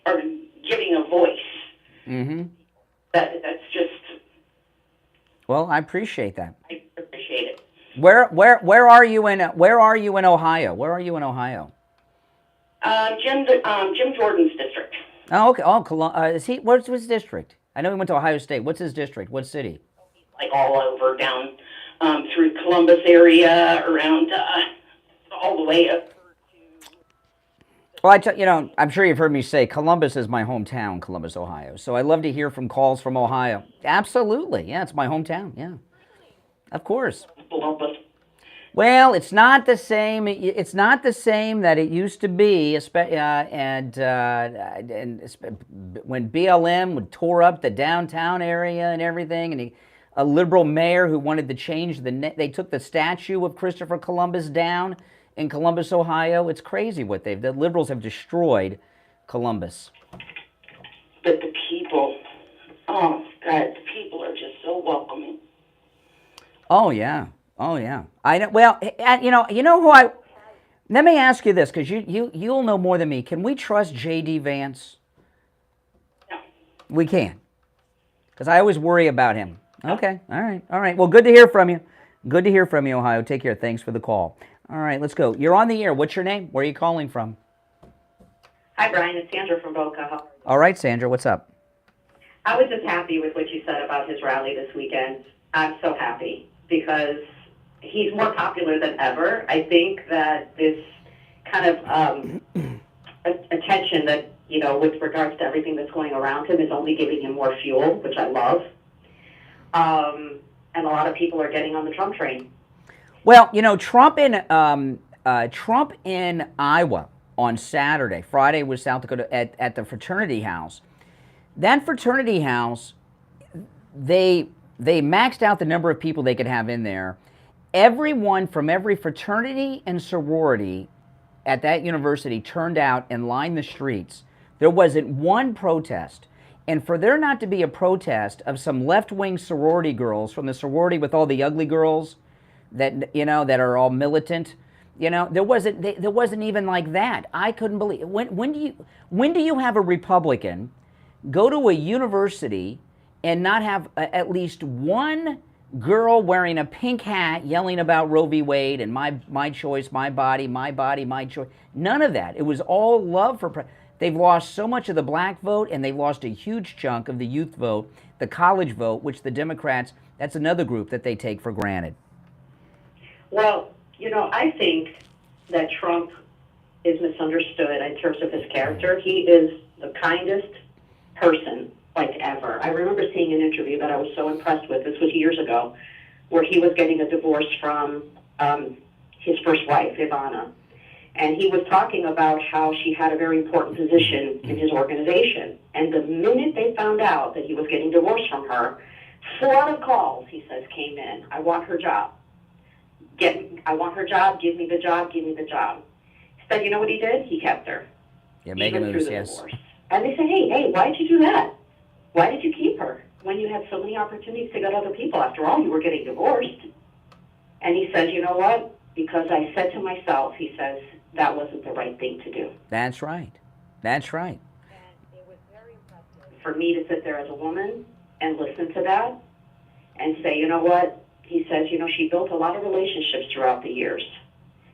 are giving a voice. Mm-hmm. That's just. Well, I appreciate that. I appreciate it. Where are you in Ohio? Where are you in Ohio? Jim Jordan's district. Oh, okay. Oh, is he? What's his district? I know he went to Ohio State. What's his district? What city? Like all over down through Columbus area, around all the way up. Well, I'm sure you've heard me say Columbus is my hometown, Columbus, Ohio. So I love to hear from calls from Ohio. Absolutely, yeah, it's my hometown. Yeah, of course. Columbus. Well, it's not the same. It's not the same that it used to be. And when BLM tore up the downtown area and everything, and a liberal mayor who wanted to change they took the statue of Christopher Columbus down in Columbus, Ohio. It's crazy what the liberals have destroyed Columbus. But the people, oh God, the people are just so welcoming. Oh yeah, oh yeah. I know. Well, you know who I. Let me ask you this, because you'll know more than me. Can we trust J.D. Vance? No. We can, because I always worry about him. Okay, all right. Well, good to hear from you. Good to hear from you, Ohio. Take care. Thanks for the call. All right, let's go. You're on the air. What's your name? Where are you calling from? Hi, Brian. It's Sandra from Boca. All right, Sandra. What's up? I was just happy with what you said about his rally this weekend. I'm so happy because he's more popular than ever. I think that this kind of attention that, with regards to everything that's going around him is only giving him more fuel, which I love. And a lot of people are getting on the Trump train. Well, Trump in Iowa on Saturday. Friday was South Dakota at the fraternity house. That fraternity house, they maxed out the number of people they could have in there. Everyone from every fraternity and sorority at that university turned out and lined the streets. There wasn't one protest. And for there not to be a protest of some left-wing sorority girls from the sorority with all the ugly girls that that are all militant, there wasn't even like that. I couldn't believe it. When do you have a Republican go to a university and not have at least one girl wearing a pink hat yelling about Roe v. Wade and my choice, my body, my choice? None of that. It was all love for. They've lost so much of the black vote, and they've lost a huge chunk of the youth vote, the college vote, which the Democrats, that's another group that they take for granted. Well, I think that Trump is misunderstood in terms of his character. He is the kindest person like ever. I remember seeing an interview that I was so impressed with. This was years ago, where he was getting a divorce from his first wife, Ivana. And he was talking about how she had a very important position in his organization. And the minute they found out that he was getting divorced from her, flood of calls, he says, came in. I want her job. I want her job. Give me the job. Give me the job. Instead, you know what he did? He kept her. Yeah, mega moves, yes. Divorce. And they say, hey, why did you do that? Why did you keep her when you had so many opportunities to get other people? After all, you were getting divorced. And he says, you know what? Because I said to myself, he says, that wasn't the right thing to do. That's right. That's right. And it was very impressive for me to sit there as a woman and listen to that and say, you know what? He says, she built a lot of relationships throughout the years.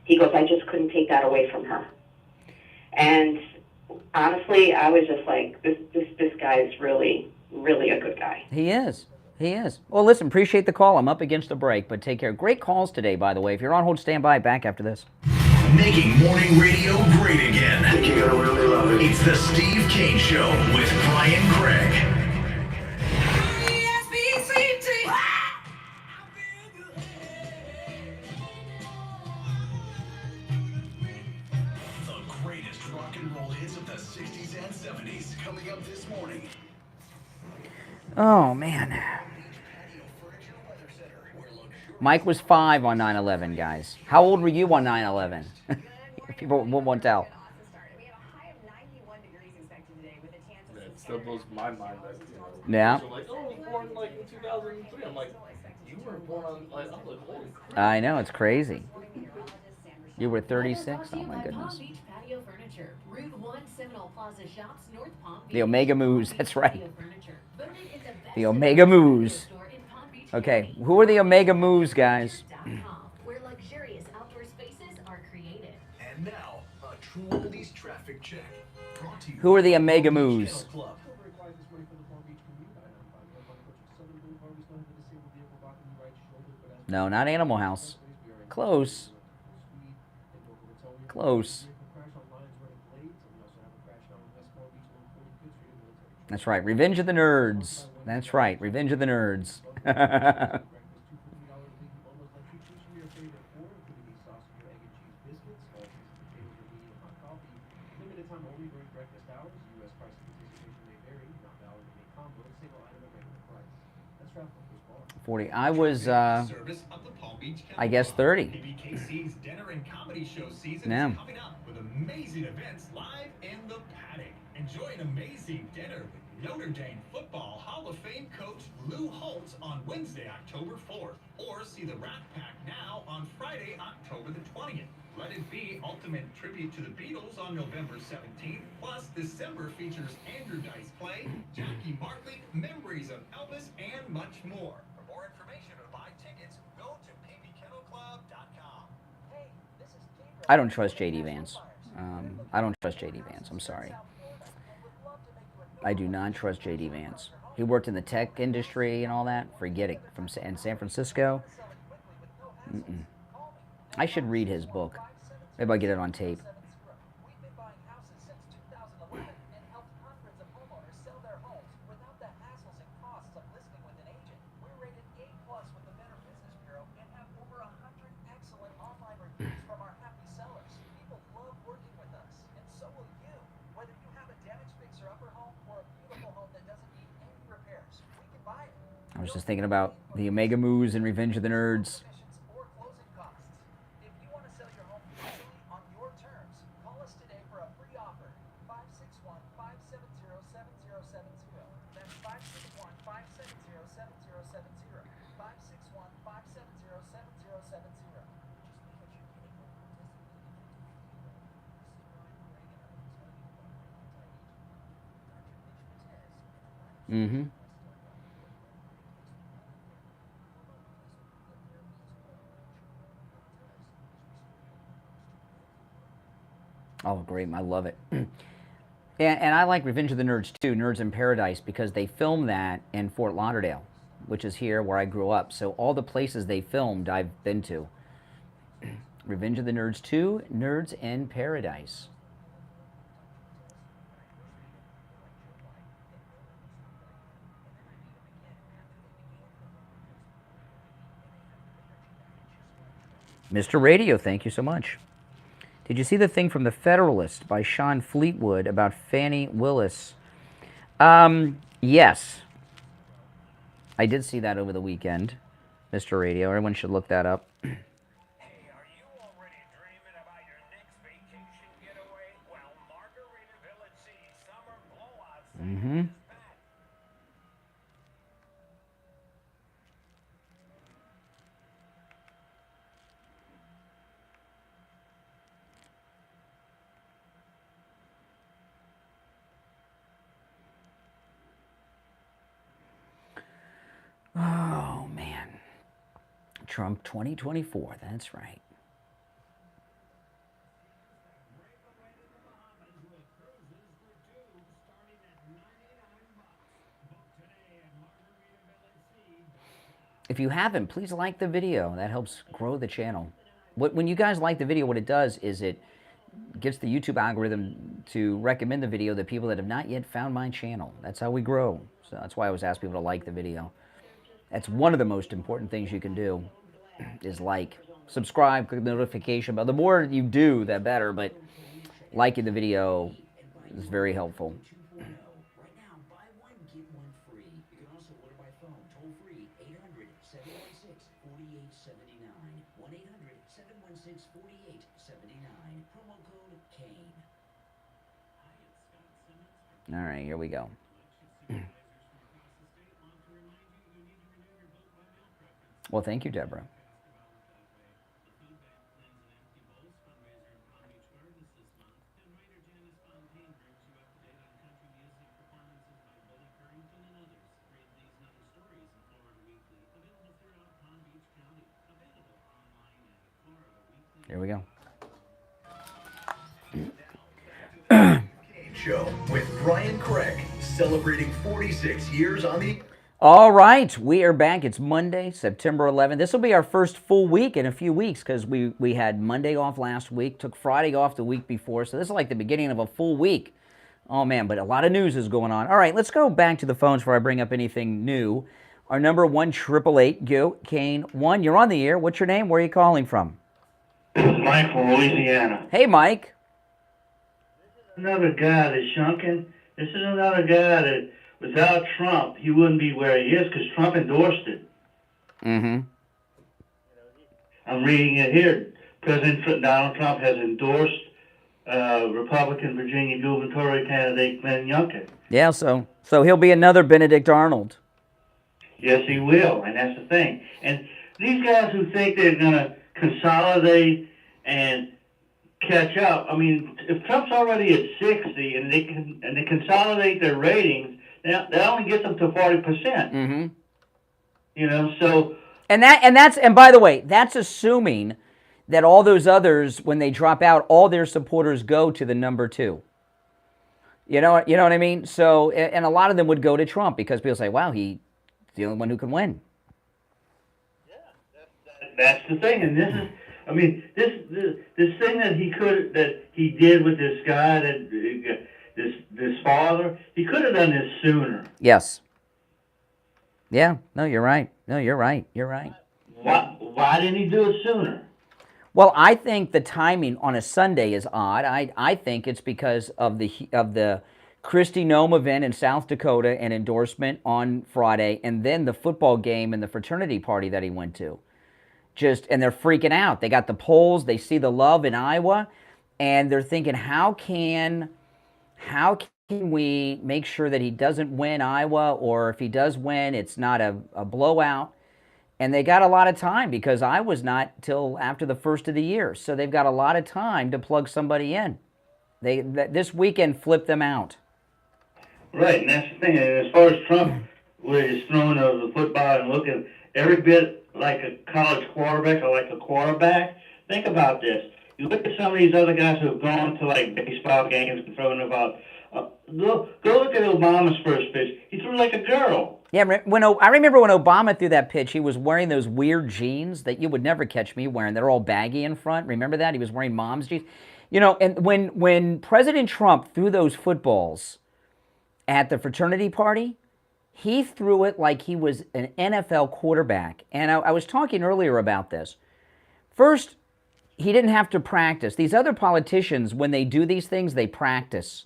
He goes, I just couldn't take that away from her. And honestly, I was just like, this guy is really, really a good guy. He is. He is. Well, listen, appreciate the call. I'm up against a break, but take care. Great calls today, by the way. If you're on hold, stand by. Back after this. Making morning radio great again. I think you're gonna really love it. It's the Steve Kane Show with Brian Craig. The greatest rock and roll hits of the 60s and 70s coming up this morning. Oh, man. Mike was 5 on 9/11, guys. How old were you on 9/11? People won't tell. It still blows my mind that, Yeah. So like, oh, I was born like in 2003. I'm like, you were born on, like, I'm like, holy crap. I know, it's crazy. You were 36? Oh, my goodness. The Omega Moves, that's right. The Omega Moves. Okay, who are the Omega Moves, guys? Where luxurious outdoor spaces are created. And now, a True Oldies traffic check. Brought to you Who are the Omega Moves? No, not Animal House. Close. Close. That's right. Revenge of the Nerds. That's right. Revenge of the Nerds. 40. I was, I guess, 30. PBKC's dinner and comedy show season Yeah. is coming up with amazing events live in the paddock. Enjoy an amazing dinner with Notre Dame football Hall of Fame coach Lou Holtz on Wednesday, October 4th. Or see the Rat Pack now on Friday, October the 20th. Let It Be ultimate tribute to the Beatles on November 17th. Plus, December features Andrew Dice Clay, Jackie Martley, Memories of Elvis, and much more. For more information or to buy tickets, go to pbkennelclub.com. Hey, this is Gabriel. I don't trust J.D. Vance. I don't trust J.D. Vance. I'm sorry. I do not trust J.D. Vance. He worked in the tech industry and all that. Forget it. In San Francisco. I should read his book. Maybe I'll get it on tape. We've been buying houses since 2011 and helped hundreds of homeowners sell their homes without the hassles and costs of listing with an agent. We're rated A+ with the Better Business Bureau and have over 100 excellent online reviews from our happy sellers. People love working with us, and so will you. Whether you have a damaged fixer-upper home or a beautiful home that doesn't need any repairs, we can buy it. I was just thinking about the Omega Moves and Revenge of the Nerds. Or closing costs. If you want to sell your home easily on your terms, call us today for a free offer. 561-570-7070. That's 561-570-7070. 561-570-7070. Mm-hmm. Oh, great. I love it. And I like Revenge of the Nerds, too, Nerds in Paradise, because they filmed that in Fort Lauderdale, which is here where I grew up. So all the places they filmed, I've been to. Revenge of the Nerds 2, Nerds in Paradise. Mr. Radio, thank you so much. Did you see the thing from The Federalist by Sean Fleetwood about Fannie Willis? Yes. I did see that over the weekend, Mr. Radio. Everyone should look that up. Hey, are you already dreaming about your next vacation getaway? Well, Margaritaville at Sea Summer Blowout Mm-hmm. is back. Oh, man. Trump 2024, that's right. If you haven't, please like the video. That helps grow the channel. When you guys like the video, what it does is it gets the YouTube algorithm to recommend the video to people that have not yet found my channel. That's how we grow. So that's why I always ask people to like the video. That's one of the most important things you can do, is like, subscribe, click the notification bell. The more you do, the better, but liking the video is very helpful. Right now, buy one, get one free. You can also order by phone, toll free, 800-716-4879. 1-800-716-4879. Promo code KANE. All right, here we go. Well, thank you, Deborah. Here we go. Show with Brian Craig, celebrating 46 years on the... All right, we are back. It's Monday, September 11th. This will be our first full week in a few weeks because we had Monday off last week, took Friday off the week before, so this is like the beginning of a full week. Oh, man, but a lot of news is going on. All right, let's go back to the phones before I bring up anything new. Our number 1-888-GO-KANE-1. You're on the air. What's your name? Where are you calling from? This is Mike from Louisiana. Hey, Mike. Another guy that's Youngkin. This is another guy that without Trump, he wouldn't be where he is because Trump endorsed it. Mm-hmm. I'm reading it here. President Donald Trump has endorsed Republican Virginia gubernatorial candidate Glenn Youngkin. Yeah, so he'll be another Benedict Arnold. Yes, he will, and that's the thing. And these guys who think they're going to consolidate and catch up, I mean, if Trump's already at 60 and they consolidate their ratings, that only gets them to 40%. Mm-hmm. You know, so and by the way, that's assuming that all those others, when they drop out, all their supporters go to the number 2. You know what I mean? So, and a lot of them would go to Trump because people say, "Wow, he's the only one who can win." That's the thing, and this is, I mean, this thing that he did with this guy, this father, he could have done this sooner. Yes. Yeah. No, you're right. No, you're right. You're right. Why didn't he do it sooner? Well, I think the timing on a Sunday is odd. I think it's because of the Kristi Noem event in South Dakota and endorsement on Friday, and then the football game and the fraternity party that he went to. And they're freaking out. They got the polls. They see the love in Iowa, and they're thinking, how can we make sure that he doesn't win Iowa, or if he does win, it's not a blowout? And they got a lot of time because Iowa's not till after the first of the year, so they've got a lot of time to plug somebody in. This weekend flipped them out. Right, and that's the thing. And as far as Trump, with his throwing of the football and looking every bit like a college quarterback or like a quarterback, think about this. You look at some of these other guys who have gone to like baseball games and throwing the ball. Go look at Obama's first pitch. He threw like a girl. Yeah, I remember when Obama threw that pitch, he was wearing those weird jeans that you would never catch me wearing. They're all baggy in front. Remember that? He was wearing mom's jeans. You know, and when President Trump threw those footballs at the fraternity party, he threw it like he was an NFL quarterback. And I was talking earlier about this. First, he didn't have to practice. These other politicians, when they do these things, they practice.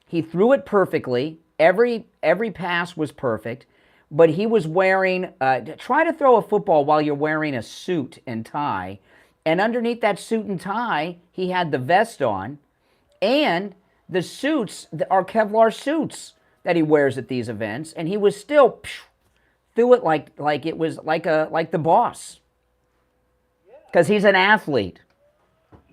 He threw it perfectly. Every pass was perfect. But he was wearing, try to throw a football while you're wearing a suit and tie. And underneath that suit and tie, he had the vest on. And the suits are Kevlar suits that he wears at these events. And he was still, threw it like it was like the boss. Because he's an athlete.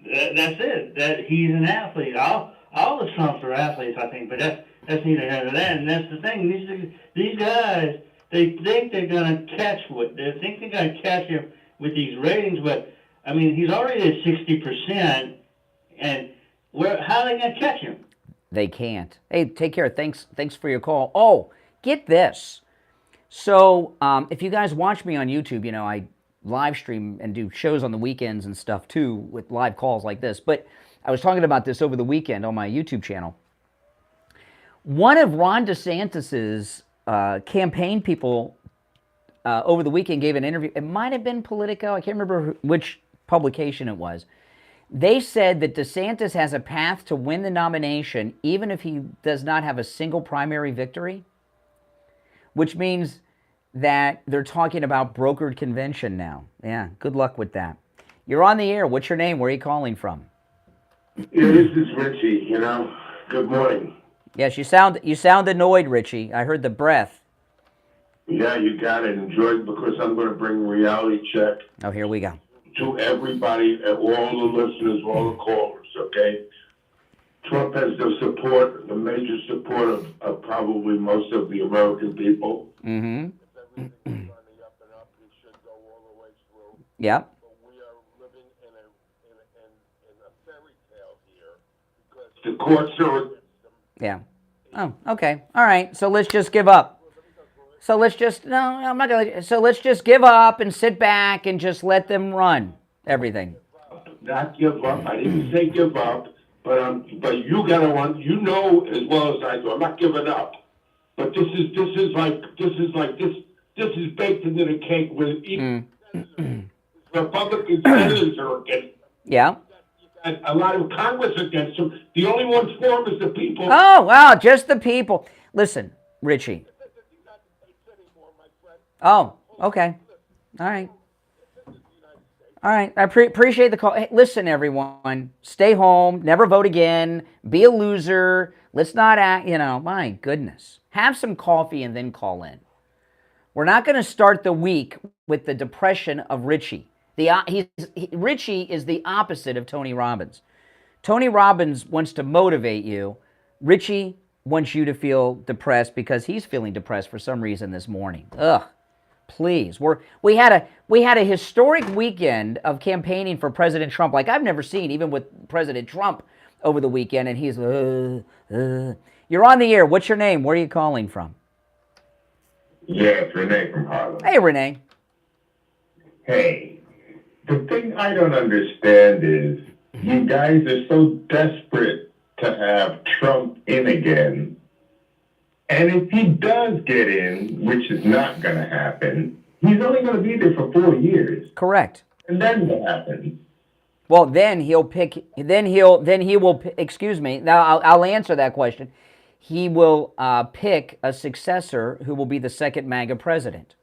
That's it. That he's an athlete. All the Trumps are athletes, I think, but that's neither here nor there. And that's the thing. These guys, they think they're going to catch him with these ratings, but I mean, he's already at 60%, and how are they going to catch him? They can't. Hey, take care. Thanks for your call. Oh, get this. So, if you guys watch me on YouTube, you know, I live stream and do shows on the weekends and stuff too with live calls like this. But I was talking about this over the weekend on my YouTube channel. One of Ron DeSantis's campaign people over the weekend gave an interview. It might have been Politico. I can't remember which publication it was. They said that DeSantis has a path to win the nomination even if he does not have a single primary victory, which means that they're talking about brokered convention now. Yeah, good luck with that. You're on the air. What's your name? Where are you calling from? Yeah, this is Richie, you know. Good morning. Yes, you sound annoyed, Richie. I heard the breath. Yeah, you got it. Enjoy it because I'm going to bring reality check. Oh, here we go. To everybody, all the listeners, all the callers, okay? Trump has the major support of probably most of the American people. Mm-hmm. Yep. The courts are... Yeah. Oh, okay. All right. So let's just give up. So let's just give up and sit back and just let them run everything. Not give up. I didn't say give up, but you gotta want. You know as well as I do. I'm not giving up. But this is baked into the cake with even Republican senators are against. Yeah. A lot of Congress against him. The only ones for him is the people. Oh, wow, just the people. Listen, Richie? Oh, okay. All right. All right. I appreciate the call. Hey, listen, everyone. Stay home. Never vote again. Be a loser. Let's not act, my goodness. Have some coffee and then call in. We're not going to start the week with the depression of Richie. Richie is the opposite of Tony Robbins. Tony Robbins wants to motivate you. Richie wants you to feel depressed because he's feeling depressed for some reason this morning. Ugh. Please. We had a historic weekend of campaigning for President Trump like I've never seen, even with President Trump over the weekend, and he's You're on the air. What's your name? Where are you calling from? Yeah, it's Renee from Harlem. Hey, Renee. Hey, the thing I don't understand is you guys are so desperate to have Trump in again. And if he does get in, which is not going to happen, he's only going to be there for 4 years. Correct. And then what happens? Well, then he will, excuse me, now I'll answer that question. He will pick a successor who will be the second MAGA president.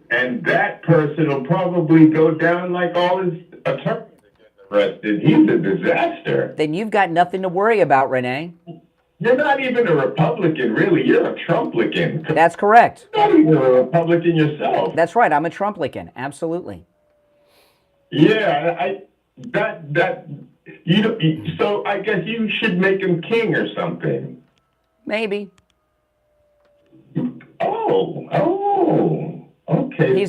And that person will probably go down like all his attorneys get arrested. He's a disaster. Then you've got nothing to worry about, Renee. You're not even a Republican, really. You're a Trumplican. That's correct. You're not even a Republican yourself. That's right. I'm a Trumplican. Absolutely. Yeah, so I guess you should make him king or something. Maybe. Oh, okay.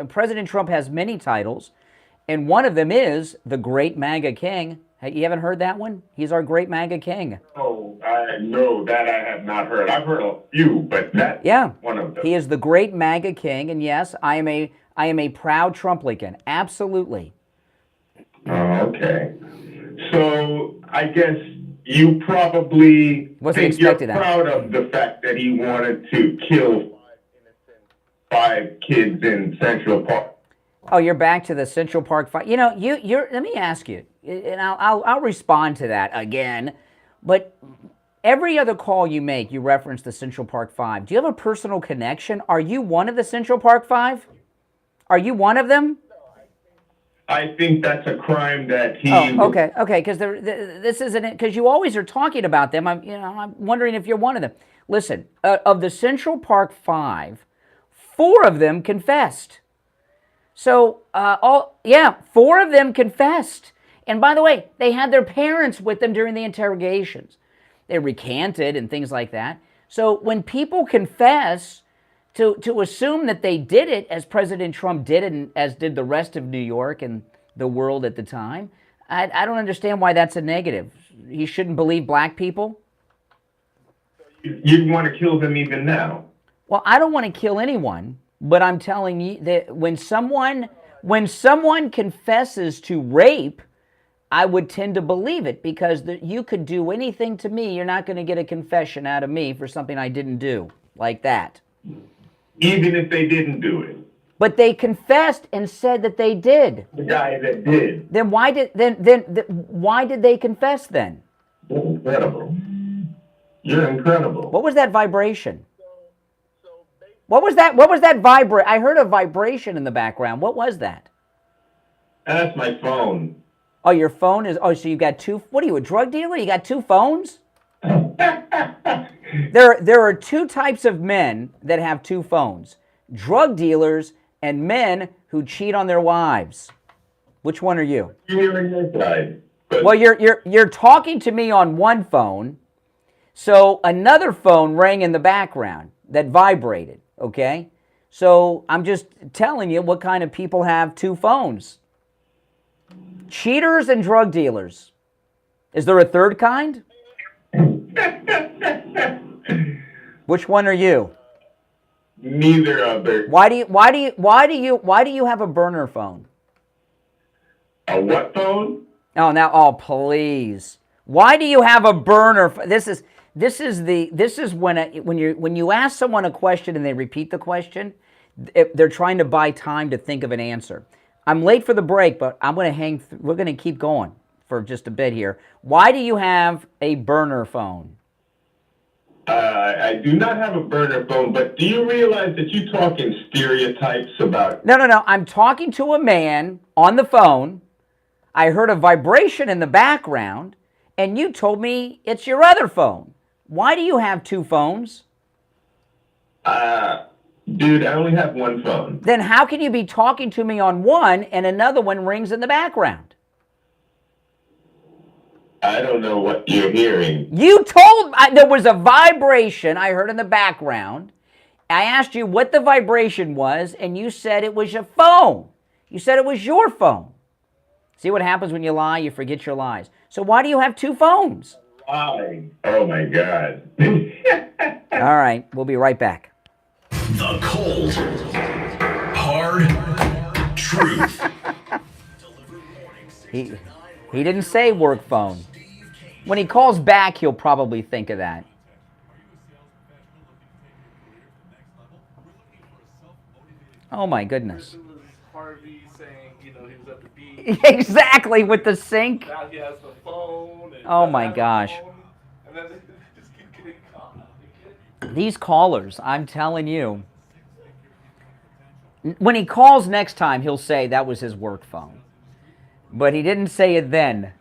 President Trump has many titles, and one of them is the Great MAGA King. You haven't heard that one? He's our Great MAGA King. Oh, no, that I have not heard. I've heard a few, but that's one of them. He is the Great MAGA King, and yes, I am a proud Trumplican. Absolutely. Oh, okay. So I guess you probably think you're proud of the fact that he wanted to kill 5 kids in Central Park. Oh, you're back to the Central Park fight. Let me ask you, and I'll respond to that again, but every other call you make, you reference the Central Park 5. Do you have a personal connection? Are you one of the Central Park 5? Are you one of them? I think that's a crime that he... Oh, okay, because this isn't it, because you always are talking about them. I'm wondering if you're one of them. Listen, of the Central Park 5, 4 of them confessed. So, 4 of them confessed. And by the way, they had their parents with them during the interrogations. They recanted and things like that. So when people confess, to assume that they did it, as President Trump did and as did the rest of New York and the world at the time, I don't understand why that's a negative. He shouldn't believe black people? You'd want to kill them even now. Well, I don't want to kill anyone. But I'm telling you that when someone confesses to rape, I would tend to believe it because you could do anything to me. You're not going to get a confession out of me for something I didn't do like that. Even if they didn't do it. But they confessed and said that they did. The guy that did. Then why did they confess then? You're incredible. You're incredible. What was that vibration? What was that vibrate? I heard a vibration in the background. What was that? That's my phone. Oh, your phone is... Oh, so you got 2... What are you, a drug dealer? You got 2 phones? There are 2 types of men that have 2 phones. Drug dealers and men who cheat on their wives. Which one are you? You're on your side. Well, you're talking to me on one phone, so another phone rang in the background that vibrated. Okay, so I'm just telling you what kind of people have 2 phones. Cheaters and drug dealers. Is there a third kind? Which one are you? Neither of them. Why do you have a burner phone? A what phone? Oh, please. Why do you have a burner? This is when you ask someone a question and they repeat the question, they're trying to buy time to think of an answer. I'm late for the break, but we're going to keep going for just a bit here. Why do you have a burner phone? I do not have a burner phone, but do you realize that you talk in stereotypes about... No. I'm talking to a man on the phone. I heard a vibration in the background, and you told me it's your other phone. Why do you have two phones? Dude, I only have one phone. Then how can you be talking to me on one and another one rings in the background? I don't know what you're hearing. You told there was a vibration I heard in the background. I asked you what the vibration was, and you said it was your phone. You said it was your phone. See what happens when you lie? You forget your lies. So why do you have two phones? Lying. Oh, my God. All right, we'll be right back. The cold, hard truth. He didn't say work phone. When he calls back, he'll probably think of that. Oh, my goodness. Harvey saying, he was at the beach. Exactly, with the sink. Now he has the phone. Oh, my gosh. And then they just keep getting caught. These callers, I'm telling you. When he calls next time, he'll say that was his work phone. But he didn't say it then.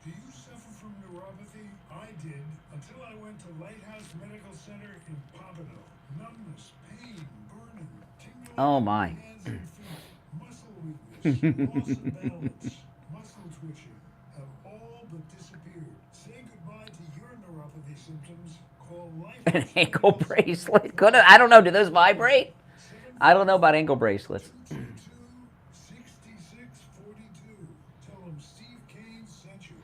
Do you suffer from neuropathy? I did until I went to Lighthouse Medical Center in Pompano. Numbness, pain, burning, tingling Oh, my. hands and feet, muscle weakness, loss of balance, muscle twitching have all but disappeared. Say goodbye to your neuropathy symptoms. Call Lighthouse. An ankle bracelet. I don't know. Do those vibrate? I don't know about ankle bracelets. 6642. Tell them Steve Kane sent you.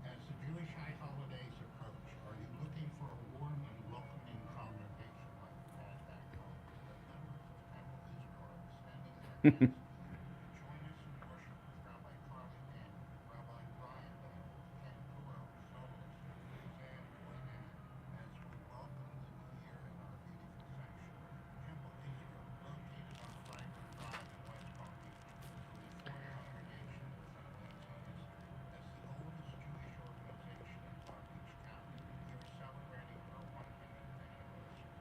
As the Jewish high holidays approach, are you looking for a warm and welcoming congregation like you had back home? The members of Temple Israel are extending their hands. Join us in worship with Rabbi Carly Payne, Rabbi Brian Payne, Ken Kuro, soloist, Suzanne Moynihan, as we welcome the new year in our beautiful sanctuary. Temple Israel, located on Flagler Drive in West Palm Beach, is a Reformed congregation with an amazing history. As the oldest Jewish organization in Palm Beach County, we are celebrating our 100th anniversary.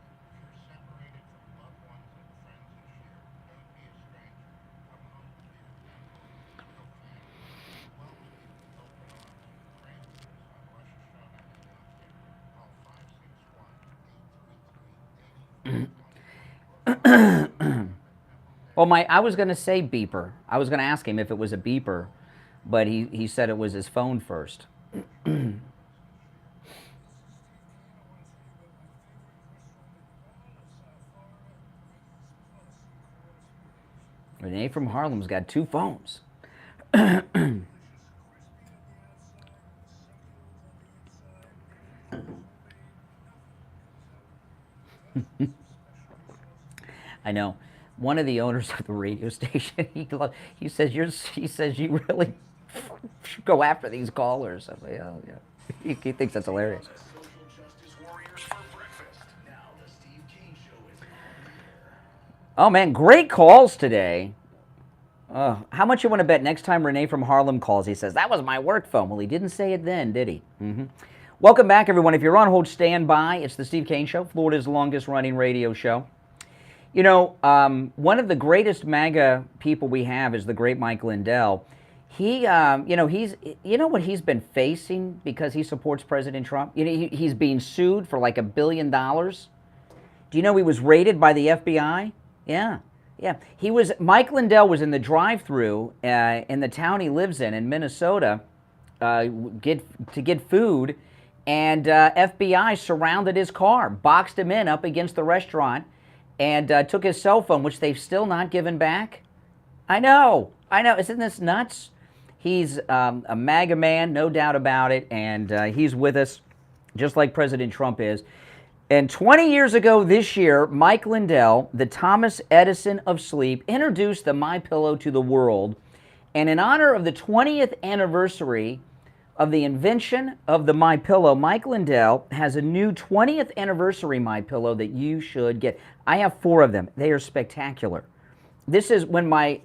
If you're separated from loved ones and friends this year, don't be a stranger. Come home to your temple Israel family. We welcome you with open arms and pray with us on Rosh Hashanah and Yom Kippur. Call 561-833-8424. Well, I was going to say beeper. I was going to ask him if it was a beeper, but he said it was his phone first. Renee from Harlem's got two phones. I know. One of the owners of the radio station, he says you really should go after these callers. I'm like, oh, yeah. He thinks that's hilarious. Oh man, great calls today. How much you want to bet next time Renee from Harlem calls, he says, that was my work phone. Well, he didn't say it then, did he? Welcome back, everyone. If you're on hold, stand by. It's the Steve Kane Show, Florida's longest running radio show. You know, one of the greatest MAGA people we have is the great Mike Lindell. You know what he's been facing because he supports President Trump? You know, he's being sued for like $1 billion. Do you know he was raided by the FBI? Yeah. Mike Lindell was in the drive-thru in the town he lives in Minnesota, to get food, and FBI surrounded his car, boxed him in up against the restaurant, and took his cell phone, which they've still not given back. I know. Isn't this nuts? He's a MAGA man, no doubt about it, and he's with us, just like President Trump is. And 20 years ago this year, Mike Lindell, the Thomas Edison of sleep, introduced the MyPillow to the world. And in honor of the 20th anniversary of the invention of the My Pillow, Mike Lindell has a new 20th anniversary My Pillow that you should get. I have 4 of them. They are spectacular. This is when my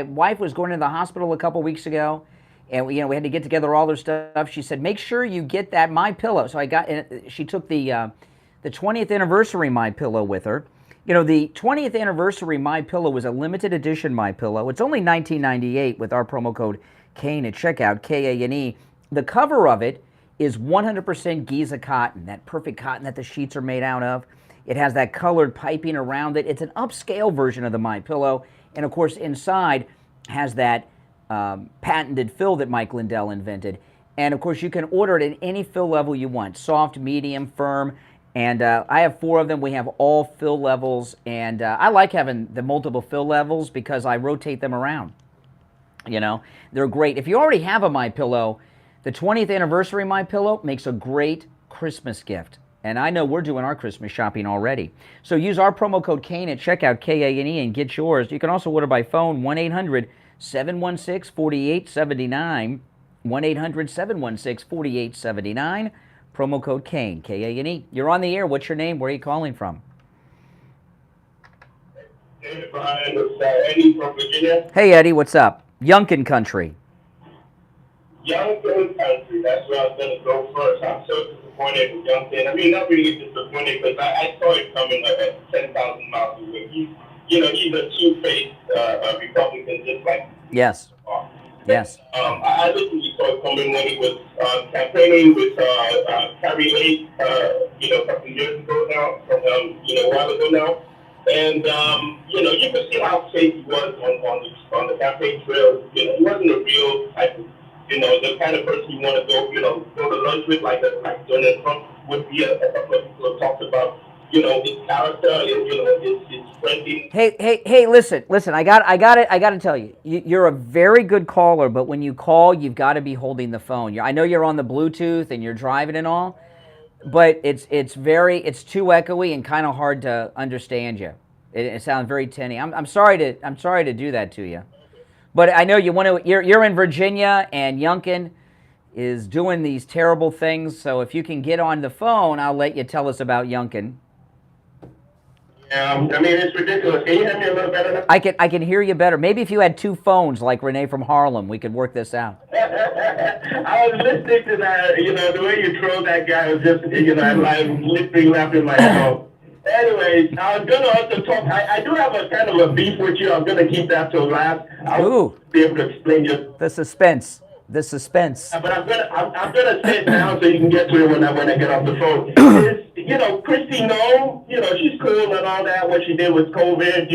wife was going to the hospital a couple weeks ago, and we had to get together all their stuff. She said, "Make sure you get that My Pillow." So I got. She took the 20th anniversary My Pillow with her. The 20th anniversary My Pillow was a limited edition My Pillow. It's only $19.98 with our promo code Kane at checkout, Kane. The cover of it is 100% Giza cotton, that perfect cotton that the sheets are made out of. It has that colored piping around it. It's an upscale version of the My Pillow, and of course inside has that patented fill that Mike Lindell invented. And of course you can order it at any fill level you want, soft, medium, firm. And I have 4 of them. We have all fill levels, and I like having the multiple fill levels because I rotate them around. They're great. If you already have a My Pillow, the 20th anniversary My Pillow makes a great Christmas gift. And I know we're doing our Christmas shopping already. So use our promo code Kane at checkout, Kane, and get yours. You can also order by phone, 1-800-716-4879, 1-800-716-4879, promo code Kane, Kane. You're on the air. What's your name? Where are you calling from? Hey, Brian, it's Eddie from Virginia. Hey, Eddie, what's up? Youngkin country. Youngkin country, that's where I was going to go first. I'm so disappointed with Youngkin. I mean, not really disappointed because I saw it coming like at 10,000 miles away. He's a two-faced Republican, just like. Yes. Yes. I literally saw it coming when he was campaigning with Carrie Lake, a couple years ago now, a while ago now. And, you could see how fake he was on the campaign trail. He wasn't a real type of, the kind of person you want to go to lunch with, like Donald Trump would be. A couple of people have talked about, his character and, his friendly. Hey, listen, I got to tell you, you're a very good caller, but when you call, you've got to be holding the phone. I know you're on the Bluetooth and you're driving and all, but it's too echoey and kind of hard to understand you. It sounds very tinny. I'm sorry to do that to you. But I know you're in Virginia, and Youngkin is doing these terrible things. So if you can get on the phone, I'll let you tell us about Youngkin. Yeah, I mean, it's ridiculous. Can you hear me a little better now? I can hear you better. Maybe if you had 2 phones like Renee from Harlem, we could work this out. I was listening to that, the way you trolled that guy was just, I'm literally laughing my head off. Anyways, I was going to also talk. I do have a kind of a beef with you. I'm going to keep that till last. I'll be able to explain you. The suspense. But I'm gonna say it now so you can get to it when I get off the phone. Christy Noem, she's cool and all that, what she did with COVID,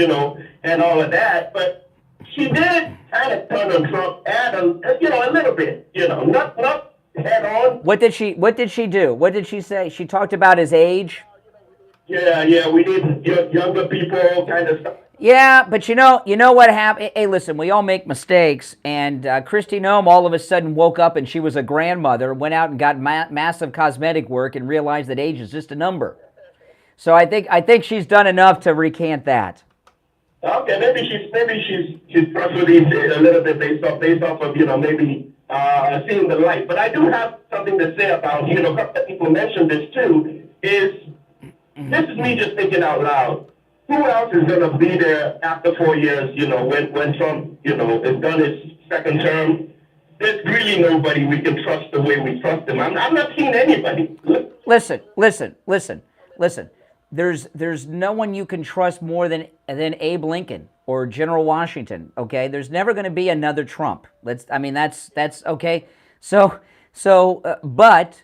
and all of that. But she did kind of turn on Trump a little bit, not head on. What did she do? What did she say? She talked about his age. Yeah, we need younger people kind of stuff. Yeah, but you know what happened? Hey, listen, we all make mistakes, and Kristi Noem all of a sudden woke up and she was a grandmother, went out and got massive cosmetic work and realized that age is just a number. So I think she's done enough to recant that. Okay, maybe she's trustworthy a little bit based off of maybe seeing the light. But I do have something to say about a couple of people mentioned this too. This is me just thinking out loud. Who else is going to be there after 4 years, when Trump, is done his second term? There's really nobody we can trust the way we trust him. I'm not seeing anybody. Listen. There's no one you can trust more than Abe Lincoln or General Washington, okay? There's never going to be another Trump. That's okay. But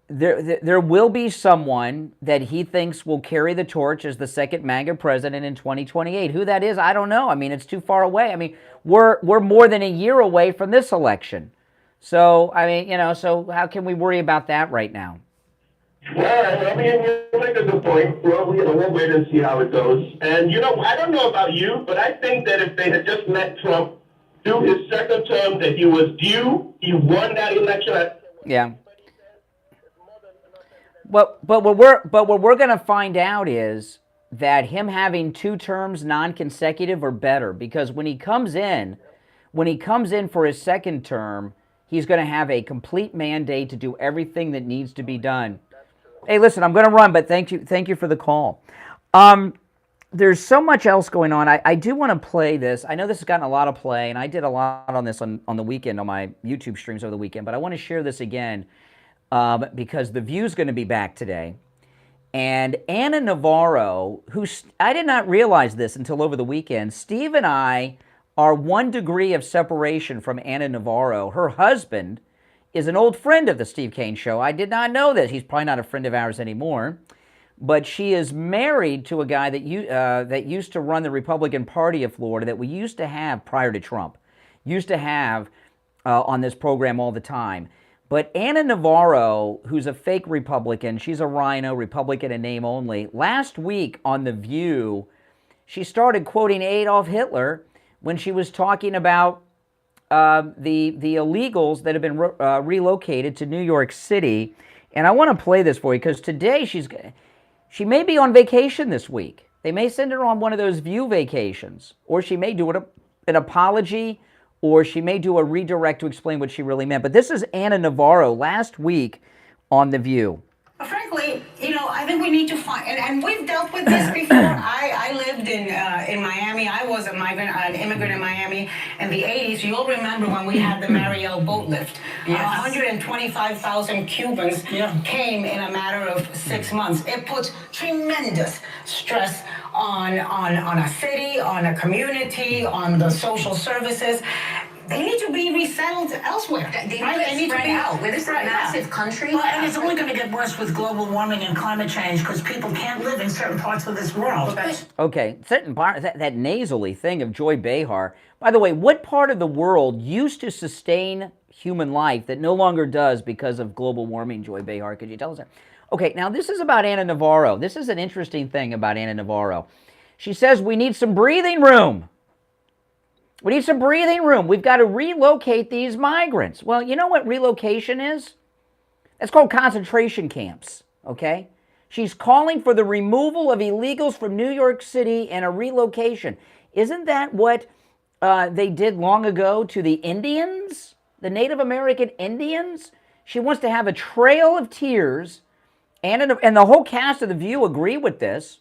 there will be someone that he thinks will carry the torch as the second MAGA president in 2028. Who that is, I don't know. I mean, it's too far away. I mean, we're more than a year away from this election. So, I mean, so how can we worry about that right now? Well, I mean, you make a good point. Well, we'll wait and see how it goes. And, I don't know about you, but I think that if they had just let Trump do his second term that he was due, he won that election. Yeah. But what we're going to find out is that him having 2 terms non-consecutive are better, because when he comes in for his second term, He's going to have a complete mandate to do everything that needs to be done. Hey, listen, I'm going to run, but thank you for the call. There's so much else going on. I do want to play this. I know this has gotten a lot of play, and I did a lot on this on the weekend, on my YouTube streams over the weekend, but I want to share this again because The View's going to be back today. And Ana Navarro, who I did not realize this until over the weekend, Steve and I are 1 degree of separation from Ana Navarro. Her husband is an old friend of the Steve Kane Show. I did not know this. He's probably not a friend of ours anymore. But she is married to a guy that used to run the Republican Party of Florida that we used to have prior to Trump. Used to have on this program all the time. But Ana Navarro, who's a fake Republican, she's a rhino, Republican in name only. Last week on The View, she started quoting Adolf Hitler when she was talking about the illegals that have been relocated to New York City. And I want to play this for you because today she may be on vacation this week. They may send her on one of those View vacations, or she may do an apology, or she may do a redirect to explain what she really meant. But this is Ana Navarro last week on The View. Frankly, I think we need to find, and we've dealt with this before. I lived in Miami. I was an immigrant in Miami in the 80s. You'll remember when we had the Mariel boat lift. Yes. 125,000 Cubans came in a matter of 6 months. It puts tremendous stress on a city, on a community, on the social services. They need to be resettled elsewhere. They need to be out. We're this massive country. Well, and it's only going to get worse with global warming and climate change because people can't live in certain parts of this world. Okay, certain part, that nasally thing of Joy Behar. By the way, what part of the world used to sustain human life that no longer does because of global warming, Joy Behar? Could you tell us that? Okay, now this is about Ana Navarro. This is an interesting thing about Ana Navarro. She says we need some breathing room. We need some breathing room. We've got to relocate these migrants. Well, you know what relocation is? That's called concentration camps, okay? She's calling for the removal of illegals from New York City and a relocation. Isn't that what they did long ago to the Indians, the Native American Indians? She wants to have a trail of tears, and the whole cast of The View agree with this.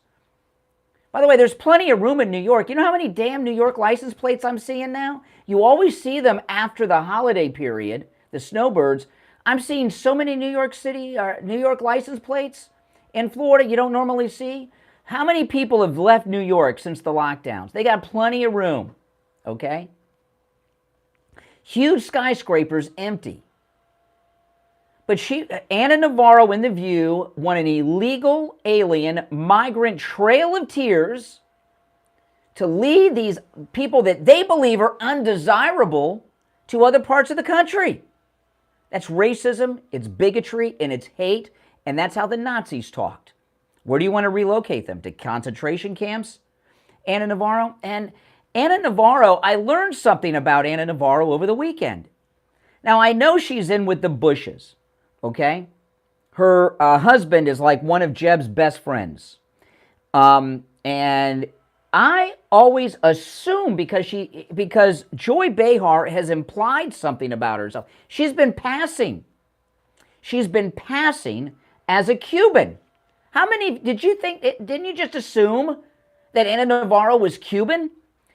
By the way, there's plenty of room in New York. You know how many damn New York license plates I'm seeing now? You always see them after the holiday period, the snowbirds. I'm seeing so many New York license plates in Florida you don't normally see. How many people have left New York since the lockdowns? They got plenty of room, okay? Huge skyscrapers empty. But Ana Navarro in The View want an illegal alien migrant trail of tears to lead these people that they believe are undesirable to other parts of the country. That's racism, it's bigotry, and it's hate, and that's how the Nazis talked. Where do you want to relocate them? To concentration camps? Ana Navarro? And Ana Navarro, I learned something about Ana Navarro over the weekend. Now, I know she's in with the Bushes. Okay? Her husband is like one of Jeb's best friends. And I always assume because Joy Behar has implied something about herself. She's been passing as a Cuban. How many, didn't you just assume that Ana Navarro was Cuban?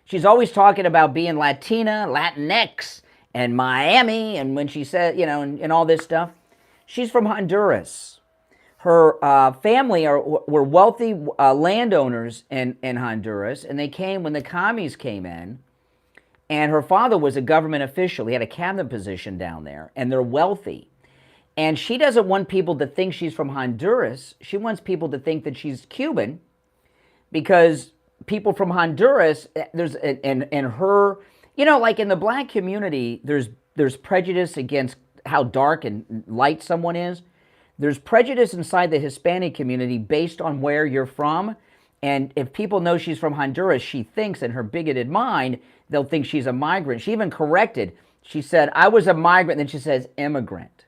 She's always talking about being Latina, Latinx, and Miami, and when she said, and all this stuff. She's from Honduras. Her family were wealthy landowners in Honduras, and they came when the commies came in, and her father was a government official. He had a cabinet position down there, and they're wealthy. And she doesn't want people to think she's from Honduras. She wants people to think that she's Cuban because people from Honduras, like in the black community, there's prejudice against how dark and light someone is. There's prejudice inside the Hispanic community based on where you're from. And if people know she's from Honduras, she thinks in her bigoted mind, they'll think she's a migrant. She even corrected. She said, I was a migrant. Then she says, immigrant.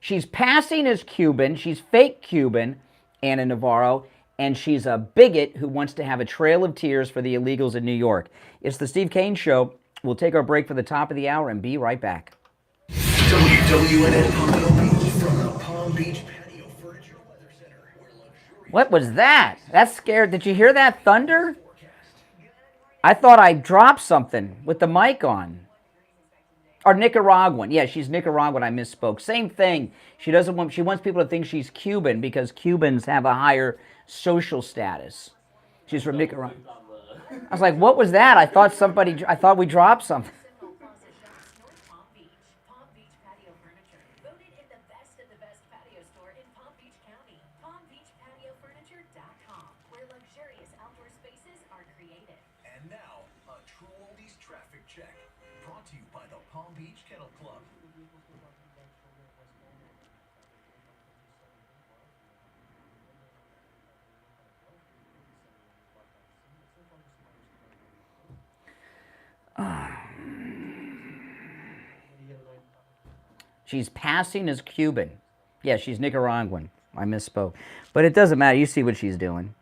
She's passing as Cuban. She's fake Cuban, Ana Navarro. And she's a bigot who wants to have a trail of tears for the illegals in New York. It's the Steve Kane Show. We'll take our break for the top of the hour and be right back. WNN Pompano Beach from the Palm Beach Patio Furniture Weather Center. What was that? That scared. Did you hear that thunder? I thought I dropped something with the mic on. Or Nicaraguan. Yeah, she's Nicaraguan. I misspoke. Same thing. She doesn't want. She wants people to think she's Cuban because Cubans have a higher social status. She's from Nicaragua. I was like, what was that? I thought we dropped something. And now, a True Oldies traffic check. Brought to you by the Palm Beach Kennel Club. She's passing as Cuban. Yeah, she's Nicaraguan. I misspoke. But it doesn't matter. You see what she's doing.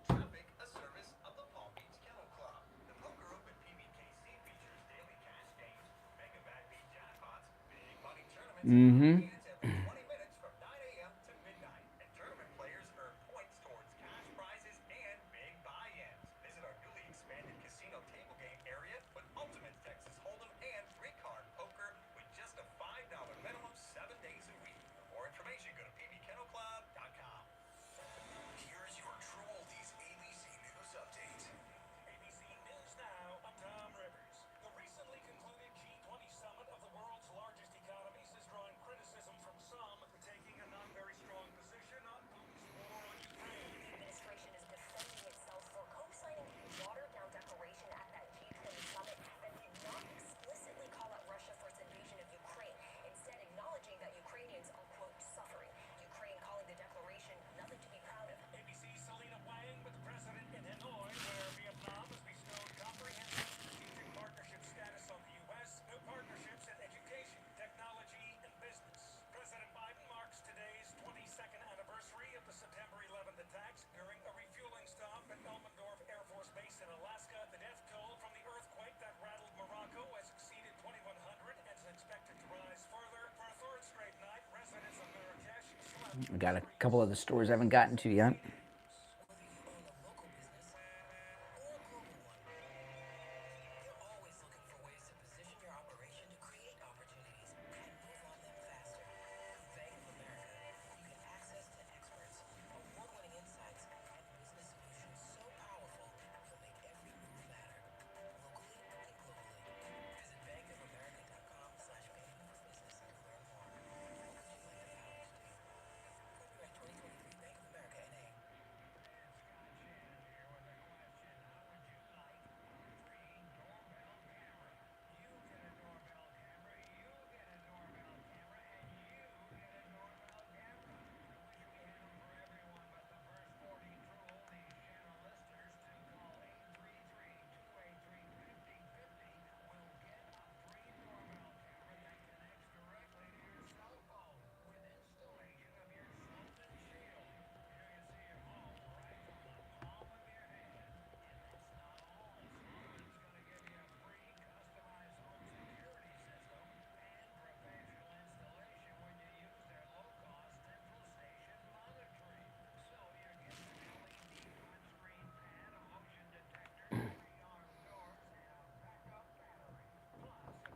Traffic, a service of the Palm Beach Kennel Club. The Poker Open PBKC features daily cash games, mega backbeat jackpots, big money tournaments, Mm-hmm. every 20 minutes from 9 a.m. to midnight. And tournament players earn points towards cash prizes and big buy-ins. Visit our newly expanded casino table game area with Ultimate Texas Hold'em and three-card poker with just a $5 minimum 7 days a week. For more information, go to pbkennelclub.com. Here's your True Oldies ABC News Update. ABC News Now, I'm Tom Rivers. The recently concluded G20 summit of the world's largest economies is drawing criticism from some for taking a not very strong position on Putin's war on Ukraine. The administration is defending itself for co-signing a watered-down declaration at that G20 summit that did not explicitly call out Russia for its invasion of Ukraine, instead acknowledging that Ukrainians are, quote, suffering. Ukraine calling the declaration nothing to be proud of. ABC's Selena Wang with the president in Hanoi, where Vietnam has bestowed comprehensive strategic partnership status on the U.S. New partnerships in education, technology, and business. President Biden marks today's 22nd anniversary of the September 11th attacks during a refueling stop at Elmendorf Air Force Base in Alaska. The death toll from the earthquake that rattled Morocco has exceeded 2,100 and is expected to rise further. For a third straight night, residents of Marrakesh slept. We got a couple of the stories I haven't gotten to yet.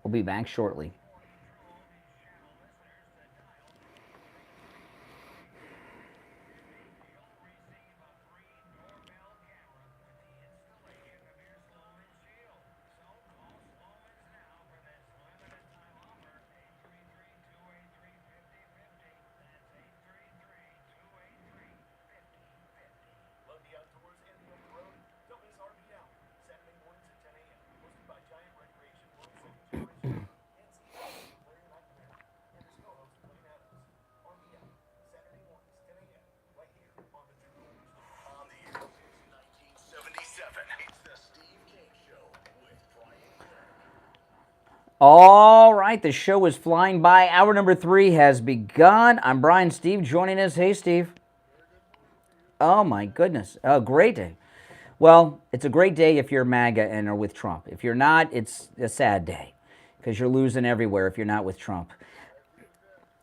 We'll be back shortly. Love the outdoors and the open road? Don't miss RV Out, Saturday mornings at 10 a.m. Hosted by Giant Recreation World Second Generation. All right, the show is flying by. Hour number 3 has begun. I'm Brian. Steve joining us. Hey, Steve. Oh, my goodness. Oh, great day. Well, it's a great day if you're MAGA and are with Trump. If you're not, it's a sad day because you're losing everywhere if you're not with Trump.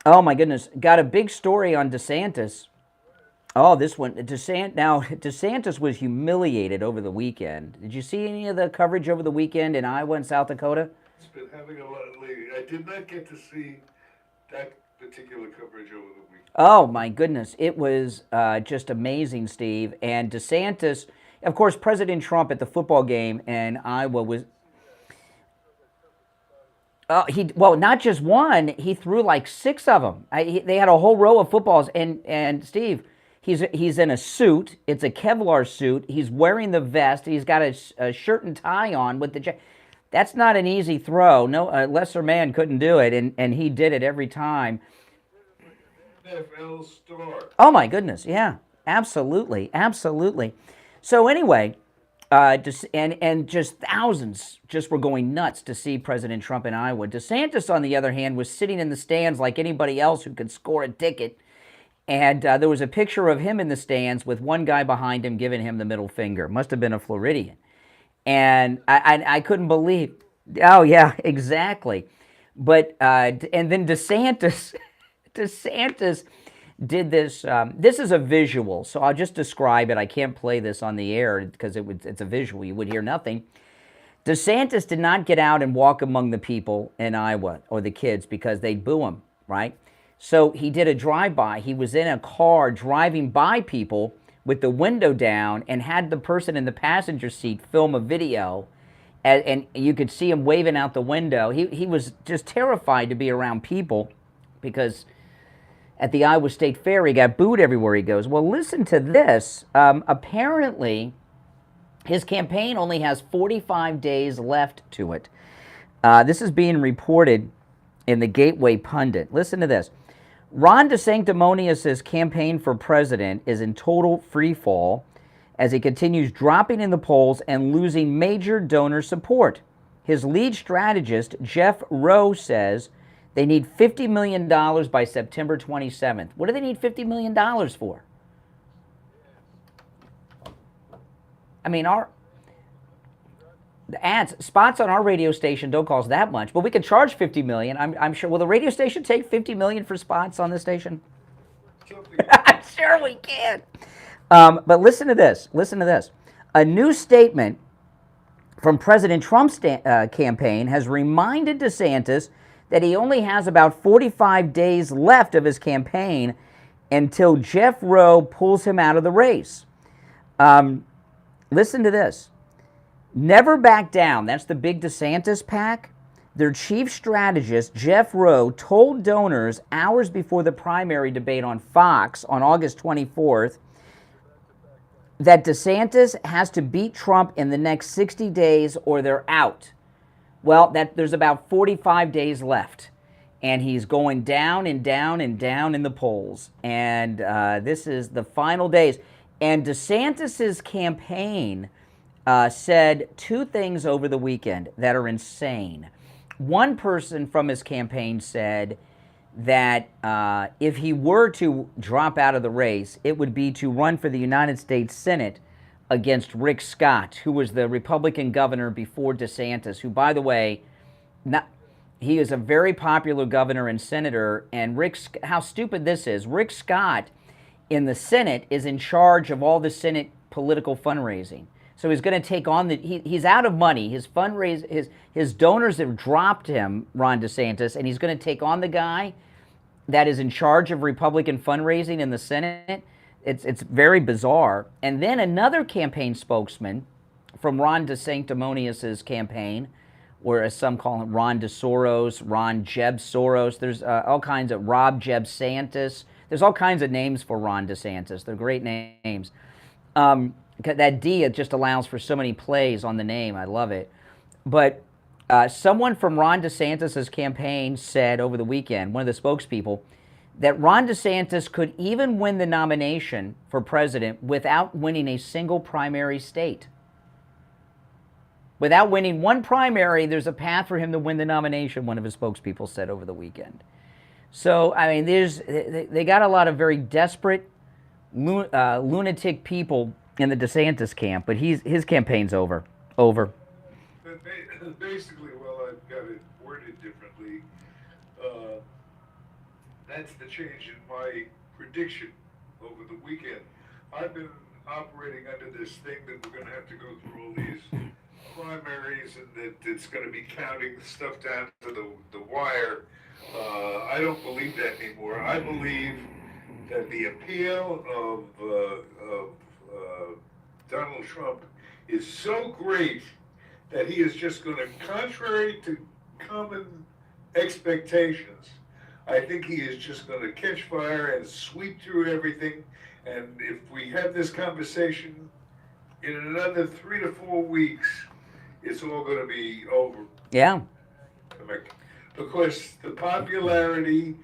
Oh, my goodness. Got a big story on DeSantis. Oh, this one. DeSantis was humiliated over the weekend. Did you see any of the coverage over the weekend in Iowa and South Dakota? It's been having a lot lately. I did not get to see that particular coverage over the weekend. Oh, my goodness. It was just amazing, Steve. And DeSantis, of course, President Trump at the football game in Iowa was... well, not just one. He threw like 6 of them. They had a whole row of footballs. And Steve, he's in a suit. It's a Kevlar suit. He's wearing the vest. He's got a shirt and tie on with the jacket. That's not an easy throw. No, a lesser man couldn't do it, and he did it every time. NFL star. Oh my goodness, yeah, absolutely, absolutely. So anyway, just thousands just were going nuts to see President Trump in Iowa. DeSantis, on the other hand, was sitting in the stands like anybody else who could score a ticket, and there was a picture of him in the stands with one guy behind him giving him the middle finger. Must have been a Floridian. And I couldn't believe, oh yeah, exactly. But, and then DeSantis did this, this is a visual, so I'll just describe it. I can't play this on the air because it's a visual, you would hear nothing. DeSantis did not get out and walk among the people in Iowa, or the kids, because they'd boo him, right? So he did a drive-by. He was in a car driving by people with the window down and had the person in the passenger seat film a video, and you could see him waving out the window. He was just terrified to be around people because at the Iowa State Fair he got booed everywhere he goes. Well, listen to this. Apparently, his campaign only has 45 days left to it. This is being reported in the Gateway Pundit. Listen to this. Ron DeSanctimonious' campaign for president is in total freefall as he continues dropping in the polls and losing major donor support. His lead strategist, Jeff Rowe, says they need $50 million by September 27th. What do they need $50 million for? I mean, the ads, spots on our radio station don't cost that much, but we could charge $50 million. I'm sure. Will the radio station take $50 million for spots on the station? I'm sure we can. But listen to this. Listen to this. A new statement from President Trump's campaign has reminded DeSantis that he only has about 45 days left of his campaign until Jeff Rowe pulls him out of the race. Listen to this. Never back down. That's the big DeSantis pack. Their chief strategist, Jeff Rowe, told donors hours before the primary debate on Fox on August 24th that DeSantis has to beat Trump in the next 60 days or they're out. Well, there's about 45 days left, and he's going down and down and down in the polls. And this is the final days. And DeSantis's campaign said 2 things over the weekend that are insane. One person from his campaign said that if he were to drop out of the race, it would be to run for the United States Senate against Rick Scott, who was the Republican governor before DeSantis, who, by the way, he is a very popular governor and senator. And how stupid this is. Rick Scott in the Senate is in charge of all the Senate political fundraising. So he's going to take on he's out of money. His his donors have dropped him, Ron DeSantis, and he's going to take on the guy that is in charge of Republican fundraising in the Senate. It's very bizarre. And then another campaign spokesman from Ron DeSanctimonious' campaign, or as some call him, Ron DeSoros, Ron Jeb Soros. There's all kinds of Rob Jeb Santis. There's all kinds of names for Ron DeSantis. They're great names. That D, it just allows for so many plays on the name. I love it. But someone from Ron DeSantis' campaign said over the weekend, one of the spokespeople, that Ron DeSantis could even win the nomination for president without winning a single primary state. Without winning one primary, there's a path for him to win the nomination, one of his spokespeople said over the weekend. So, I mean, they got a lot of very desperate, lunatic people in the DeSantis camp, but his campaign's over. Over. Basically, well, I've got it worded differently. That's the change in my prediction over the weekend. I've been operating under this thing that we're going to have to go through all these primaries and that it's going to be counting stuff down to the wire. I don't believe that anymore. I believe that the appeal of Donald Trump is so great that he is just going to, contrary to common expectations, I think he is just going to catch fire and sweep through everything. And if we have this conversation in another 3 to 4 weeks, it's all going to be over. Yeah. Because the popularity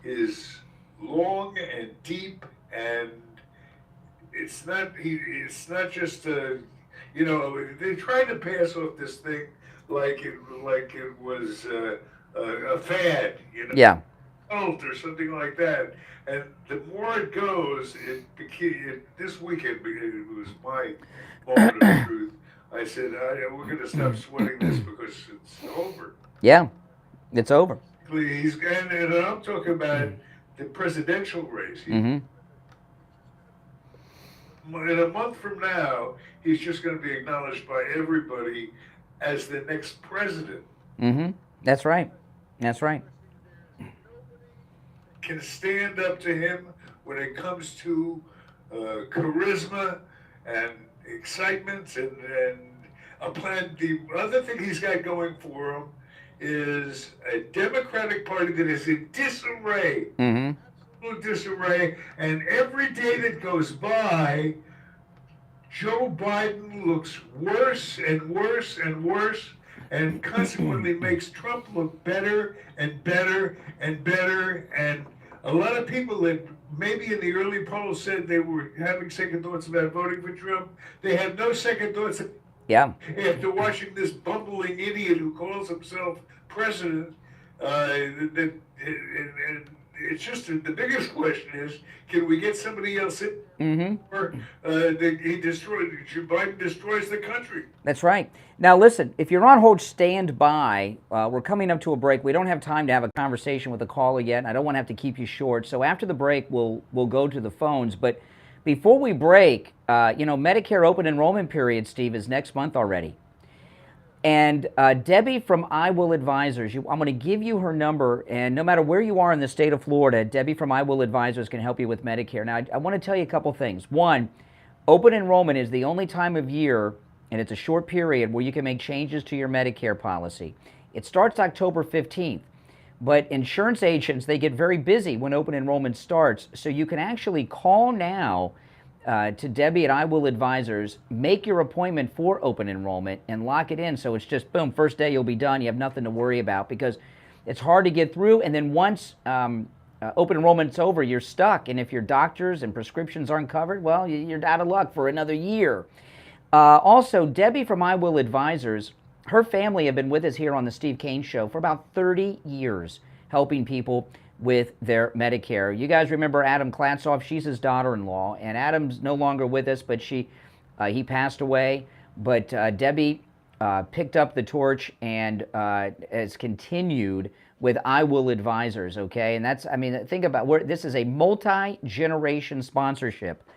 is long and deep, and it's not just they're trying to pass off this thing like it was a fad, Yeah. cult or something like that. And the more it goes, this weekend it was my moment of truth. I said, we're going to stop sweating this because it's over. Yeah, it's over. And I'm talking about the presidential race. Mm-hmm. In a month from now, he's just going to be acknowledged by everybody as the next president. Mm-hmm. That's right. That's right. Can stand up to him when it comes to charisma and excitement and a plan. The other thing he's got going for him is a Democratic Party that is in disarray. Mm-hmm. Absolute disarray. And every day that goes by, Joe Biden looks worse and worse and worse, and consequently makes Trump look better and better and better. And a lot of people that maybe in the early polls said they were having second thoughts about voting for Trump, they have no second thoughts Yeah. after watching this bumbling idiot who calls himself president. And it's just the biggest question is, can we get somebody else in? Mm-hmm. Or Biden destroys the country. That's right. Now, listen, if you're on hold, stand by. We're coming up to a break. We don't have time to have a conversation with the caller yet, and I don't want to have to keep you short. So after the break, we'll go to the phones. But before we break, Medicare open enrollment period, Steve, is next month already. And Debbie from I Will Advisors, I'm going to give you her number, and no matter where you are in the state of Florida, Debbie from I Will Advisors can help you with Medicare. Now, I want to tell you a couple things. One, open enrollment is the only time of year, and it's a short period, where you can make changes to your Medicare policy. It starts October 15th, but insurance agents, they get very busy when open enrollment starts, so you can actually call now to Debbie at I Will Advisors, make your appointment for open enrollment and lock it in, so it's just boom, first day you'll be done, you have nothing to worry about, because it's hard to get through, and then once open enrollment's over, you're stuck, and if your doctors and prescriptions aren't covered, well, you're out of luck for another year. Also, Debbie from I Will Advisors, her family have been with us here on the Steve Kane Show for about 30 years, helping people with their Medicare. You guys remember Adam Klatzoff? She's his daughter-in-law, and Adam's no longer with us, but he passed away. But Debbie picked up the torch and has continued with I Will Advisors, okay? And that's, think about, this is a multi-generation sponsorship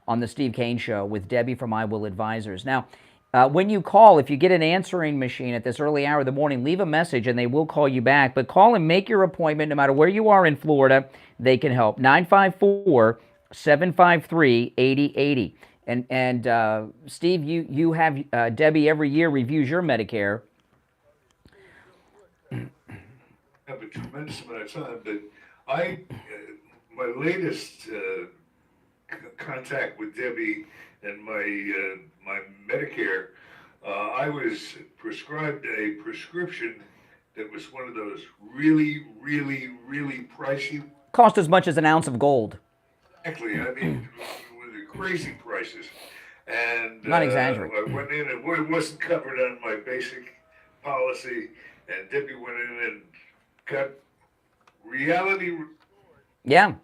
on the Steve Kane Show with Debbie from I Will Advisors. Now, when you call, if you get an answering machine at this early hour of the morning, leave a message and they will call you back. But call and make your appointment no matter where you are in Florida. They can help. 954-753-8080. And Steve, you have Debbie every year reviews your Medicare. I have a tremendous amount of time, but my latest contact with Debbie and my Medicare, I was prescribed a prescription that was one of those really, really, really pricey. Cost as much as an ounce of gold. Exactly. With the crazy prices. And Not exaggerating. I went in and it wasn't covered on my basic policy, and Debbie went in and got reality. Yeah.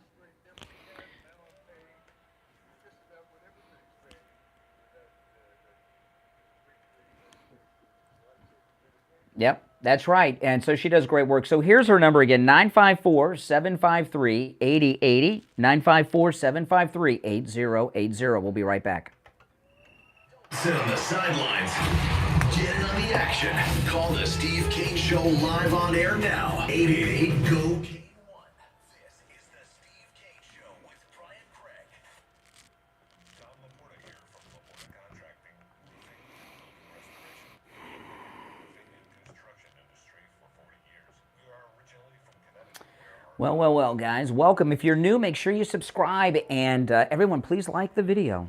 Yep, that's right. And so she does great work. So here's her number again, 954-753-8080, 954-753-8080. We'll be right back. Sit on the sidelines. Get in on the action. Call the Steve Kane Show live on air now. 888-GO-KANE1. This is the Steve Kane Show with Brian Craig. John Laporta here from Laporta Contracting, roofing, restoration, roofing and construction industry for 40 years. We are originally from Connecticut. Well, guys, welcome. If you're new, make sure you subscribe. And everyone, please like the video.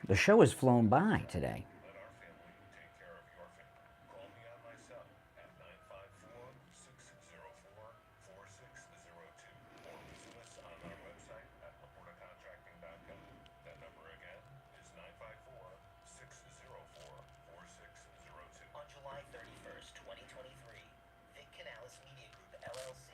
The show has flown by today. Call me on my cell at 954-604-4602 or visit us on our website at laportacontracting.com. That number again is 954-604-4602. On July 31st, 2023, Vic Canales Media Group, LLC.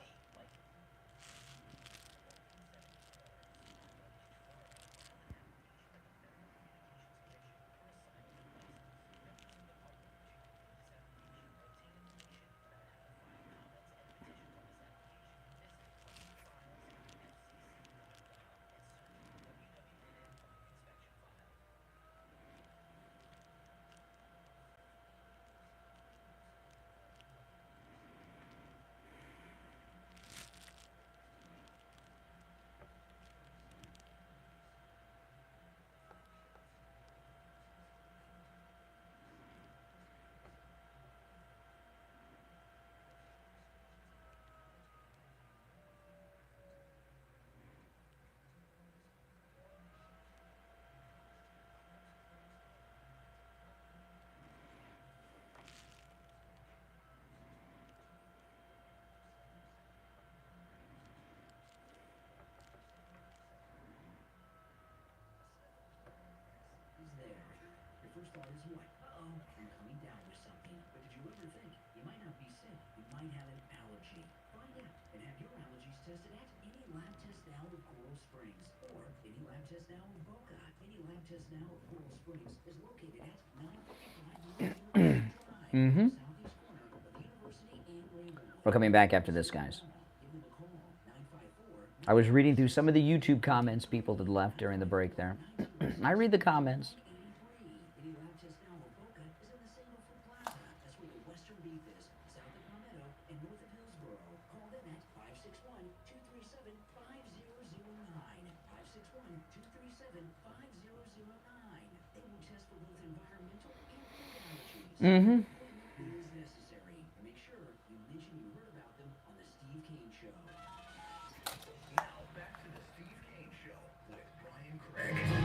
First thought is what? Uh-oh, I'm coming down with something. But did you ever think you might not be sick? You might have an allergy. Find out and have your allergies tested at any lab test now of Coral Springs or any lab test now of Boca. Any lab test now of Coral Springs is located at 955 Mm-hmm. southeast corner of the University and Rainbow. We're coming back after this, guys. I was reading through some of the YouTube comments people had left during the break there. I read the comments. Mm-hmm.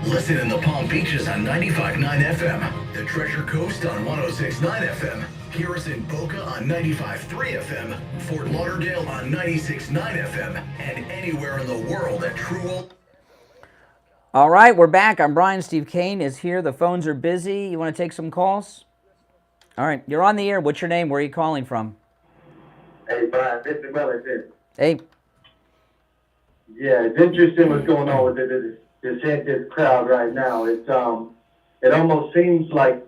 Listen in the Palm Beaches on 95.9 FM, the Treasure Coast on 106.9 FM, hear us in Boca on 95.3 FM, Fort Lauderdale on 96.9 FM, and anywhere in the world at True. All right, we're back. I'm Brian. Steve Kane is here. The phones are busy. You want to take some calls? All right, you're on the air. What's your name? Where are you calling from? Hey, Brian, this is Wellington. Hey. Yeah, it's interesting what's going on with the DeSantis crowd right now. It almost seems like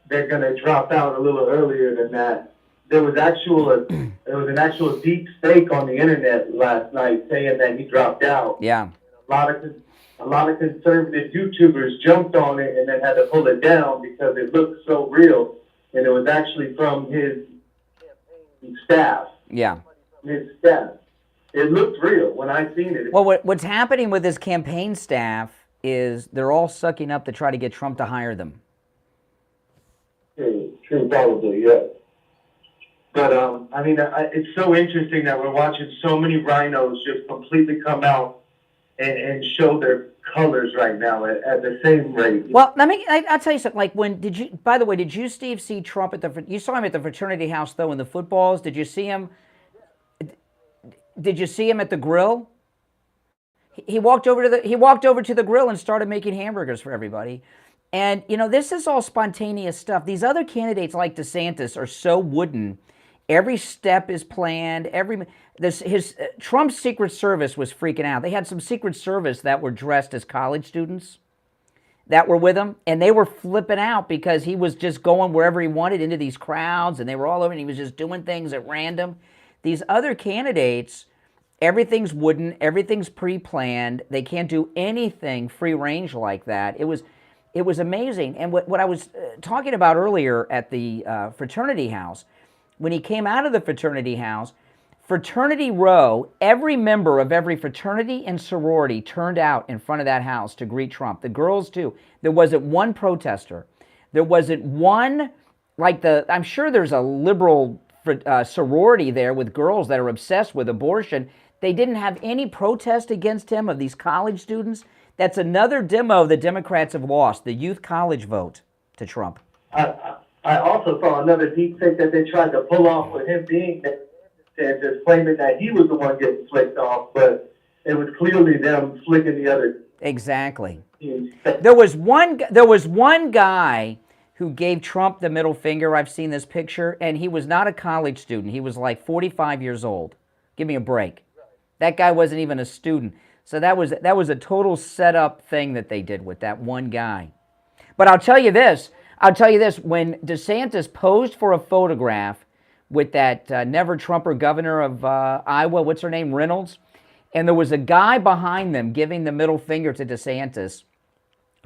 they're going to drop out a little earlier than that. There was an actual deep fake on the internet last night saying that he dropped out. Yeah. A lot of conservative YouTubers jumped on it and then had to pull it down because it looked so real, and it was actually from his staff. Yeah. His staff. It looked real when I seen it. Well, what's happening with his campaign staff is they're all sucking up to try to get Trump to hire them. True, probably, yes. But I mean, it's so interesting that we're watching so many rhinos just completely come out and show their colors right now at the same rate. Well, I'll tell you something. Like, by the way, did you, Steve, see Trump you saw him at the fraternity house, though, in the footballs? Did you see him? Did you see him at the grill? He walked over to the grill and started making hamburgers for everybody. And, this is all spontaneous stuff. These other candidates like DeSantis are so wooden. Every step is planned. Trump's Secret Service was freaking out. They had some Secret Service that were dressed as college students that were with him, and they were flipping out because he was just going wherever he wanted into these crowds, and they were all over, and he was just doing things at random. These other candidates, everything's wooden, everything's pre-planned. They can't do anything free range like that. It was amazing. And what I was talking about earlier at the fraternity house, when he came out of the fraternity house, Fraternity Row, every member of every fraternity and sorority turned out in front of that house to greet Trump. The girls, too. There wasn't one protester. There wasn't one, I'm sure there's a liberal sorority there with girls that are obsessed with abortion. They didn't have any protest against him of these college students. That's another demo the Democrats have lost, the youth college vote to Trump. I also saw another deep fake that they tried to pull off with him being there and just claiming that he was the one getting flicked off, but it was clearly them flicking the other. Exactly. There was one guy who gave Trump the middle finger. I've seen this picture, and he was not a college student. He was like 45 years old. Give me a break. That guy wasn't even a student. So that was a total setup thing that they did with that one guy. But I'll tell you this, when DeSantis posed for a photograph with that never-Trumper governor of Iowa, what's her name, Reynolds, and there was a guy behind them giving the middle finger to DeSantis,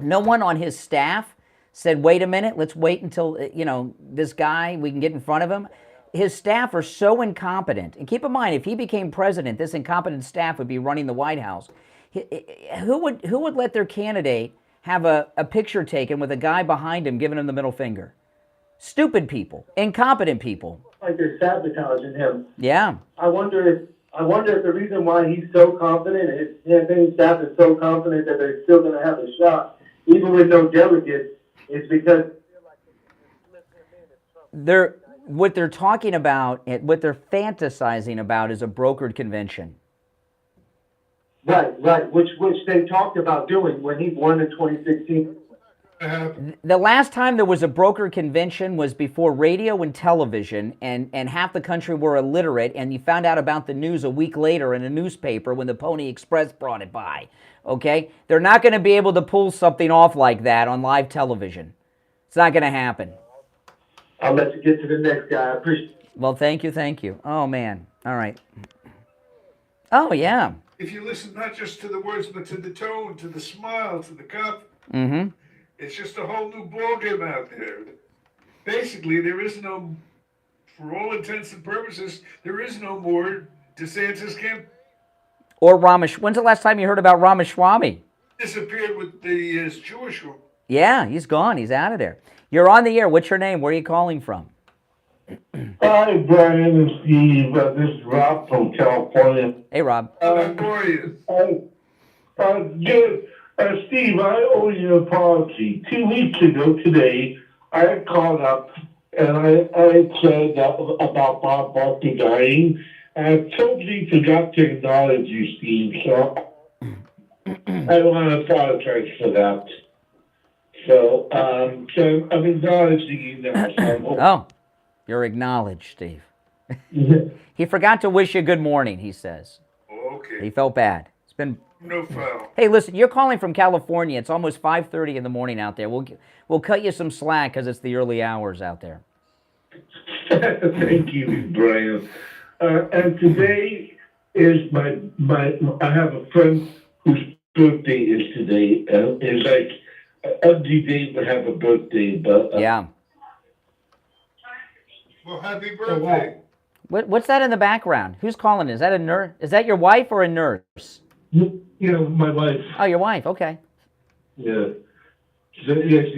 no one on his staff said, wait a minute, let's wait until, this guy, we can get in front of him. His staff are so incompetent. And keep in mind, if he became president, this incompetent staff would be running the White House. Who would let their candidate have a picture taken with a guy behind him giving him the middle finger? Stupid people, incompetent people. Like they're sabotaging him. Yeah. I wonder if the reason why he's so confident, his campaign staff is so confident that they're still going to have a shot, even with no delegates, is because what they're talking about, what they're fantasizing about is a brokered convention. Right, which they talked about doing when he won in 2016. The last time there was a broker convention was before radio and television, and half the country were illiterate, and you found out about the news a week later in a newspaper when the Pony Express brought it by, okay? They're not going to be able to pull something off like that on live television. It's not going to happen. I'll let you get to the next guy. I appreciate it. Well, thank you. Oh, man. All right. Oh, yeah. If you listen not just to the words, but to the tone, to the smile, to the cup, Mm-hmm. it's just a whole new ballgame out there. Basically, there is no, for all intents and purposes, there is no more DeSantis camp. Or when's the last time you heard about Ramaswamy? Disappeared with the Jewish group. Yeah, he's gone. He's out of there. You're on the air. What's your name? Where are you calling from? Hi, Brian and Steve. This is Rob from California. Hey, Rob. How are you? Good. Steve, I owe you an apology. 2 weeks ago today, I had called up and I said about Bob Barkley dying, and I totally forgot to acknowledge you, Steve, so I want to apologize for that. So I'm acknowledging you now. Oh, you're acknowledged, Steve. He forgot to wish you good morning, he says. Okay. He felt bad. It's been... No foul. Hey, listen, you're calling from California. It's almost 5:30 in the morning out there. We'll cut you some slack because it's the early hours out there. Thank you, Brian. And today is my I have a friend whose birthday is today. It's like every day we have a birthday, but yeah. Well, happy birthday. What's that in the background? Who's calling? Is that a nurse? Is that your wife or a nurse? You know, my wife. Oh, your wife. Okay. Yeah. So, yes,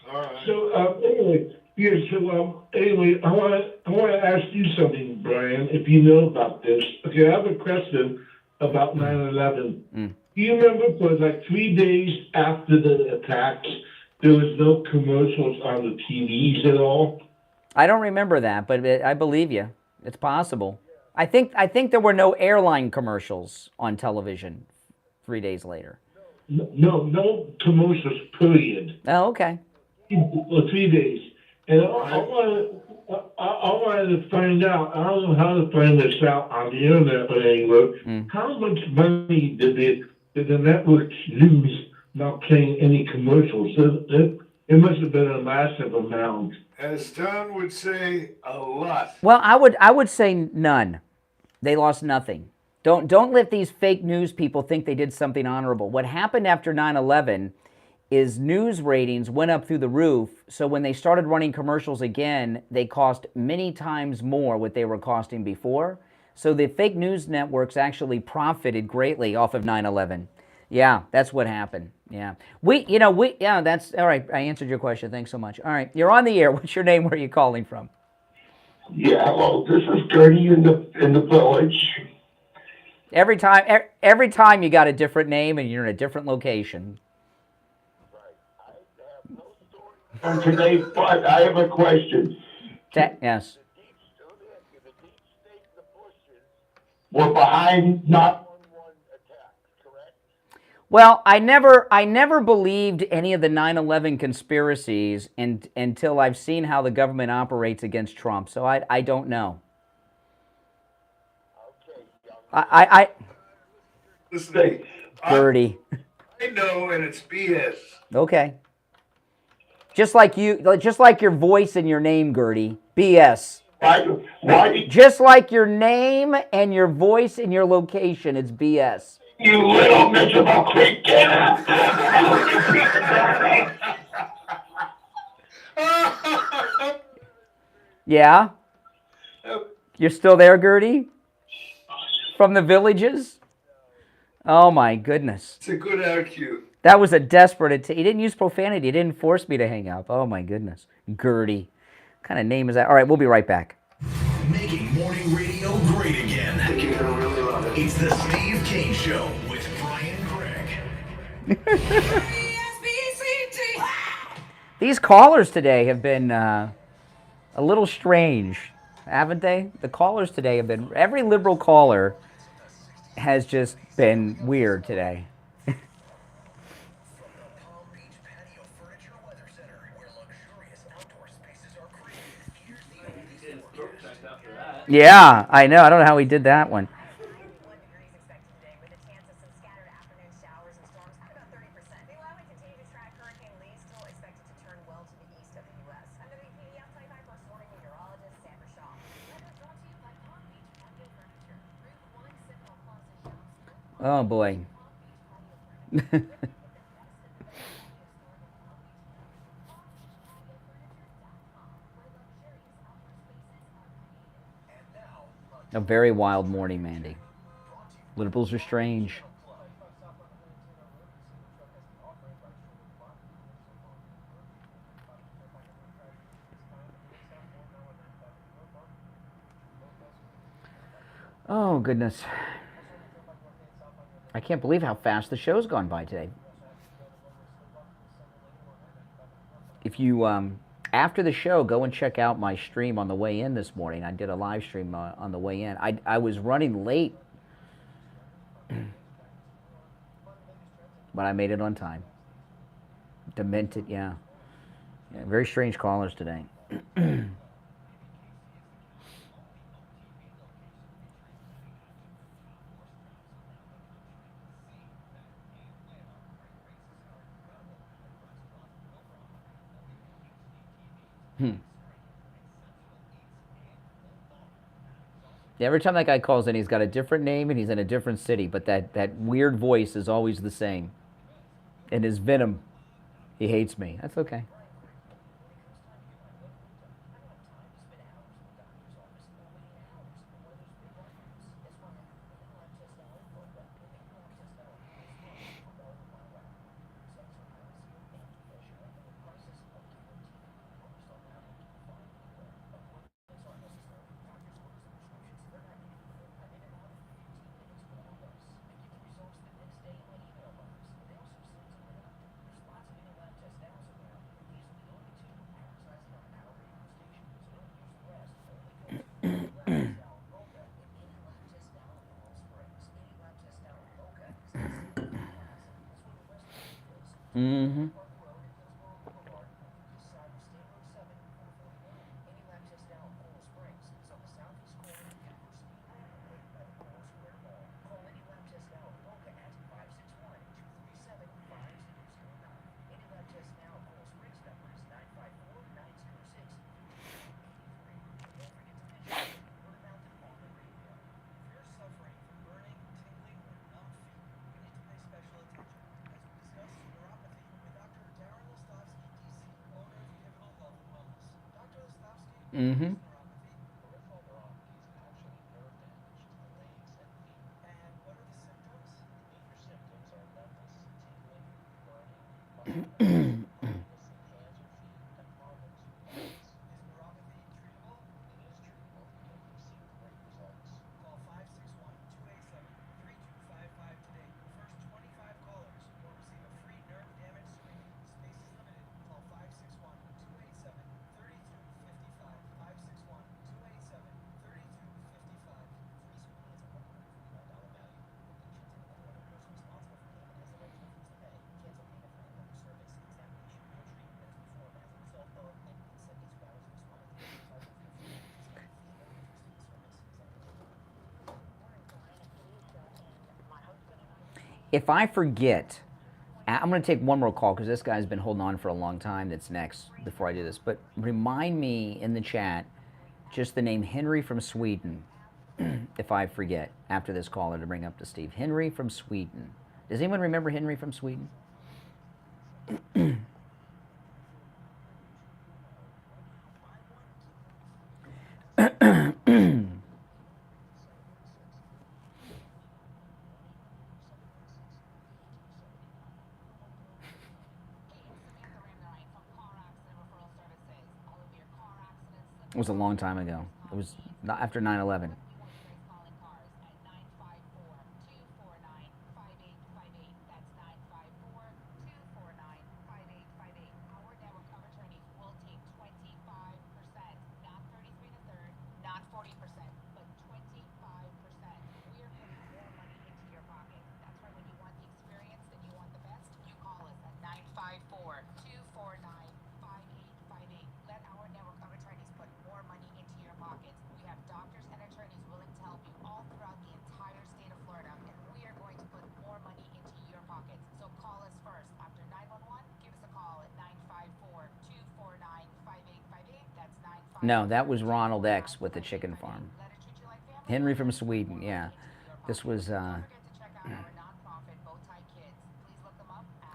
all right. So anyway, Yeah, so anyway, I want to ask you something, Brian, if you know about this. Okay, I have a question about 9/11. Do you remember for like 3 days after the attacks, there was no commercials on the TVs at all? I don't remember that, but I believe you. It's possible. I think there were no airline commercials on television 3 days later. No commercials, period. Oh, okay. For 3 days. And I wanted to find out, I don't know how to find this out on the internet or anywhere, how much money did the networks lose not playing any commercials? It must have been a massive amount. As Don would say, a lot. Well, I would say none. They lost nothing. Don't let these fake news people think they did something honorable. What happened after 9/11 is news ratings went up through the roof, so when they started running commercials again, they cost many times more what they were costing before. So the fake news networks actually profited greatly off of 9/11. Yeah, that's what happened. Yeah. Yeah, that's all right. I answered your question. Thanks so much. All right. You're on the air. What's your name? Where are you calling from? Yeah, well, this is Gertie in the village. Every time you got a different name and you're in a different location. Today, but I have a question. Yes. We're behind not. Well, I never believed any of the 9/11 conspiracies until I've seen how the government operates against Trump. So I don't know. Listen, Gertie. I know, and it's BS. Okay. Just like your voice and your name, Gertie. BS. Why? Just like your name and your voice and your location, it's BS. You little miserable creature. Yeah? You're still there, Gertie? From the villages? Oh, my goodness. It's a good IQ. That was a desperate He didn't use profanity. He didn't force me to hang up. Oh, my goodness. Gertie. What kind of name is that? All right, we'll be right back. Making morning radio great again. I think you're going to really love it. It's the Steve Kane Show with Brian Craig. These callers today have been a little strange, haven't they? The callers today have been... Every liberal caller has just been weird today. Yeah, I know. I don't know how he did that one. Oh, boy. A very wild morning, Mandy. Liberals are strange. Oh, goodness. I can't believe how fast the show's gone by today. If you, after the show, go and check out my stream on the way in this morning. I did a live stream on the way in. I was running late, but I made it on time. Demented, yeah. Very strange callers today. Yeah, every time that guy calls in, he's got a different name and he's in a different city, but that weird voice is always the same. And his venom, he hates me. That's okay. Mm-hmm. Mm-hmm. If I forget, I'm going to take one more call because this guy's been holding on for a long time. That's next before I do this. But remind me in the chat just the name Henry from Sweden, if I forget after this caller to bring up to Steve. Henry from Sweden. Does anyone remember Henry from Sweden? It was a long time ago. It was not after 9/11. No, that was Ronald X with the chicken farm. Henry from Sweden, yeah. This was,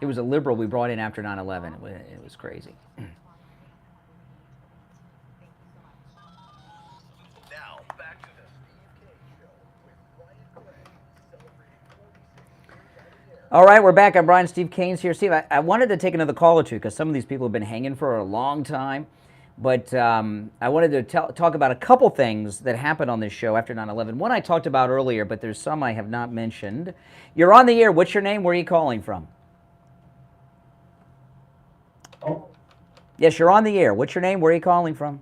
it was a liberal we brought in after 9/11. It was crazy. Now, back to the Steve K Show with Brian Craig, celebrating 46 years on the air. All right, we're back. I'm Brian. Steve Kane's here. Steve, I wanted to take another call or two because some of these people have been hanging for a long time. But I wanted to talk about a couple things that happened on this show after 9/11. One I talked about earlier, but there's some I have not mentioned. You're on the air. What's your name? Where are you calling from? Oh, Yes, you're on the air. What's your name? Where are you calling from?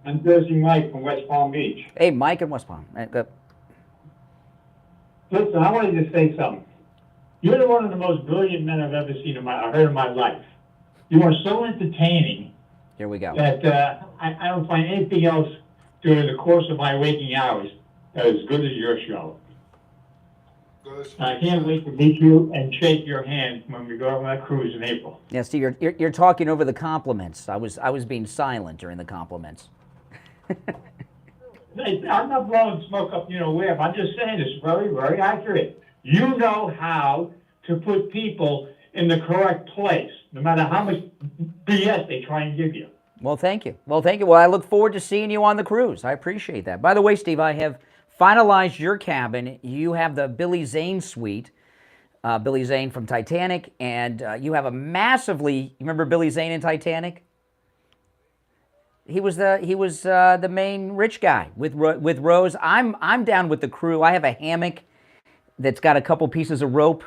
I'm Jersey Mike from West Palm Beach. Hey, Mike in West Palm. Listen, I wanted to say something. You're one of the most brilliant men I've ever seen I've heard in my life. You are so entertaining. Here we go. That I don't find anything else during the course of my waking hours as good as your show. I can't wait to meet you and shake your hand when we go on that cruise in April. Yeah, Steve, you're talking over the compliments. I was being silent during the compliments. I'm not blowing smoke up, where. I'm just saying it's very, very accurate. You know how to put people in the correct place, no matter how much BS they try and give you. Well, thank you. Well, I look forward to seeing you on the cruise. I appreciate that. By the way, Steve, I have finalized your cabin. You have the Billy Zane suite, Billy Zane from Titanic, and you have a massively. You remember Billy Zane in Titanic? He was the main rich guy with Rose. I'm down with the crew. I have a hammock that's got a couple pieces of rope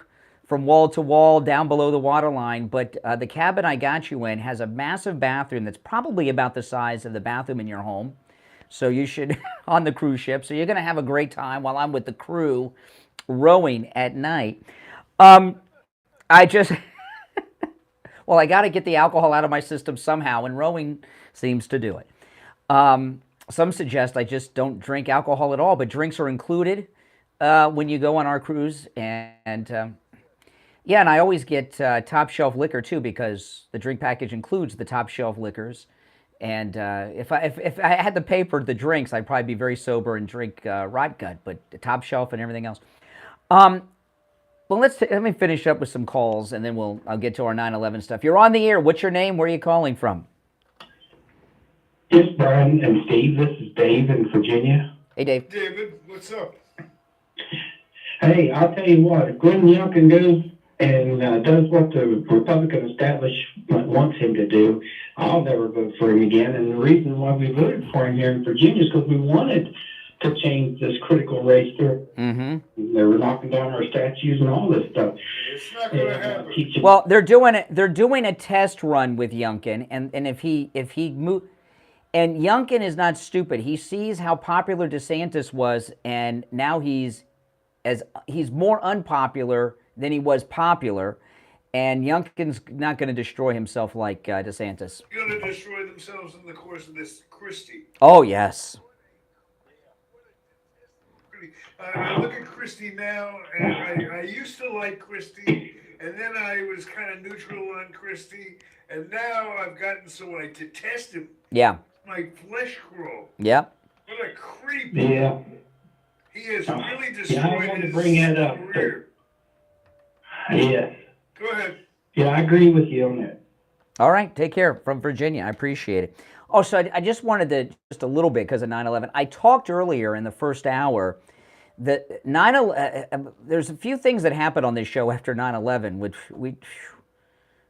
from wall to wall down below the waterline, but the cabin I got you in has a massive bathroom that's probably about the size of the bathroom in your home. So you should, on the cruise ship, so you're going to have a great time while I'm with the crew rowing at night. I just, Well, I got to get the alcohol out of my system somehow, and rowing seems to do it. Some suggest I just don't drink alcohol at all, but drinks are included when you go on our cruise. And yeah, and I always get top shelf liquor too, because the drink package includes the top shelf liquors. And if I had to pay for the drinks, I'd probably be very sober and drink rot gut, but the top shelf and everything else. Well, let me finish up with some calls, and then I'll get to our 9/11 stuff. You're on the air. What's your name? Where are you calling from? Yes, Brian and Steve. This is Dave in Virginia. Hey, Dave. David, what's up? Hey, I'll tell you what. If Glenn Youngkin goes and does what the Republican establishment wants him to do, I'll never vote for him again. And the reason why we voted for him here in Virginia is because we wanted to change this critical race theory. Mm-hmm. They were knocking down our statues and all this stuff. It's not going to happen. Well, they're doing a test run with Youngkin, and if he move, and Youngkin is not stupid. He sees how popular DeSantis was, and now he's more unpopular than he was popular. And Youngkin's not going to destroy himself like DeSantis. They're going to destroy themselves in the course of this Christie. Oh, yes. I look at Christie now, and I used to like Christie, and then I was kind of neutral on Christie, and now I've gotten so I detest him. Yeah. My flesh crawl. Yeah. What a creep. Yeah. He has really destroyed Yeah, I wanted to his bring that up. career. Yeah. Go ahead. Yeah, I agree with you on that. All right, take care from Virginia. I appreciate it. Oh, so I just wanted to, just a little bit because of 9/11. I talked earlier in the first hour that there's a few things that happened on this show after 9/11, which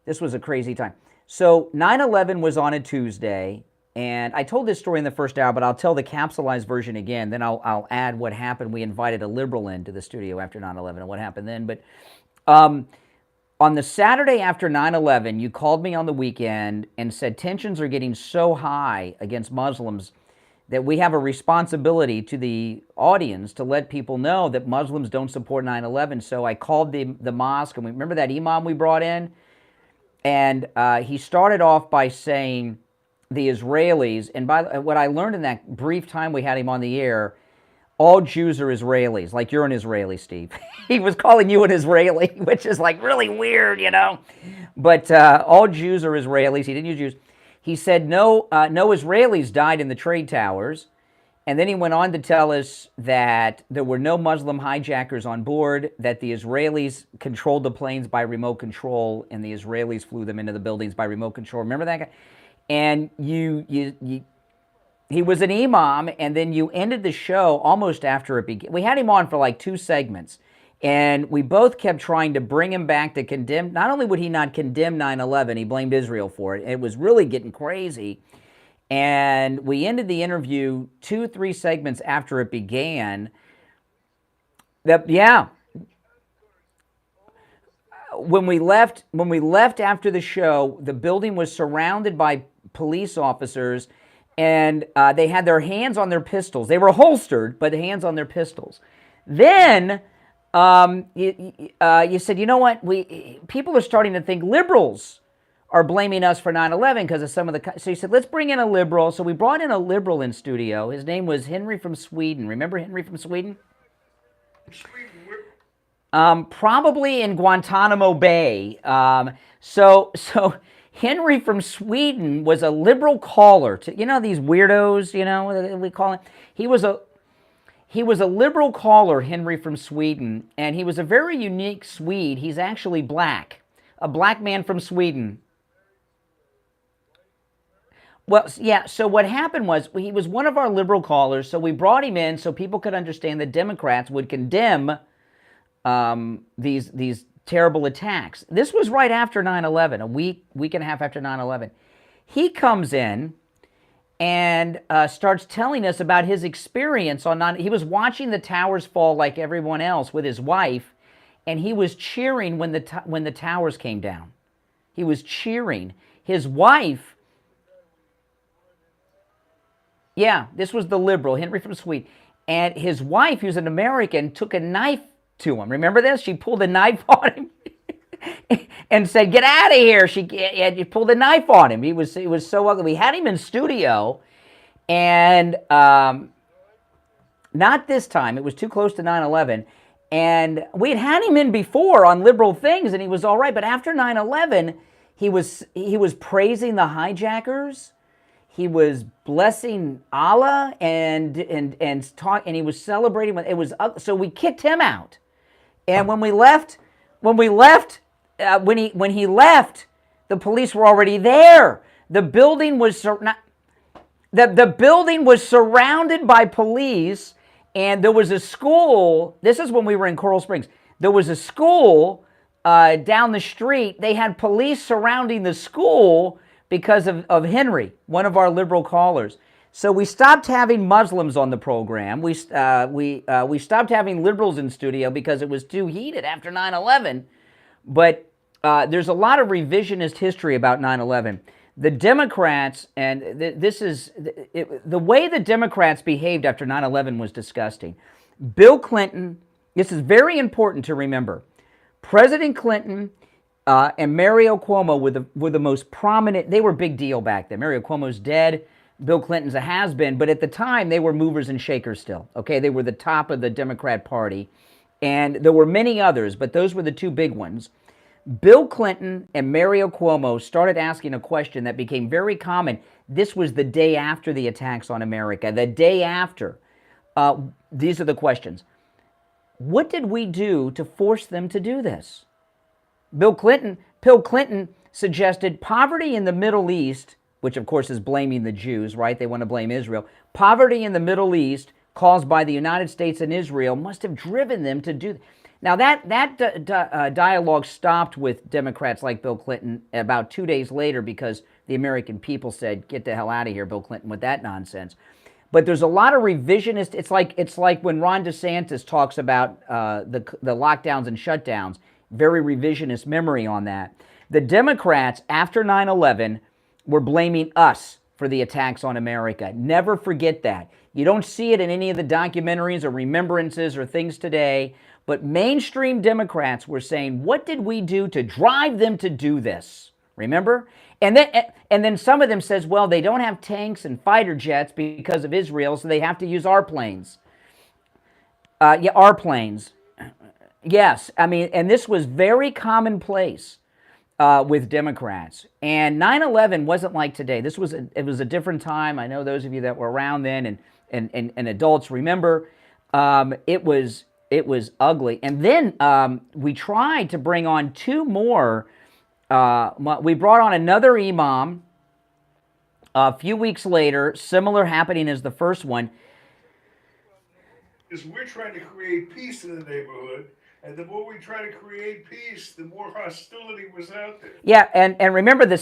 this was a crazy time. So 9/11 was on a Tuesday, and I told this story in the first hour, but I'll tell the capsulized version again. Then I'll add what happened. We invited a liberal into the studio after 9/11 and what happened then. But on the Saturday after 9/11, you called me on the weekend and said tensions are getting so high against Muslims that we have a responsibility to the audience to let people know that Muslims don't support 9/11. So I called the mosque, and remember that imam we brought in? And he started off by saying the Israelis, and by what I learned in that brief time we had him on the air, all Jews are Israelis, like you're an Israeli, Steve. He was calling you an Israeli, which is like really weird, you know. But all Jews are Israelis. He didn't use Jews. He said no Israelis died in the trade towers. And then he went on to tell us that there were no Muslim hijackers on board, that the Israelis controlled the planes by remote control, and the Israelis flew them into the buildings by remote control. Remember that guy? And he was an imam, and then you ended the show almost after it began. We had him on for like 2 segments, and we both kept trying to bring him back to condemn. Not only would he not condemn 9/11, he blamed Israel for it. It was really getting crazy. And we ended the interview 2-3 segments after it began. When we left after the show, the building was surrounded by police officers, and they had their hands on their pistols. They were holstered, but hands on their pistols. Then you said, you know what? People are starting to think liberals are blaming us for 9/11 because of some of the... So you said, let's bring in a liberal. So we brought in a liberal in studio. His name was Henry from Sweden. Remember Henry from Sweden? Probably in Guantanamo Bay. So Henry from Sweden was a liberal caller to, you know, these weirdos, you know, we call it. He was a liberal caller, Henry from Sweden, and he was a very unique Swede. He's actually black, a black man from Sweden. Well, yeah, so what happened was he was one of our liberal callers, so we brought him in so people could understand that Democrats would condemn these terrible attacks. This was right after 9/11, a week and a half after 9/11. He comes in and starts telling us about his experience on 9. He was watching the towers fall like everyone else with his wife, and he was cheering when the towers came down. He was cheering. His wife... Yeah, this was the liberal, Henry from Sweden. And his wife, who's an American, took a knife to him. Remember this? She pulled a knife on him. and said, "Get out of here." She pulled a knife on him. He was so ugly. We had him in studio, and not this time. It was too close to 9/11. And we had him in before on liberal things, and he was all right. But after 9/11, he was praising the hijackers. He was blessing Allah and he was celebrating. It was so we kicked him out. And when he left, the police were already there. The building was the building was surrounded by police. And there was a school, this is when we were in Coral Springs, there was a school down the street. They had police surrounding the school because of Henry, one of our liberal callers. So we stopped having Muslims on the program. We stopped having liberals in studio because it was too heated after 9/11. But there's a lot of revisionist history about 9/11. The Democrats, and this is the way the Democrats behaved after 9/11 was disgusting. Bill Clinton, this is very important to remember. President Clinton and Mario Cuomo were the most prominent. They were a big deal back then. Mario Cuomo's dead. Bill Clinton's a has-been. But at the time, they were movers and shakers still. Okay, they were the top of the Democrat Party. And there were many others, but those were the two big ones. Bill Clinton and Mario Cuomo started asking a question that became very common. This was the day after the attacks on America. The day after. These are the questions. What did we do to force them to do this? Bill Clinton suggested poverty in the Middle East, which of course is blaming the Jews, right? They want to blame Israel. Poverty in the Middle East caused by the United States and Israel must have driven them to do. Now that dialogue stopped with Democrats like Bill Clinton about 2 days later because the American people said, "Get the hell out of here, Bill Clinton, with that nonsense." But there's a lot of revisionist. It's like when Ron DeSantis talks about the lockdowns and shutdowns. Very revisionist memory on that. The Democrats after 9/11 were blaming us for the attacks on America. Never forget that. You don't see it in any of the documentaries or remembrances or things today. But mainstream Democrats were saying, what did we do to drive them to do this? Remember? And then some of them says, well, they don't have tanks and fighter jets because of Israel, so they have to use our planes. Our planes. Yes, I mean, and this was very commonplace with Democrats. And 9/11 wasn't like today. It was a different time. I know those of you that were around then and adults remember. It was ugly. And then we tried to bring on two more. We brought on another imam a few weeks later, similar happening as the first one. Is we're trying to create peace in the neighborhood, and the more we try to create peace, the more hostility was out there. Yeah, and remember the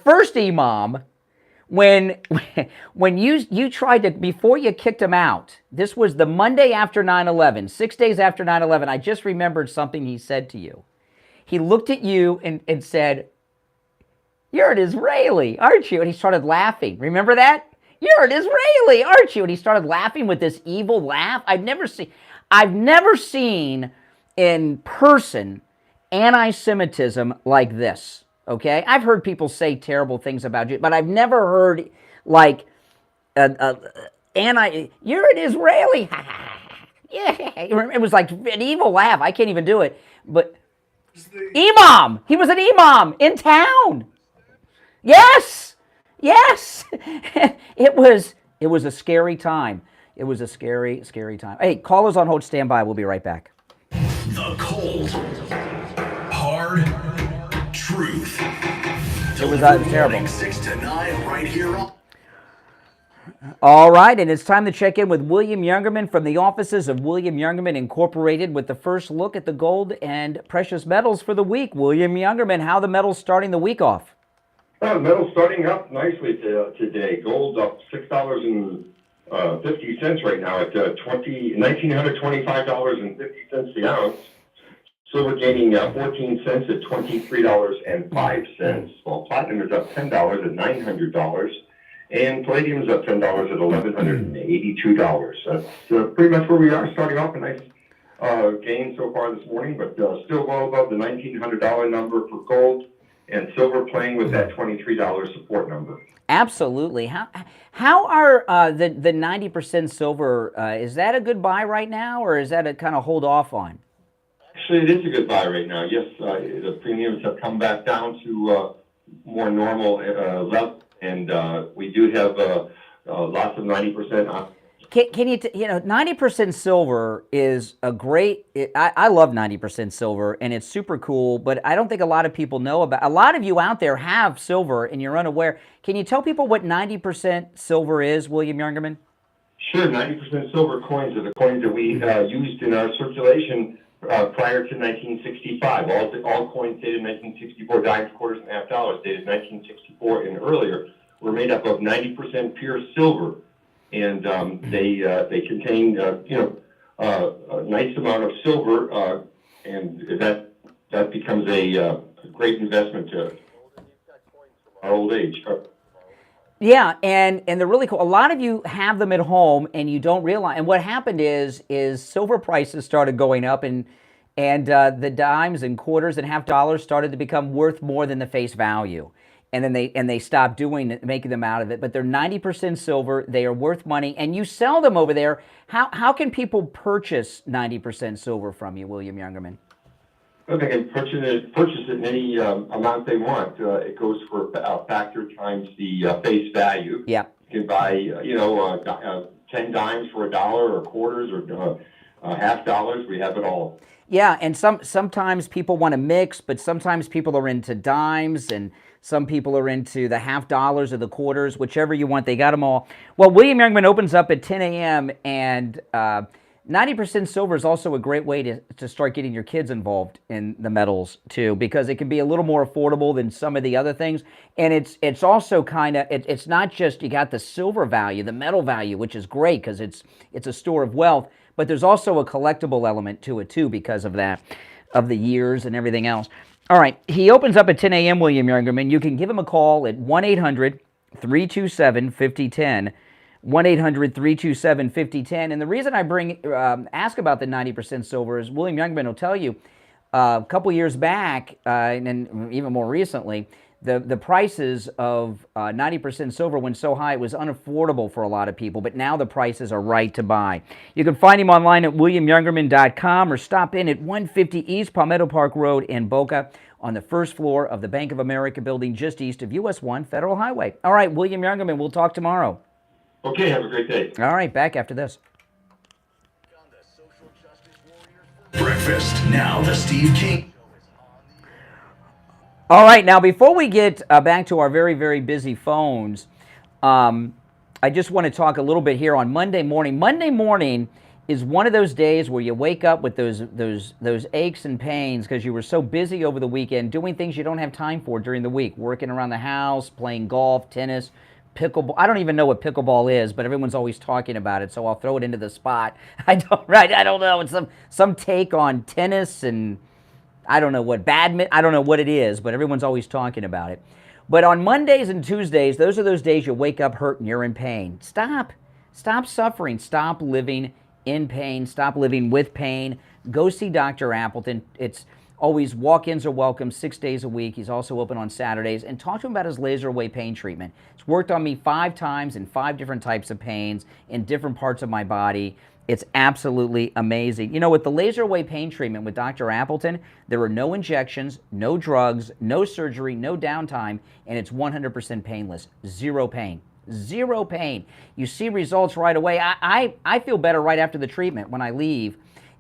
first imam. When you tried to, before you kicked him out, this was the Monday after 9/11, 6 days after 9/11, I just remembered something he said to you. He looked at you and said, "You're an Israeli, aren't you?" And he started laughing. Remember that? "You're an Israeli, aren't you?" And he started laughing with this evil laugh. I've never seen in person anti-Semitism like this. Okay, I've heard people say terrible things about you, but I've never heard like you're an Israeli. Yeah, it was like an evil laugh. I can't even do it. But imam, he was an imam in town. Yes. It was a scary time. It was a scary time. Hey, callers on hold, stand by. We'll be right back. The cold, hard truth. It was terrible. 6 to 9 right here on. All right, and it's time to check in with William Youngerman from the offices of William Youngerman Incorporated with the first look at the gold and precious metals for the week. William Youngerman, how the metals starting the week off? Metal's starting up nicely today. Gold up $6.50 right now at $1,925.50 the ounce. Silver gaining 14 cents at $23.05. While platinum is up $10 at $900. And palladium is up $10 at $1,182. That's pretty much where we are, starting off a nice gains so far this morning, but still well above the $1,900 number for gold, and silver playing with that $23 support number. Absolutely. How are the 90% silver? Is that a good buy right now, or is that a kind of hold off on? Actually, it is a good buy right now. Yes, the premiums have come back down to more normal level, and we do have lots of 90% on. Can you, 90% silver is a great, I love 90% silver, and it's super cool, but I don't think a lot of people know about, a lot of you out there have silver and you're unaware. Can you tell people what 90% silver is, William Youngerman? Sure, 90% silver coins are the coins that we used in our circulation prior to 1965. All coins dated 1964, dimes, quarters, and half dollars dated 1964 and earlier were made up of 90% pure silver. And they contain, a nice amount of silver, and that becomes a great investment to our old age. Yeah, and they're really cool. A lot of you have them at home, and you don't realize. And what happened is silver prices started going up, and the dimes and quarters and half dollars started to become worth more than the face value. And then they stopped making them out of it. But they're 90% silver. They are worth money, and you sell them over there. How can people purchase 90% silver from you, William Youngerman? Well, they can purchase it in any amount they want. It goes for a factor times the face value. Yeah. You can buy 10 dimes for $1, or quarters, or half dollars. We have it all. Yeah, and sometimes people want to mix, but sometimes people are into dimes, and some people are into the half dollars or the quarters, whichever you want. They got them all. Well, William Youngerman opens up at 10 a.m., and 90% silver is also a great way to start getting your kids involved in the metals, too, because it can be a little more affordable than some of the other things. And it's also kind of, it's not just you got the silver value, the metal value, which is great because it's a store of wealth, but there's also a collectible element to it, too, because of that, of the years and everything else. All right, he opens up at 10 a.m., William Youngerman. You can give him a call at 1-800-327-5010, 1-800-327-5010. And the reason I ask about the 90% silver is William Youngerman will tell you a couple years back, and even more recently, the prices of 90% silver went so high it was unaffordable for a lot of people, but now the prices are right to buy. You can find him online at williamyoungerman.com or stop in at 150 East Palmetto Park Road in Boca on the first floor of the Bank of America building just east of US 1 Federal Highway. All right, William Youngerman, we'll talk tomorrow. Okay, have a great day. All right, back after this. Breakfast. Now the Steve King. All right, now before we get back to our very, very busy phones, I just want to talk a little bit here on Monday morning. Monday morning is one of those days where you wake up with those aches and pains because you were so busy over the weekend doing things you don't have time for during the week, working around the house, playing golf, tennis, pickleball. I don't even know what pickleball is, but everyone's always talking about it, so I'll throw it into the spot. I don't know. It's some take on tennis and I don't know what badminton. I don't know what it is, but everyone's always talking about it. But on Mondays and Tuesdays, those are those days you wake up hurt and you're in pain. Stop suffering. Stop living in pain. Stop living with pain. Go see Dr. Appleton. It's always walk-ins are welcome 6 days a week. He's also open on Saturdays. And talk to him about his laser away pain treatment. It's worked on me 5 times in 5 different types of pains in different parts of my body. It's absolutely amazing. You know, with the laser away pain treatment with Dr. Appleton, there are no injections, no drugs, no surgery, no downtime, and it's 100% painless. Zero pain. Zero pain. You see results right away. I feel better right after the treatment when I leave.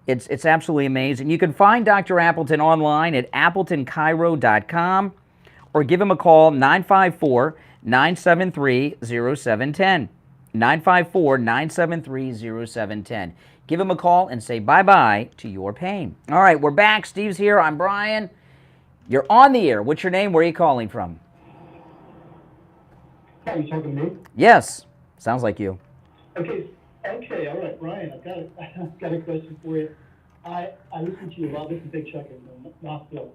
It's absolutely amazing. You can find Dr. Appleton online at appletonchiro.com or give him a call, 954-973-0710. 954-973-0710. Give him a call and say bye-bye to your pain. All right, we're back. Steve's here. I'm Brian. You're on the air. What's your name? Where are you calling from? Are you talking to me? Yes. Sounds like you. Okay, all right, Brian, I've got a question for you. I listen to you a lot. This is Big Chuck in Knoxville.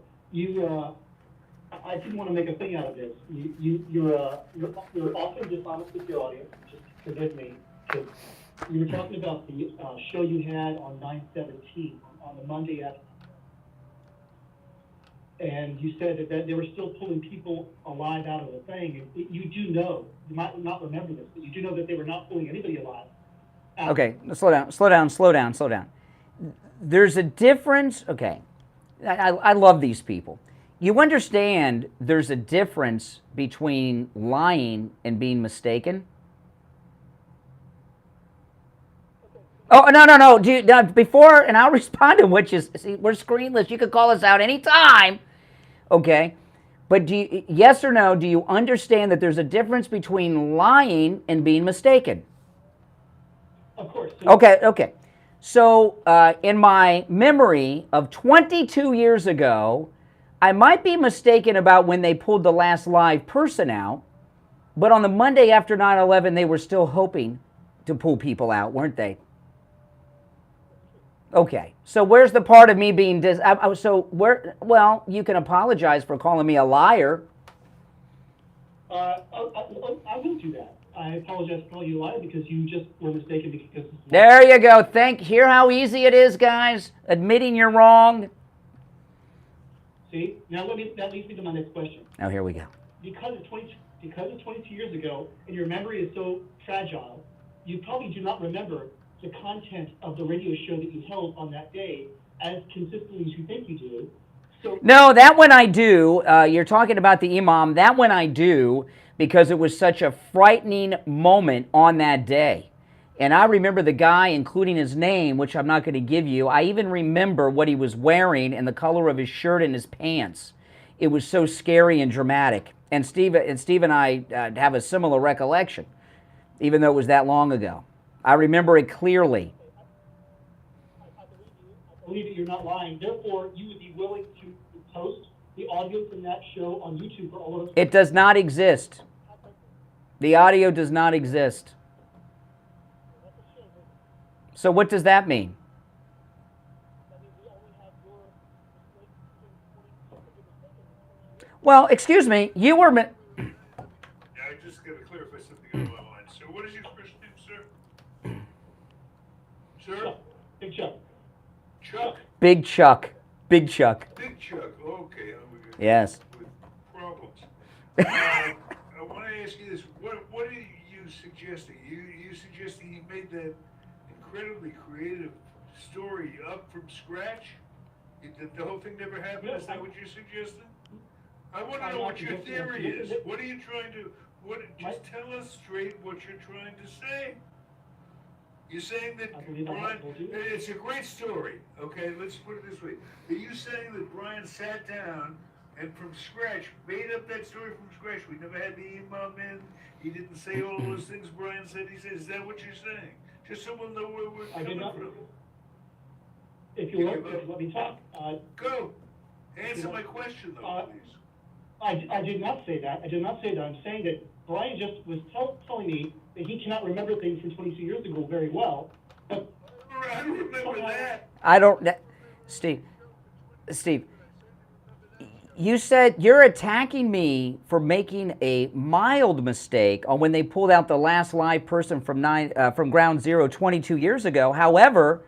I didn't want to make a thing out of this. You're often dishonest with the audience. Just forgive me. 'Cause you were talking about the show you had on 9/17 on the Monday after, and you said that they were still pulling people alive out of the thing. And you do know, you might not remember this, but you do know that they were not pulling anybody alive. Okay, slow down. There's a difference. Okay, I love these people. You understand there's a difference between lying and being mistaken? Oh, no. Before, and I'll respond to what you see, we're screenless. You could call us out anytime. Okay. But yes or no, do you understand that there's a difference between lying and being mistaken? Of course. Okay. So, in my memory of 22 years ago, I might be mistaken about when they pulled the last live person out, but on the Monday after 9/11, they were still hoping to pull people out, weren't they? Okay, so where's the part of me being well, you can apologize for calling me a liar. I will do that. I apologize for calling you a liar because you just were mistaken because. There you go. Hear how easy it is, guys? Admitting you're wrong. See, now that leads me to my next question. Oh, here we go. Because of 22 years ago, and your memory is so fragile, you probably do not remember the content of the radio show that you held on that day as consistently as you think you do. So no, that one I do. You're talking about the imam. That one I do because it was such a frightening moment on that day. And I remember the guy, including his name, which I'm not going to give you. I even remember what he was wearing and the color of his shirt and his pants. It was so scary and dramatic. And Steve and I have a similar recollection, even though it was that long ago. I remember it clearly. I believe that you're not lying. Therefore, you would be willing to post the audio from that show on YouTube for all of us. It does not exist. The audio does not exist. So what does that mean? Well, excuse me, you were... Yeah, I just got to clarify something on my mind. So what is your first name, sir? Sir? Big Chuck. Chuck? Big Chuck. Big Chuck, okay. Yes. With problems. I want to ask you this. What are you suggesting? You suggesting you made that incredibly creative story up from scratch? That the whole thing never happened? Is that what you're suggesting? I want to know what your theory is. What are you trying to... Just tell us straight what you're trying to say. You're saying that Brian... It's a great story, okay? Let's put it this way. Are you saying that Brian sat down and from scratch made up that story from scratch? We never had the imam in. He didn't say all those things Brian said. He said, is that what you're saying? Just so we'll know where we're coming from. If you let me talk. Go. Answer my question, though, please. I did not say that. I'm saying that Brian just was telling me that he cannot remember things from 22 years ago very well. But I don't remember that. I don't... Steve, you said you're attacking me for making a mild mistake on when they pulled out the last live person from Ground Zero 22 years ago. However,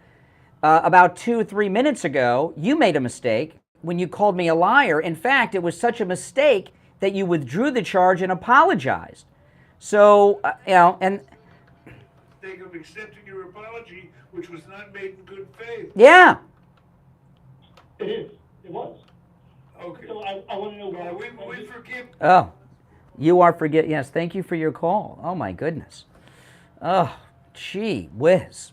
about 2-3 minutes ago, you made a mistake when you called me a liar. In fact, it was such a mistake that you withdrew the charge and apologized. So, and... Mistake of accepting your apology, which was not made in good faith. Yeah. It is. It was. Okay. So I want to know why. We forgive. Oh, you are Yes, thank you for your call. Oh, my goodness. Oh, gee whiz.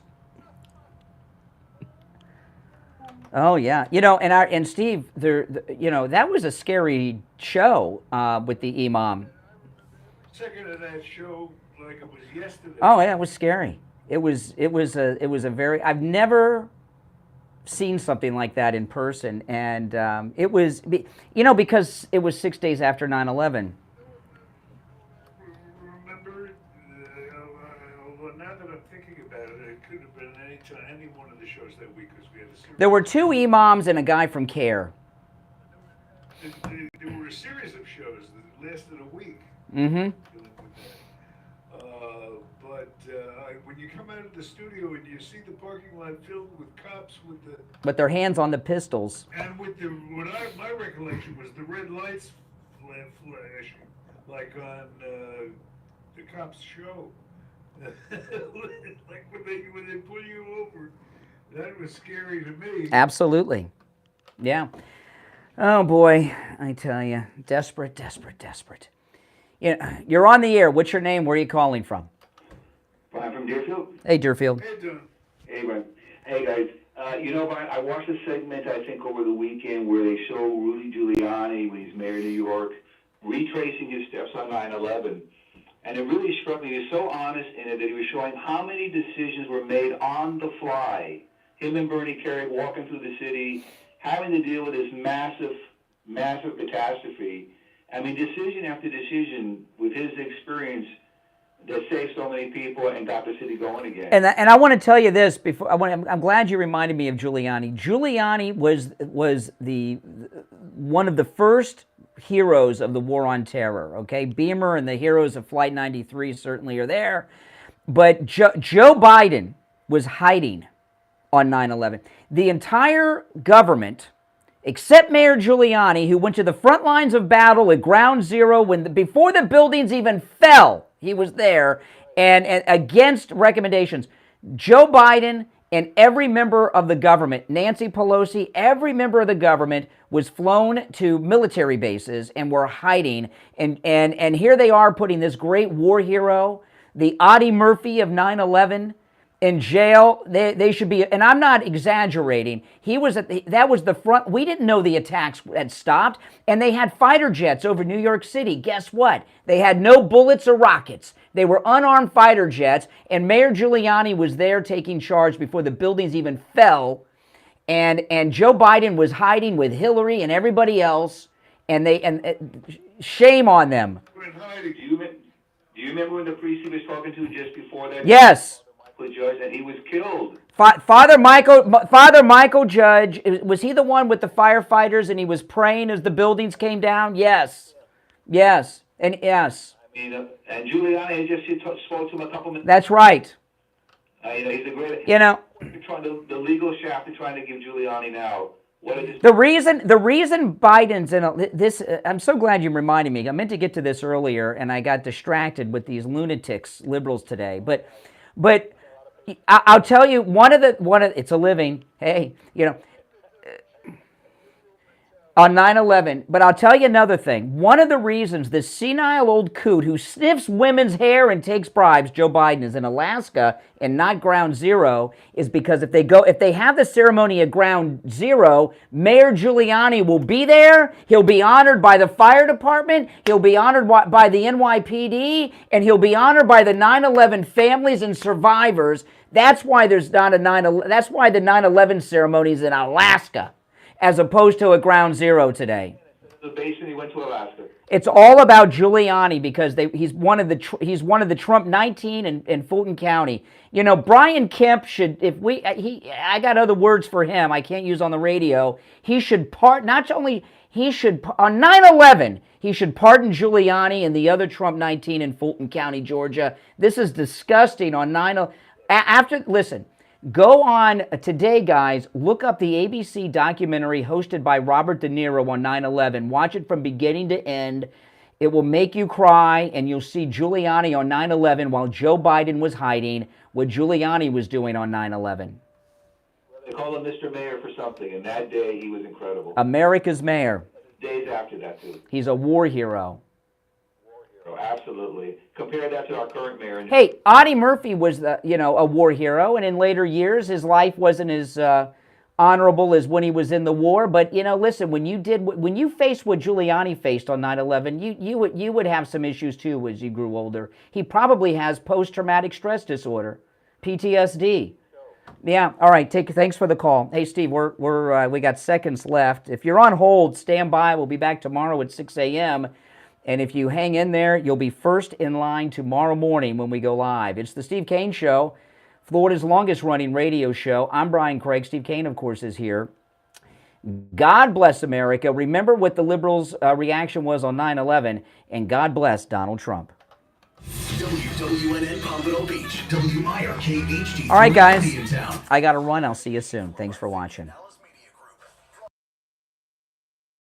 Oh, yeah. And Steve, that was a scary show with the imam. Second of that show, like it was yesterday. Oh, yeah, it was scary. It was a very... I've never seen something like that in person, and it was, because it was 6 days after 9/11. Remember, now that I'm thinking about it, it could have been any one of the shows that week because we had a series. There were 2 imams and a guy from CARE. There were a series of shows that lasted a week. Mm-hmm. But when you come out of the studio and you see the parking lot filled with cops with the But their hands on the pistols. and with the my recollection was the red lights flashing like on the cops show. Like when they pull you over, that was scary to me. Absolutely. Yeah. Oh boy, I tell you, desperate, desperate, desperate. You're on the air. What's your name? Where are you calling from? I'm from Deerfield. Hey, Deerfield. Hey, John. Hey, man. Hey, guys. Brian, I watched a segment, I think, over the weekend where they show Rudy Giuliani, when he's mayor of New York, retracing his steps on 9/11. And it really struck me. He was so honest in it that he was showing how many decisions were made on the fly. Him and Bernie Carey walking through the city, having to deal with this massive, massive catastrophe. I mean, decision after decision with his experience that saved so many people and got the city going again. And I want to tell you this before. I'm glad you reminded me of Giuliani. Giuliani was the one of the first heroes of the war on terror. Okay, Beamer and the heroes of Flight 93 certainly are there, but Joe Biden was hiding on 9/11. The entire government, except Mayor Giuliani, who went to the front lines of battle at Ground Zero before the buildings even fell. He was there, and against recommendations. Joe Biden and every member of the government, Nancy Pelosi, every member of the government was flown to military bases and were hiding. And here they are putting this great war hero, the Audie Murphy of 9/11, in jail. They should be, and I'm not exaggerating. That was the front. We didn't know the attacks had stopped, and they had fighter jets over New York City. Guess what? They had no bullets or rockets. They were unarmed fighter jets, and Mayor Giuliani was there taking charge before the buildings even fell. And Joe Biden was hiding with Hillary and everybody else, and shame on them. Do you remember when the priest he was talking to just before that? Yes. Judge, and he was killed. Father Michael Judge, was he the one with the firefighters and he was praying as the buildings came down? Yes. Yes. And yes. I mean, and Giuliani just spoke to him a couple minutes. That's right. He's a great. The legal shaft they're trying to give Giuliani now. The reason Biden's in this, I'm so glad you reminded me. I meant to get to this earlier, and I got distracted with these lunatics, liberals today. But I'll tell you, it's a living, hey, on 9/11. But I'll tell you another thing. One of the reasons this senile old coot who sniffs women's hair and takes bribes, Joe Biden, is in Alaska and not Ground Zero, is because if they have the ceremony at Ground Zero, Mayor Giuliani will be there. He'll be honored by the fire department. He'll be honored by the NYPD, and he'll be honored by the 9/11 families and survivors. That's why there's not a 9/11. That's why the 9/11 ceremony is in Alaska, as opposed to a Ground Zero today. The base and he went to Alaska. It's all about Giuliani because he's one of the Trump 19 in Fulton County. Brian Kemp should, I got other words for him I can't use on the radio. He should on 9/11, he should pardon Giuliani and the other Trump 19 in Fulton County, Georgia. This is disgusting on 9/11. Listen. Go on today, guys. Look up the ABC documentary hosted by Robert De Niro on 9/11. Watch it from beginning to end. It will make you cry, and you'll see Giuliani on 9/11 while Joe Biden was hiding, what Giuliani was doing on 9/11. They call him Mr. Mayor for something, and that day he was incredible. America's mayor. Days after that, too. He's a war hero. Absolutely. Compare that to our current mayor. Hey, Audie Murphy was a war hero, and in later years his life wasn't as honorable as when he was in the war. But listen, when you faced what Giuliani faced on 9/11, you would have some issues too as you grew older. He probably has post-traumatic stress disorder, PTSD. Yeah. All right. Thanks for the call. Hey, Steve, we got seconds left. If you're on hold, stand by. We'll be back tomorrow at 6 a.m. And if you hang in there, you'll be first in line tomorrow morning when we go live. It's the Steve Kane Show, Florida's longest-running radio show. I'm Brian Craig. Steve Kane, of course, is here. God bless America. Remember what the liberals' reaction was on 9/11, and God bless Donald Trump. WWNN Pompano Beach, WIRK HD. All right, guys. In town. I got to run. I'll see you soon. Thanks for watching.